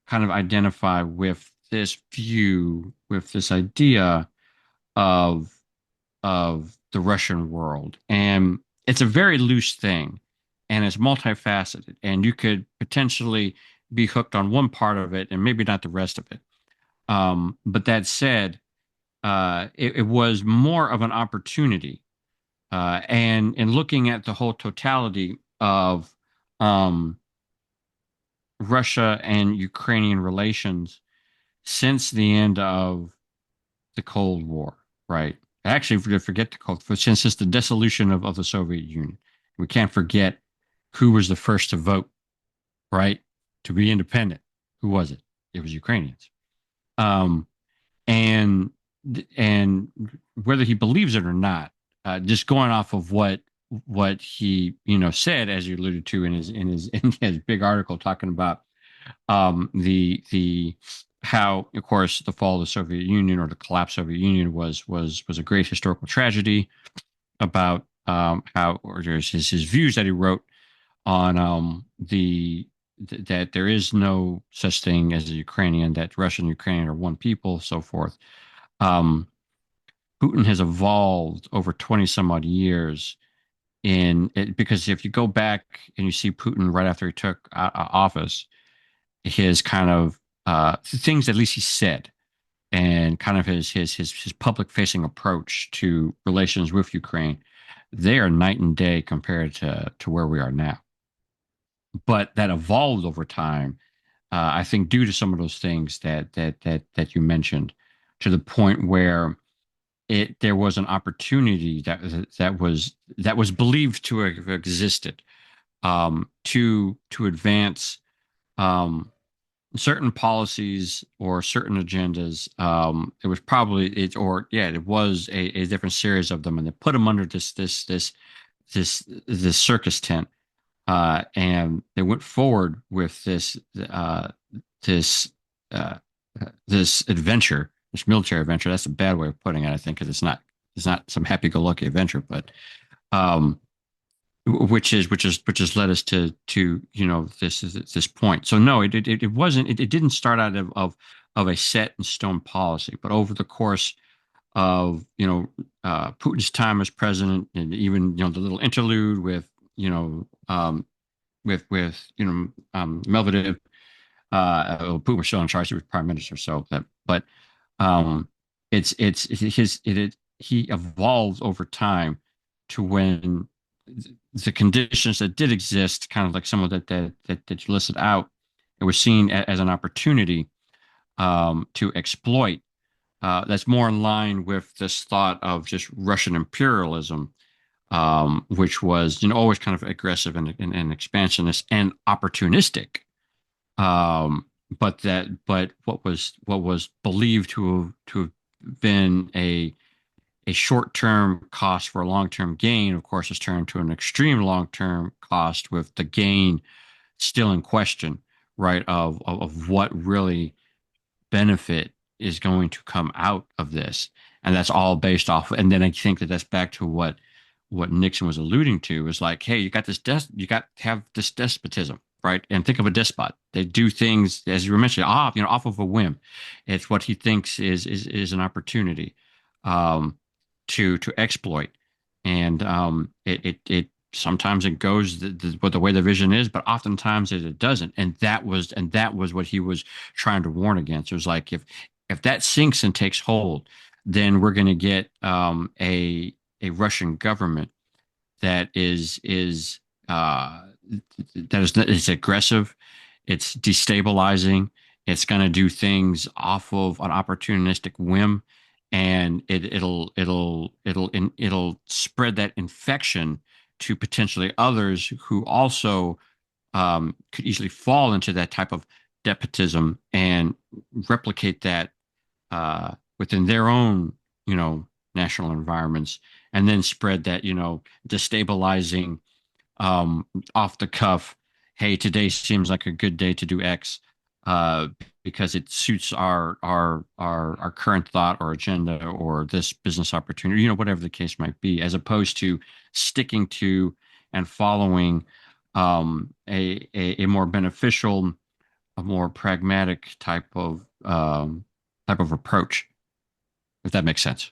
kind of identify with this view, with this idea of the Russian world. And it's a very loose thing and it's multifaceted. And you could potentially be hooked on one part of it and maybe not the rest of it. But that said, it was more of an opportunity. And in looking at the whole totality of um, Russia and Ukrainian relations since the end of the Cold War, right? Actually, forget the Cold War, since it's the dissolution of the Soviet Union. We can't forget who was the first to vote, right? To be independent. Who was it? It was Ukrainians. Um, and and whether he believes it or not, just going off of what he said, as you alluded to in his big article talking about the how, of course, the fall of the Soviet Union or the collapse of the Soviet Union was a great historical tragedy, about how, or there's his views that he wrote on that there is no such thing as a Ukrainian, that Russian and Ukrainian are one people, so forth. Um, Putin has evolved over 20 some odd years because if you go back and you see Putin right after he took office, his kind of things at least he said, and kind of his public facing approach to relations with Ukraine, they are night and day compared to where we are now. But that evolved over time, I think, due to some of those things that you mentioned, to the point where there was an opportunity that was believed to have existed, to advance certain policies or certain agendas. It was probably it was a different series of them, and they put them under this circus tent, and they went forward with this uh, this adventure, this military adventure. That's a bad way of putting it, I think, because it's not some happy-go-lucky adventure, but um, which has led us to this point. So no, it wasn't. It didn't start out of a set in stone policy, but over the course of Putin's time as president, and even the little interlude with Medvedev. Putin was still in charge; he was prime minister. So that, but um, he evolved over time to when the conditions that did exist, kind of like some of that you listed out, it was seen as an opportunity to exploit. That's more in line with this thought of just Russian imperialism which was, always kind of aggressive and expansionist and opportunistic. But what was believed to have been a short-term cost for a long-term gain, of course, has turned to an extreme long-term cost with the gain still in question, right? Of what really benefit is going to come out of this, and that's all based off. And then I think that that's back to what Nixon was alluding to, is like, hey, you got to have this despotism, right? And think of a despot. They do things, as you were mentioning, off of a whim. It's what he thinks is an opportunity to exploit, and it sometimes it goes the way the vision is, but oftentimes it doesn't. And that was what he was trying to warn against. It was like, if that sinks and takes hold, then we're going to get a Russian government that is aggressive, it's destabilizing, it's going to do things off of an opportunistic whim, and it'll spread that infection to potentially others who also could easily fall into that type of despotism and replicate that within their own, national environments, and then spread that, destabilizing, off the cuff. Hey, today seems like a good day to do X, uh, because it suits our current thought or agenda or this business opportunity, whatever the case might be, as opposed to sticking to and following a more beneficial, a more pragmatic type of approach, if that makes sense.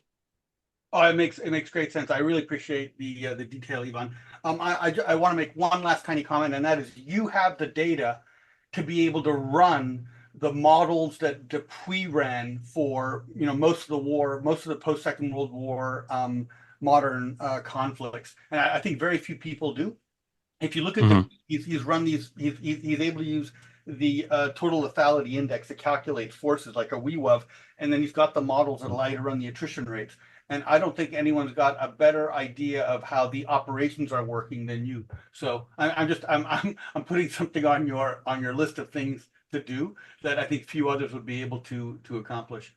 Oh, it makes great sense. I really appreciate the detail, Ivan. I want to make one last tiny comment, and that is, you have the data to be able to run the models that Dupuy ran for most of the war, most of the post Second World War modern conflicts, and I think very few people do. If you look at Hmm. he's run these, he's able to use the total lethality index to calculate forces like a WEWAV, and then he's got the models that allow you to run the attrition rates. And I don't think anyone's got a better idea of how the operations are working than you. So I'm putting something on your list of things to do that I think few others would be able to accomplish.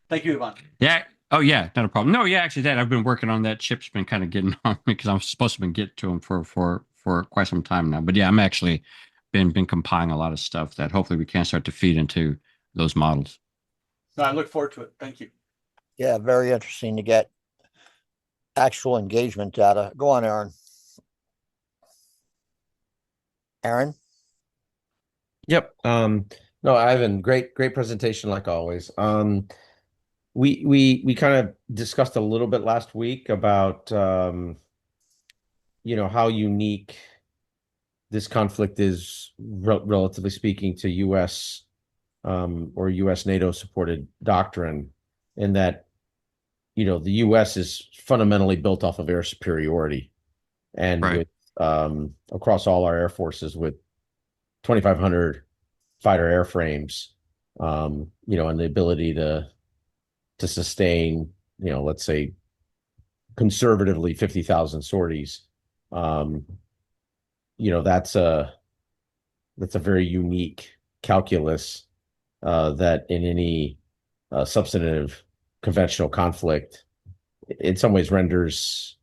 Thank you, Ivan. Yeah. Oh, yeah. Not a problem. No, yeah. Actually, that I've been working on that. Chip's been kind of getting on me because I'm supposed to been get to him for quite some time now. But yeah, I'm actually been compiling a lot of stuff that hopefully we can start to feed into those models. No, I look forward to it. Thank you. Yeah, very interesting to get actual engagement data. Go on, Aaron. Aaron? Yep. No, Ivan, great presentation like always. We kind of discussed a little bit last week about how unique this conflict is, relatively speaking, to U.S. Or U.S. NATO supported doctrine, and that the U.S. is fundamentally built off of air superiority, and Right. with across all our air forces with 2,500 fighter airframes, and the ability to sustain, let's say conservatively 50,000 sorties. Um, that's a very unique calculus that in any substantive conventional conflict, in some ways renders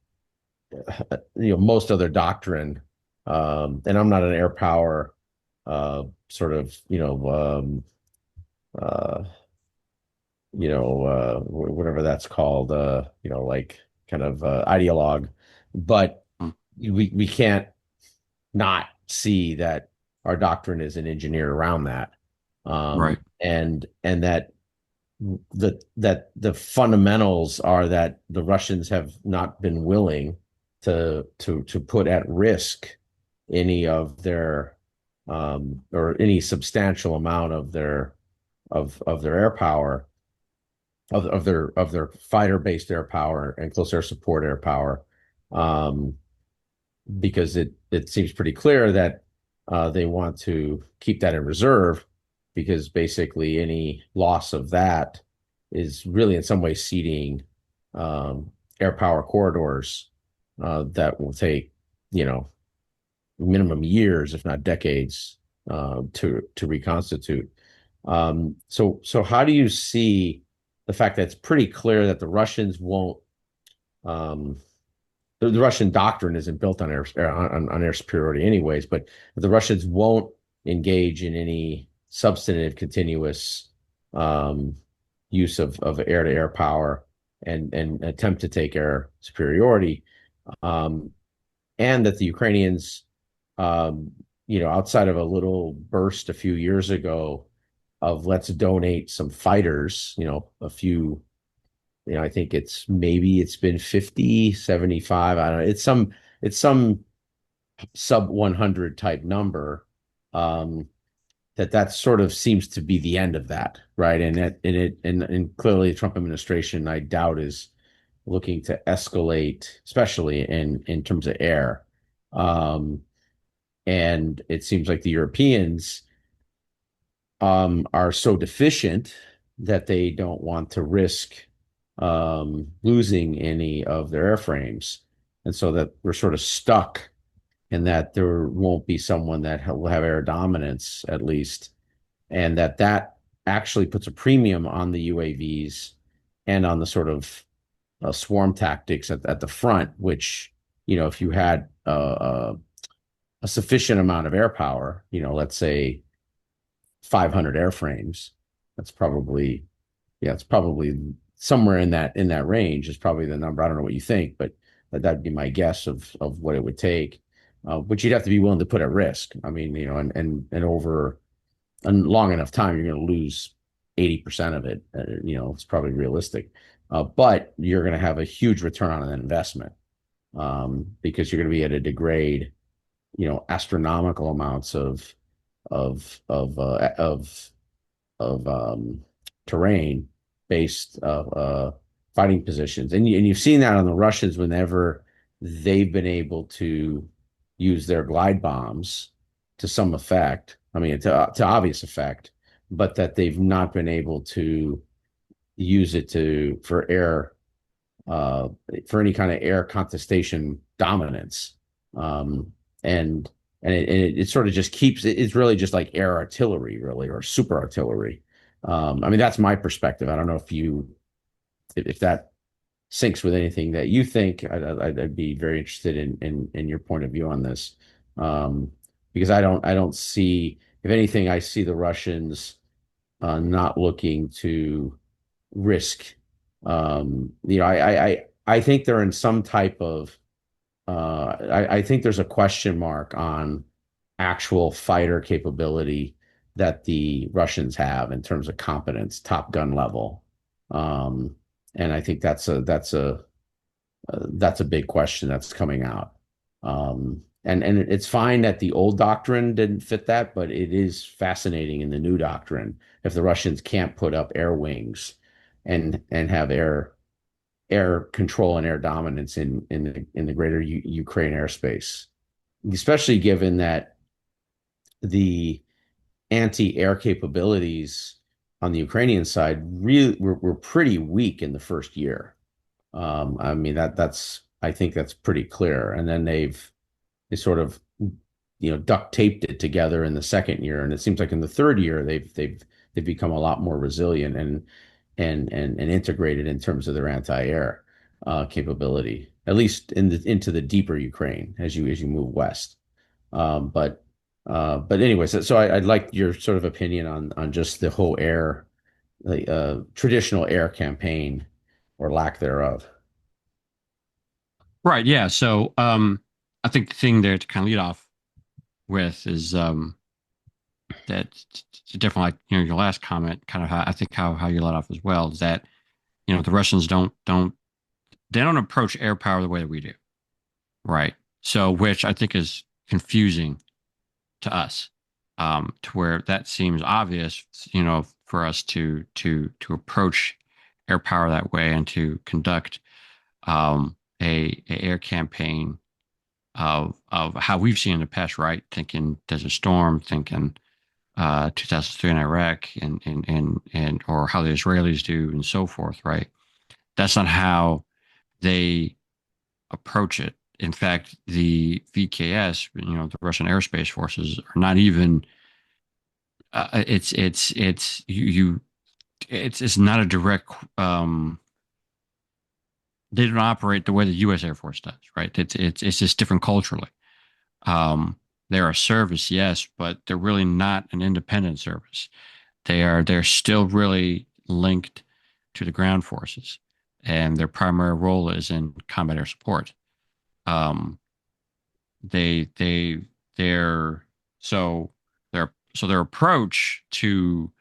most other doctrine. And I'm not an air power sort of uh, whatever that's called, like kind of ideologue, but Mm. we can't not see that our doctrine is an engineer around that, Right. and that the fundamentals are that the Russians have not been willing to put at risk any of their or any substantial amount of their air power, of their fighter-based air power and close air support air power, um, because it seems pretty clear that they want to keep that in reserve, because basically any loss of that is really in some way ceding air power corridors that will take, you know, minimum years, if not decades, to reconstitute. So how do you see the fact that it's pretty clear that the Russians won't, um, the Russian doctrine isn't built on air superiority anyways, but the Russians won't engage in any substantive continuous um, use of air to air power and attempt to take air superiority, um, and that the Ukrainians, um, outside of a little burst a few years ago of let's donate some fighters, a few, I think it's been 50, 75. I don't know. It's some sub 100 type number. That sort of seems to be the end of that, right? And clearly the Trump administration, I doubt, is looking to escalate, especially in terms of air. And it seems like the Europeans are so deficient that they don't want to risk losing any of their airframes. And so that we're sort of stuck in that there won't be someone that will have air dominance, at least, and that actually puts a premium on the UAVs and on the sort of swarm tactics at the front, which, if you had a sufficient amount of air power, let's say 500 airframes, that's probably, yeah, it's probably somewhere in that range is probably the number. I don't know what you think, but that'd be my guess of what it would take. But you'd have to be willing to put at risk. I mean, and over a long enough time, you're going to lose 80% of it. It's probably realistic. But you're going to have a huge return on that investment, because you're going to be able to degrade, astronomical amounts of terrain based fighting positions, and you've seen that on the Russians whenever they've been able to use their glide bombs to some effect. I mean, to obvious effect, but that they've not been able to use it for any kind of air contestation dominance. And it sort of just keeps it's really just like air artillery, really, or super artillery. I mean, that's my perspective. I don't know if that syncs with anything that you think. I'd be very interested in your point of view on this, because I don't see, if anything, I see the Russians not looking to risk. I think they're in some type of. I think there's a question mark on actual fighter capability that the Russians have in terms of competence, Top Gun level, and I think that's a big question that's coming out. And it's fine that the old doctrine didn't fit that, but it is fascinating in the new doctrine if the Russians can't put up air wings and have air control and air dominance in the greater Ukraine airspace, especially given that the anti-air capabilities on the Ukrainian side really were pretty weak in the first year. I mean, I think that's pretty clear. And then they sort of, duct taped it together in the second year. And it seems like in the third year, they've become a lot more resilient and integrated in terms of their anti-air capability, at least into the deeper Ukraine as you move west. But anyways, so I'd like your sort of opinion on just the whole air, traditional air campaign or lack thereof. Right. Yeah. So I think the thing there to kind of lead off with is that definitely, like, your last comment, kind of how I think how you let off as well, is that, the Russians don't approach air power the way that we do. Right. So, which I think is confusing to us, to where that seems obvious, for us to approach air power that way and to conduct a air campaign of how we've seen in the past, right? Thinking Desert Storm, thinking 2003 in Iraq, and or how the Israelis do, and so forth, right? That's not how they approach it. in fact, the VKS, the Russian Aerospace Forces, are not even. It's not a direct. They don't operate the way the U.S. Air Force does, right? It's just different culturally. Um, they're a service, yes, but they're really not an independent service. They're still really linked to the ground forces, and their primary role is in combat air support. Um, they they they're so their approach to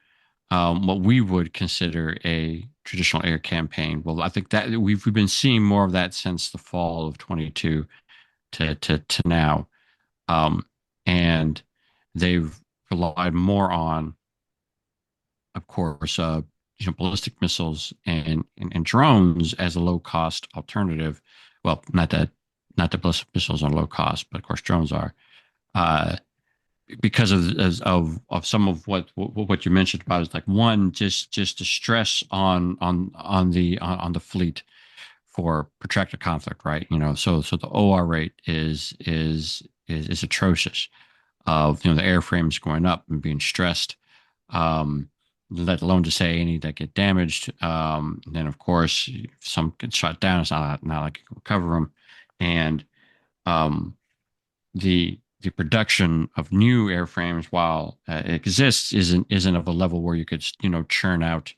what we would consider a traditional air campaign. Well, I think that we've been seeing more of that since the fall of 22 to now, and they've relied more on, of course, ballistic missiles and drones as a low cost alternative. Well, not that ballistic missiles are low cost, but of course drones are. Uh, because of some of what you mentioned about is like one just to stress on the fleet for protracted conflict, right? So the OR rate is atrocious. Of the airframes going up and being stressed, um, let alone to say any that get damaged. Then of course some get shot down. It's not like you can recover them, and um, the production of new airframes, while it exists, isn't of a level where you could churn out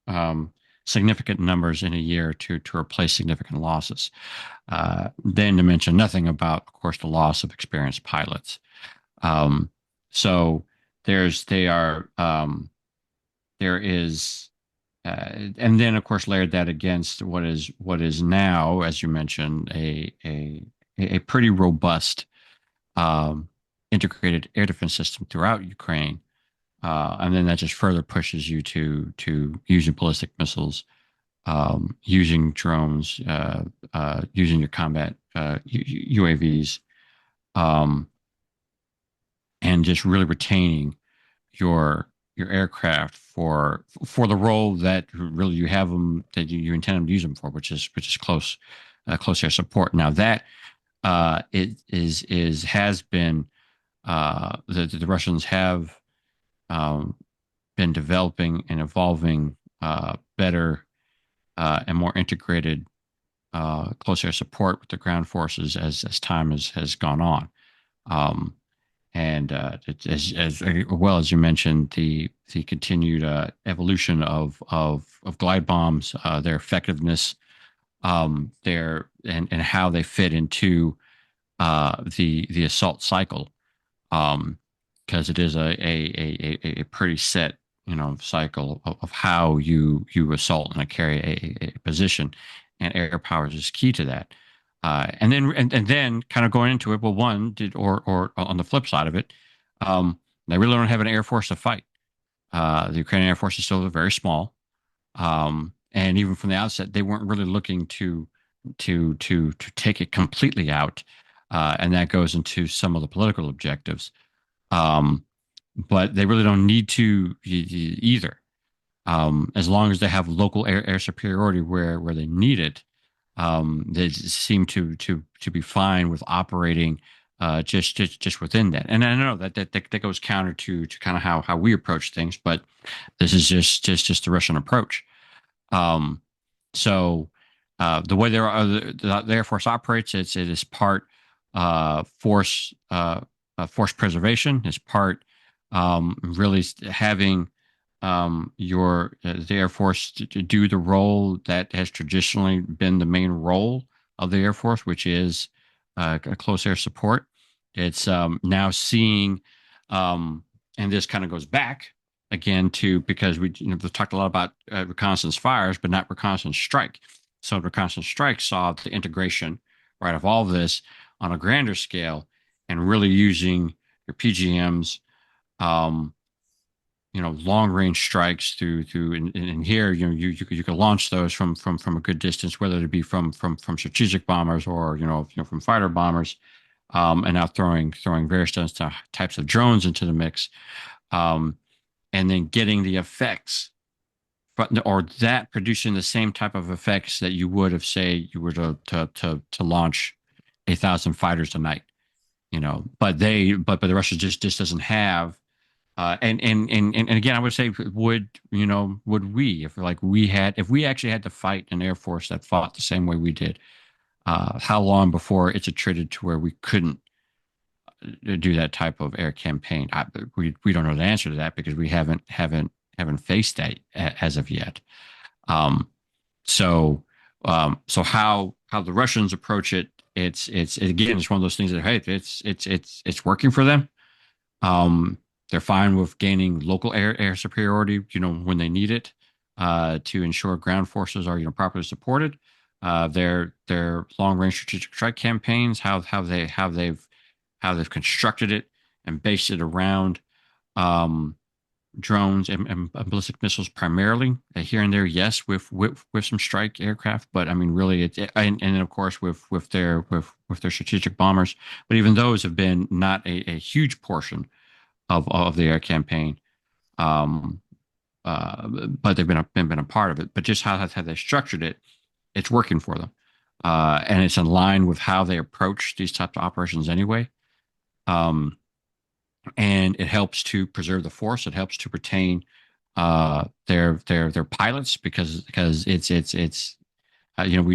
um, significant numbers in a year to replace significant losses. Then to mention nothing about, of course, the loss of experienced pilots. Um, so there is, and then of course layered that against what is now, as you mentioned, a pretty robust um, integrated air defense system throughout Ukraine, and then that just further pushes you to using ballistic missiles, using drones, using your combat UAVs, um, and just really retaining your aircraft for the role that really you have them, that you intend them to use them for, which is close air support. Now that it has been the Russians have um, been developing and evolving better and more integrated close air support with the ground forces as time has gone on. Um, and as well as you mentioned, the continued evolution of glide bombs, their effectiveness, their and how they fit into the assault cycle, because it is a pretty set cycle of how you assault and carry a position, and air power is key to that. And then kind of going into it, well, one did or on the flip side of it, they really don't have an air force to fight. The Ukrainian Air Force is still very small, and even from the outset, they weren't really looking to take it completely out, and that goes into some of the political objectives. Um, but they really don't need to either, as long as they have local air superiority where they need it. They seem to be fine with operating just within that. And I know that goes counter to kind of how we approach things, but this is just the Russian approach. Um, so the way the Air Force operates, it is part force preservation, is part really having the Air Force to do the role that has traditionally been the main role of the Air Force, which is a close air support. It's now seeing, and this kind of goes back again to, because we've talked a lot about reconnaissance fires, but not reconnaissance strike. So reconnaissance strike saw the integration, right, of all of this on a grander scale, and really using your PGMs, long range strikes through and here you can launch those from a good distance, whether it be from strategic bombers or from fighter bombers, and now throwing various types of drones into the mix, and then getting the effects, or that producing the same type of effects that you would have, say you were to launch 1,000 fighters a night, but the Russia just doesn't have. And again, I would say, would we, if we actually had to fight an air force that fought the same way we did, how long before it's attrited to where we couldn't do that type of air campaign? We don't know the answer to that because we haven't faced that as of yet. Um, so so how the Russians approach it, it's again, it's one of those things that, hey, it's working for them. They're fine with gaining local air superiority, when they need it, to ensure ground forces are, properly supported. Their long range strategic strike campaigns, how they've constructed it and based it around um, drones and ballistic missiles primarily. Here and there, yes, with some strike aircraft, but I mean, really, and of course with their strategic bombers. But even those have been not a huge portion of the air campaign. Um, but they've been a part of it. But just how they structured it, it's working for them, and it's in line with how they approach these types of operations anyway. Um, and it helps to preserve the force. It helps to retain their pilots because we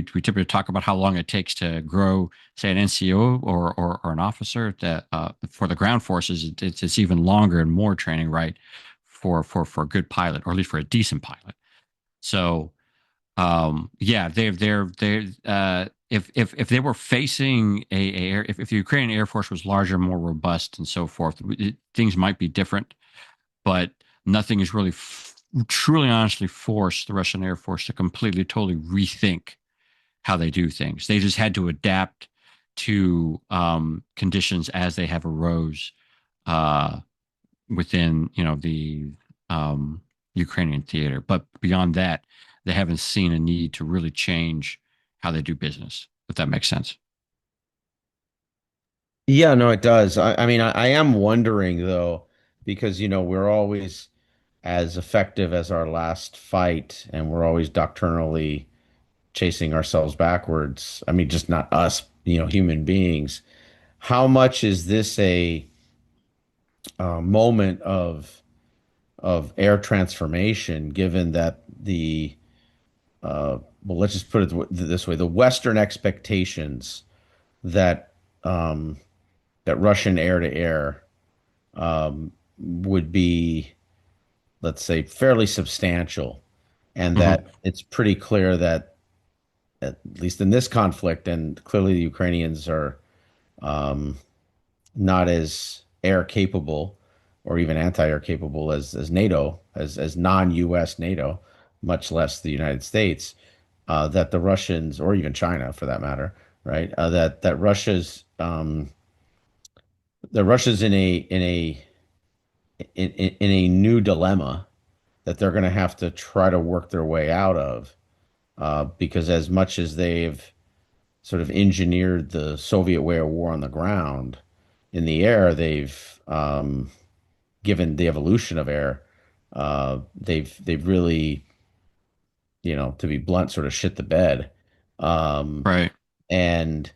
typically talk about how long it takes to grow, say, an NCO or an officer. That for the ground forces, it's even longer and more training, right? For a good pilot, or at least for a decent pilot. So, yeah, if they were facing if the Ukrainian Air Force was larger, more robust, and so forth, things might be different. But nothing has really truly, honestly forced the Russian Air Force to completely, totally rethink how they do things. They just had to adapt to conditions as they have arose within, the Ukrainian theater. But beyond that, they haven't seen a need to really change how they do business, if that makes sense. Yeah, no, it does. I mean, I am wondering though, because we're always as effective as our last fight, and we're always doctrinally chasing ourselves backwards. I mean, just not us, human beings. How much is this a moment of air transformation, given that well, let's just put it this way: the Western expectations that um, that Russian air to air would be, let's say, fairly substantial, and Mm-hmm. that it's pretty clear that, at least in this conflict, and clearly the Ukrainians are um, not as air capable or even anti-air capable as NATO, as non-US NATO, much less the United States, that the Russians, or even China for that matter, right? That Russia's in a new dilemma that they're going to have to try to work their way out of, because as much as they've sort of engineered the Soviet way of war on the ground, in the air, they've given the evolution of air, they've really, to be blunt, sort of shit the bed. Um, Right. and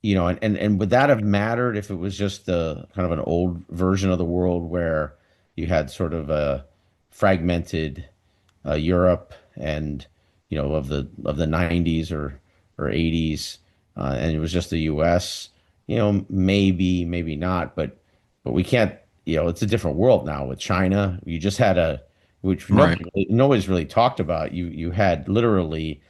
and would that have mattered if it was just the kind of an old version of the world where you had sort of a fragmented Europe, and of the 90s or 80s, and it was just the US, maybe not, but we can't, it's a different world now with China. You just had which Right. nobody's really talked about. You had literally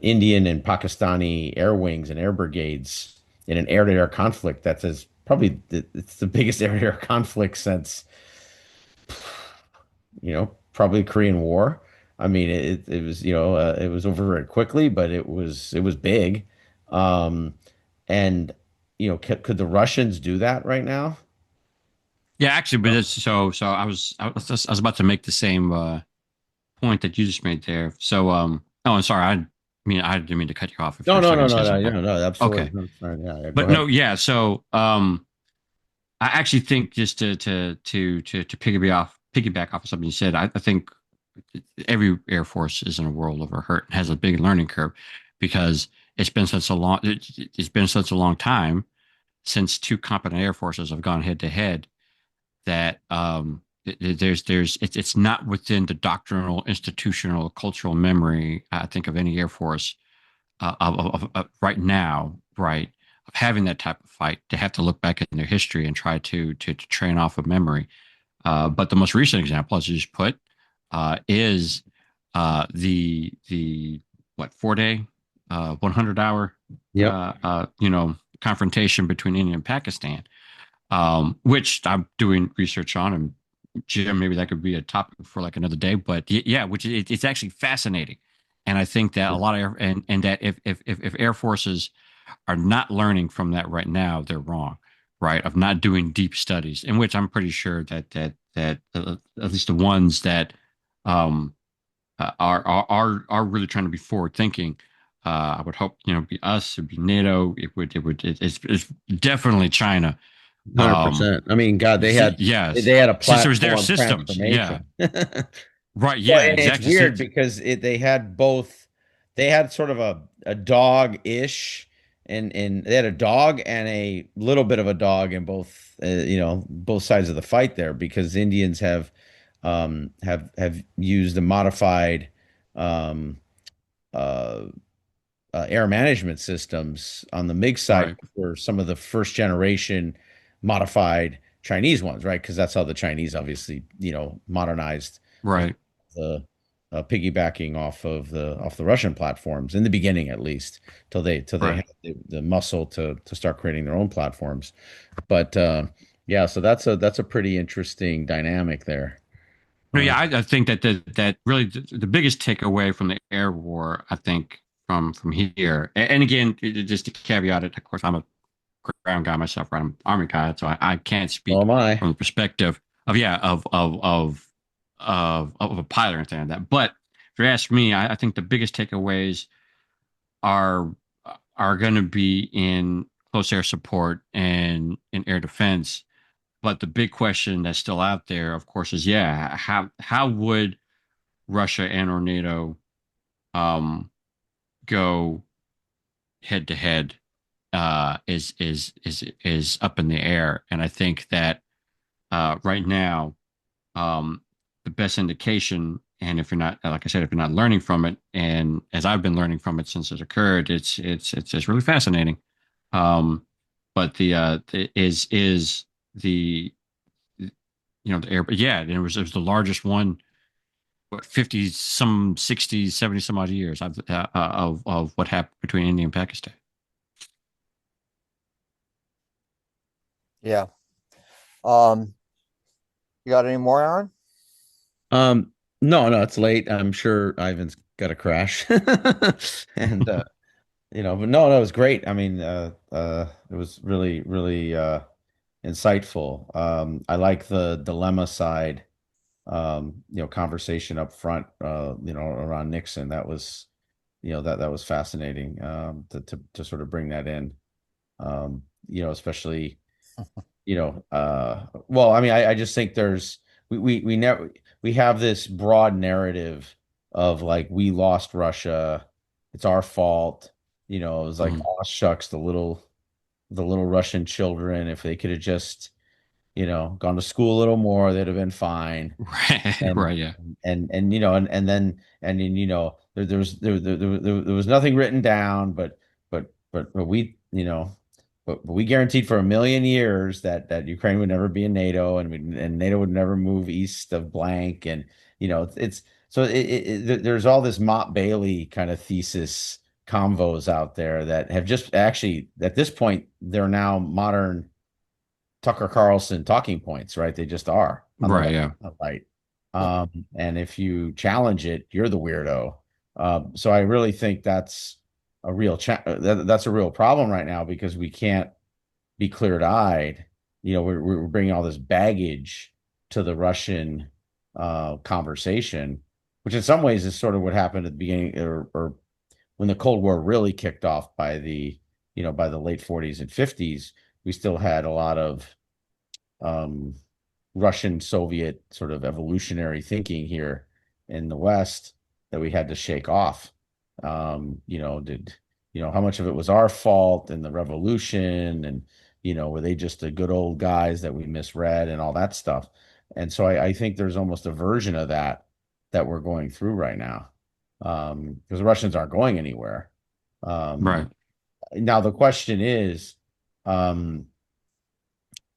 Indian and Pakistani air wings and air brigades in an air-to-air conflict it's the biggest air-to-air conflict since, probably Korean War. I mean, it was, it was over very quickly, but it was big. Um, and could the Russians do that right now? Yeah, actually, but it's so I was about to make the same point that you just made there. So oh, I'm sorry. I didn't mean to cut you off if No, you're no, still no, going to say no, no, something. no, no, absolutely. Okay. No, sorry. Yeah, yeah, go But no, ahead. yeah. So I actually think, just to piggyback off of something you said, I think every Air Force is in a world of hurt and has a big learning curve, because it's been such a long time since two competent air forces have gone head to head that it's not within the doctrinal, institutional, cultural memory, I think, of any air force of right now, right, of having that type of fight to have to look back in their history and try to train off of memory. But the most recent example, as you just put, is the what 4 day, 100 hour, Yep. confrontation between India and Pakistan, which I'm doing research on. And Jim, maybe that could be a topic for like another day. But yeah, it's actually fascinating. And I think that a lot of and that if Air Forces are not learning from that right now, they're wrong, right? Of not doing deep studies, in which I'm pretty sure that at least the ones that um, are really trying to be forward thinking. I would hope, it'd be us, it'd be NATO, it's definitely China. Um, 100%. I mean, God, yes, they had a since it was their platform systems, yeah, transformation. right, Well, yeah, and it's exactly. weird because they had both. They had sort of a dog-ish, and they had a dog and a little bit of a dog in both. Both sides of the fight there, because Indians have used the modified um, uh, air management systems on the MiG side Right, for some of the first generation modified Chinese ones, right? Because that's how the Chinese obviously, modernized right, the piggybacking off the Russian platforms in the beginning, at least, till they right. had the muscle to start creating their own platforms. But yeah, so that's a pretty interesting dynamic there. No, Uh, yeah, I think that really the biggest takeaway from the air war, I think, from here, and again, just to caveat it, of course, I'm a ground guy myself, right? I'm an Army guy, so I can't so speak am I. from the perspective of yeah of a pilot or anything like that. But if you ask me, I think the biggest takeaways are are going to be in close air support and in air defense. But the big question that's still out there, of course, is yeah, how would Russia and or NATO um, go head to head is up in the air, and I think that right now the best indication, and if you're not, like I said, if you're not learning from it, and as I've been learning from it since it occurred, it's really fascinating. Um, but is the the air, yeah, and it was the largest one, what, 50 some 60 70 some odd years of what happened between India and Pakistan. Yeah. You got any more, Aaron? No, no, it's late. I'm sure Ivan's got a crash. And but no, no, it was great. I mean, it was really, really insightful. I like the dilemma side, conversation up front, around Nixon. That was, that was fascinating, to sort of bring that in. Especially, well, I mean, I just think we never, we have this broad narrative of like, we lost Russia, it's our fault. It was like, Mhm. oh shucks, the little Russian children, if they could have just, gone to school a little more, they'd have been fine. Right, And right, yeah, and then there was nothing written down, but we guaranteed for 1 million years that Ukraine would never be in NATO, and NATO would never move east of blank. And it's so there's all this Mott Bailey kind of thesis convos out there that have just actually, at this point, they're now modern Tucker Carlson talking points, right? They just are on the right, left yeah, and the right. And if you challenge it, you're the weirdo. So I really think that's a real problem right now, because we can't be clear-eyed. We're bringing all this baggage to the Russian conversation, which in some ways is sort of what happened at the beginning, or when the Cold War really kicked off by the late 40s and 50s. We still had a lot of um, Russian Soviet sort of evolutionary thinking here in the West that we had to shake off. Did how much of it was our fault in the revolution, and were they just the good old guys that we misread and all that stuff. And so I think there's almost a version of that we're going through right now, because the Russians aren't going anywhere. Right. Now the question is, um,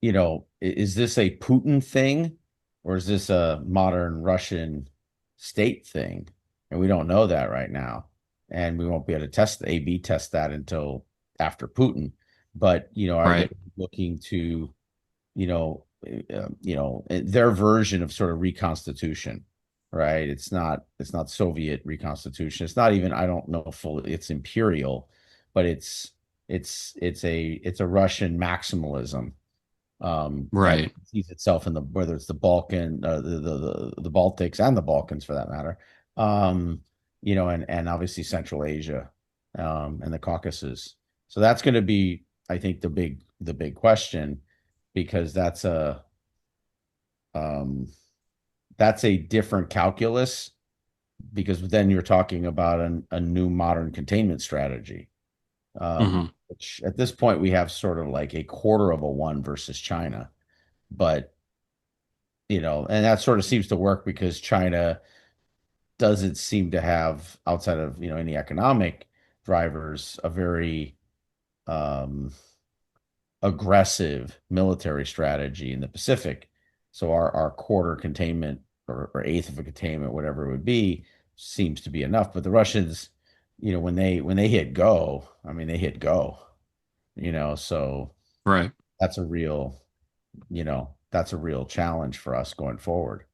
is this a Putin thing, or is this a modern Russian state thing? And we don't know that right now. And we won't be able to A/B test that until after Putin. But, are they Right. looking to, their version of sort of reconstitution, right? It's not Soviet reconstitution. It's not even, I don't know fully, it's imperial, but it's a Russian maximalism, that Right. sees itself in whether it's the Balkan, the Baltics and the Balkans for that matter, um, and obviously Central Asia, and the Caucasus. So that's going to be, I think, the big question, because um, that's a different calculus, because then you're talking about a new modern containment strategy, Hmm. which at this point we have sort of like a quarter of a one versus China. But, and that sort of seems to work because China doesn't seem to have, outside of, any economic drivers, a very um, aggressive military strategy in the Pacific. So our quarter containment, or eighth of a containment, whatever it would be, seems to be enough. But the Russians, when they hit go, I mean, they hit go, so Right. that's a real challenge for us going forward.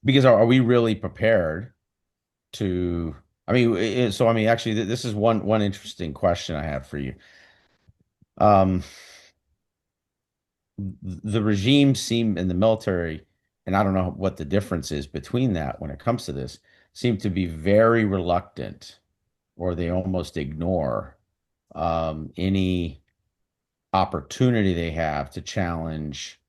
Because are we really prepared to? I mean, so I mean, actually, this is one interesting question I have for you. Um, the regime seem in the military, and I don't know what the difference is between that when it comes to this, seem to be very reluctant, or they almost ignore any opportunity they have to challenge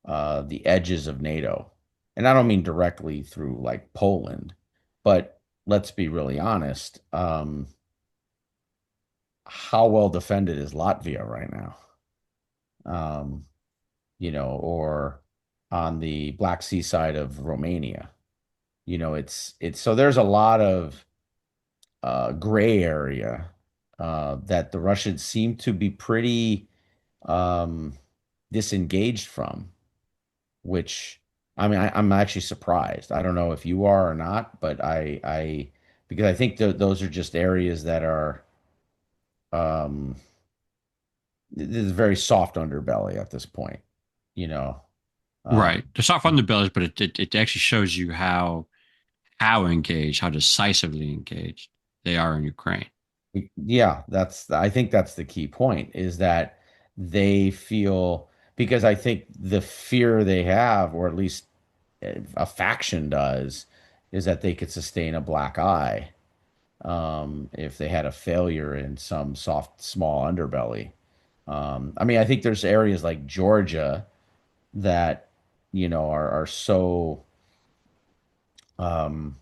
the edges of NATO. And I don't mean directly through like Poland, but let's be really honest. How well defended is Latvia right now? Um, or on the Black Sea side of Romania. It's so there's a lot of gray area that the Russians seem to be pretty um, disengaged from, which, I mean, I'm actually surprised. I don't know if you are or not, but because I think those are just areas that are, um, there's a very soft underbelly at this point, you know. Um, Right. The soft underbellies, but it actually shows you how engaged, how decisively engaged they are in Ukraine. yeah, I think that's the key point, is that they feel, because I think the fear they have, or at least a faction does, is that they could sustain a black eye, if they had a failure in some soft, small underbelly. I mean, I think there's areas like Georgia that, are um,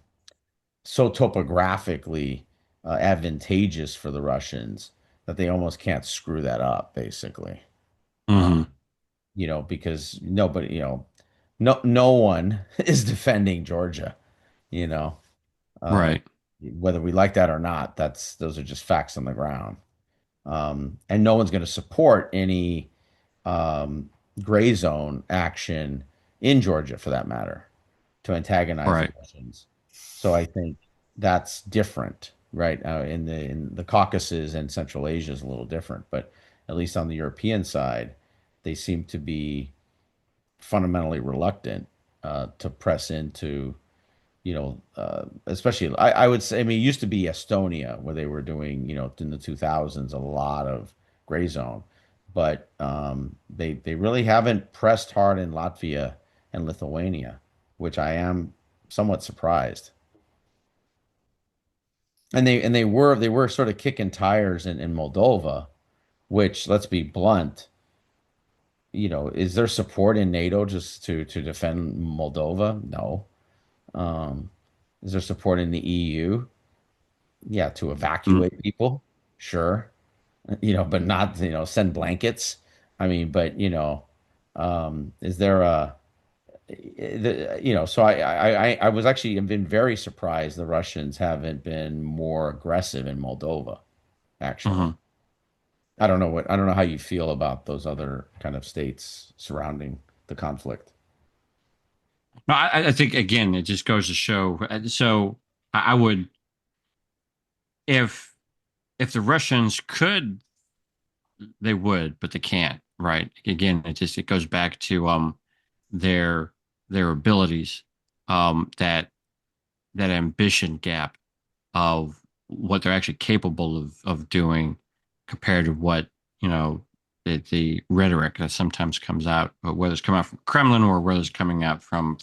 so topographically advantageous for the Russians that they almost can't screw that up, basically. Uh, Hmm. because nobody, no one is defending Georgia, you know. Uh, Right. whether we like that or not, those are just facts on the ground. And no one's going to support any um, gray zone action in Georgia, for that matter, to antagonize the Right. Russians. So I think that's different, right? In the Caucasus and Central Asia is a little different, but at least on the European side, they seem to be fundamentally reluctant to press into, especially, I would say, I mean, it used to be Estonia where they were doing, in the 2000s, a lot of gray zone, but they really haven't pressed hard in Latvia and Lithuania, which I am somewhat surprised. And they were sort of kicking tires in Moldova, which, let's be blunt, is there support in NATO just to defend Moldova? No. Um, is there support in the EU? Yeah, to Mm. evacuate people. sure, but not, send blankets. I mean, but is there so I was actually have been very surprised the Russians haven't been more aggressive in Moldova, actually. Mhm. I don't know how you feel about those other kind of states surrounding the conflict. No, I think again, it just goes to show. So I would, if if the Russians could, they would, but they can't, right? Again, it goes back to their their abilities, that that ambition gap of what they're actually capable of doing compared to what, the rhetoric that sometimes comes out, whether it's coming out from Kremlin or whether it's coming out from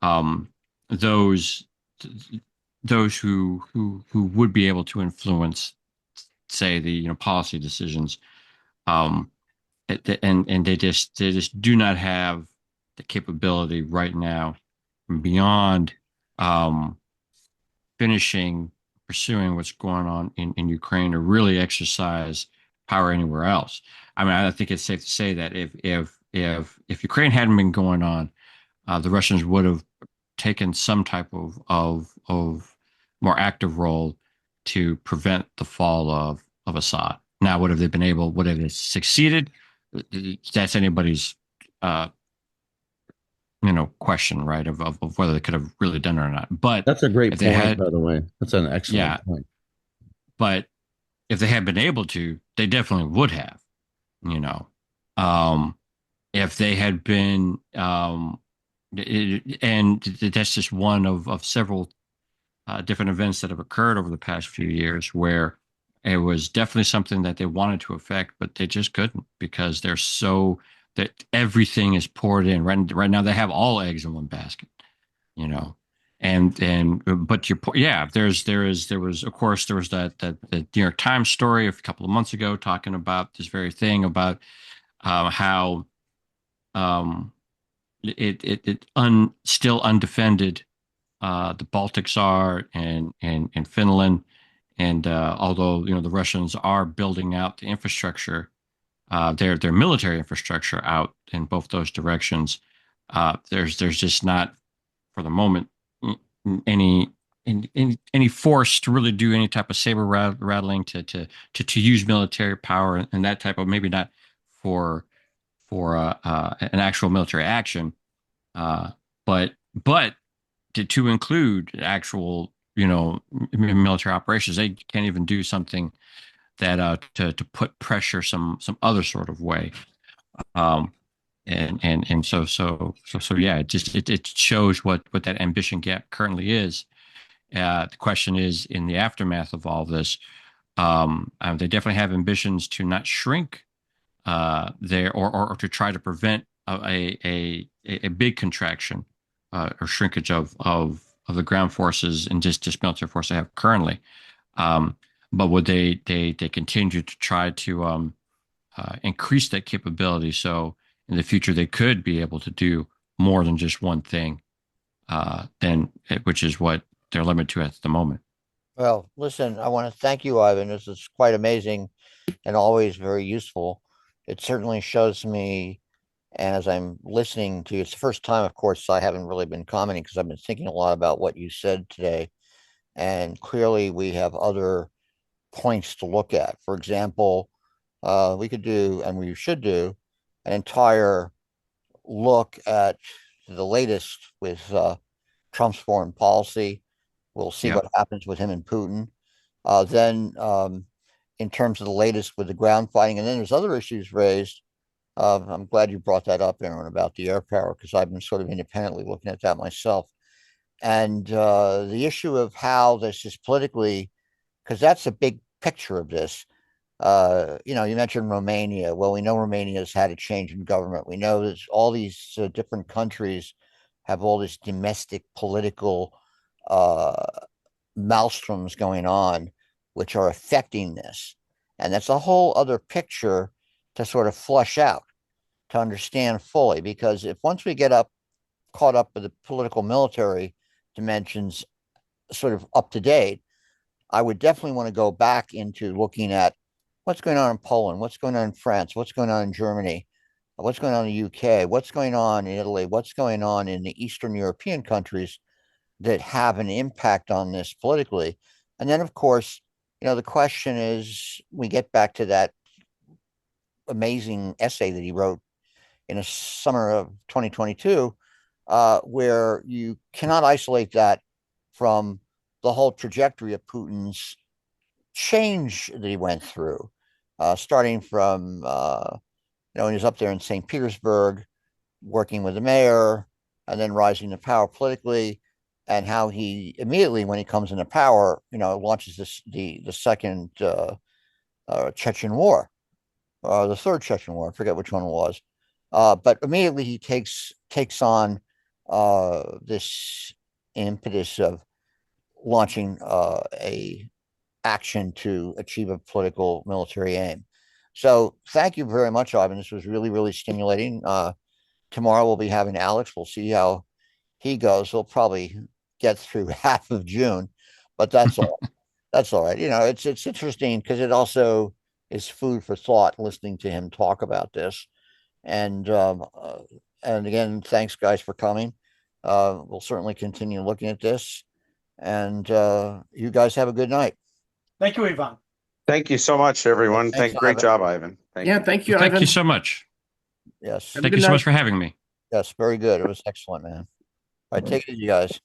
um, those those who would be able to influence, say, the policy decisions, um, and they just do not have the capability right now beyond um, finishing pursuing what's going on in Ukraine to really exercise power anywhere else. I mean, I think it's safe to say that if Ukraine hadn't been going on, the Russians would have taken some type of more active role to prevent the fall of Assad. Now, would have they been able? Would have they succeeded? That's anybody's uh, question, right? Of whether they could have really done it or not. But That's a great if they point, had, by the way. That's an yeah, excellent point. but if they had been able to, they definitely would have. You know, um, if they had been, and that's just one of several different events that have occurred over the past few years where it was definitely something that they wanted to affect, but they just couldn't because they're so that everything is poured in. Right now, they have all eggs in one basket, you know. And but yeah, there was, of course, there was that the New York Times story a couple of months ago talking about this very thing about how um, still undefended the Baltics are, and Finland. And although the Russians are building out the infrastructure, their military infrastructure out in both those directions, there's just not for the moment any any force to really do any type of saber rattling to use military power and that type of, maybe not for an actual military action, uh, but to include actual military operations. They can't even do something that to put pressure some other sort of way. Um, and so yeah, it shows what that ambition gap currently is. The question is, in the aftermath of all this, they definitely have ambitions to not shrink there, or to try to prevent a big contraction or shrinkage of the ground forces and just military force they have currently. Um, but would they continue to try to increase that capability so in the future they could be able to do more than just one thing, than which is what they're limited to at the moment. Well, listen, I want to thank you, Ivan. This is quite amazing and always very useful. It certainly shows me, and as I'm listening to you, it's the first time, of course, I haven't really been commenting because I've been thinking a lot about what you said today. And clearly, we have other points to look at. For example, we could do, and we should do, an entire look at the latest with Trump's foreign policy. We'll see Yeah. what happens with him and Putin. Then, in terms of the latest with the ground fighting, and then there's other issues raised. I'm glad you brought that up, Aaron, about the air power, because I've been sort of independently looking at that myself. And the issue of how this is politically, because that's a big picture of this. You mentioned Romania. Well, we know Romania has had a change in government. We know that all these different countries have all this domestic political uh, maelstroms going on, which are affecting this. And that's a whole other picture to sort of flush out, to understand fully. Because if once we get caught up with the political military dimensions sort of up to date, I would definitely want to go back into looking at what's going on in Poland, what's going on in France, what's going on in Germany, what's going on in the UK, what's going on in Italy, what's going on in the Eastern European countries that have an impact on this politically. And then, of course, the question is we get back to that amazing essay that he wrote in the summer of 2022, where you cannot isolate that from the whole trajectory of Putin's change that he went through, starting from, when he was up there in St. Petersburg, working with the mayor, and then rising to power politically, and how he immediately, when he comes into power, launches the second Chechen War, the third Chechen War. I forget which one it was. But immediately he takes on this impetus of launching a action to achieve a political military aim. So thank you very much, Ivan. This was really, really stimulating. Tomorrow we'll be having Alex. We'll see how he goes. He'll probably get through half of June, but that's all. That's all right. It's interesting because it also is food for thought listening to him talk about this. And again, thanks guys for coming. We'll certainly continue looking at this. And you guys have a good night. Thank you, Ivan. Thank you so much, everyone. Thanks, Great Ivan. job, Ivan. Thank Yeah, you. thank you, Thank Ivan. you so much. Yes. Have a Thank good you so night. much for having me. Yes, very good. It was excellent, man. All right, take it easy, guys.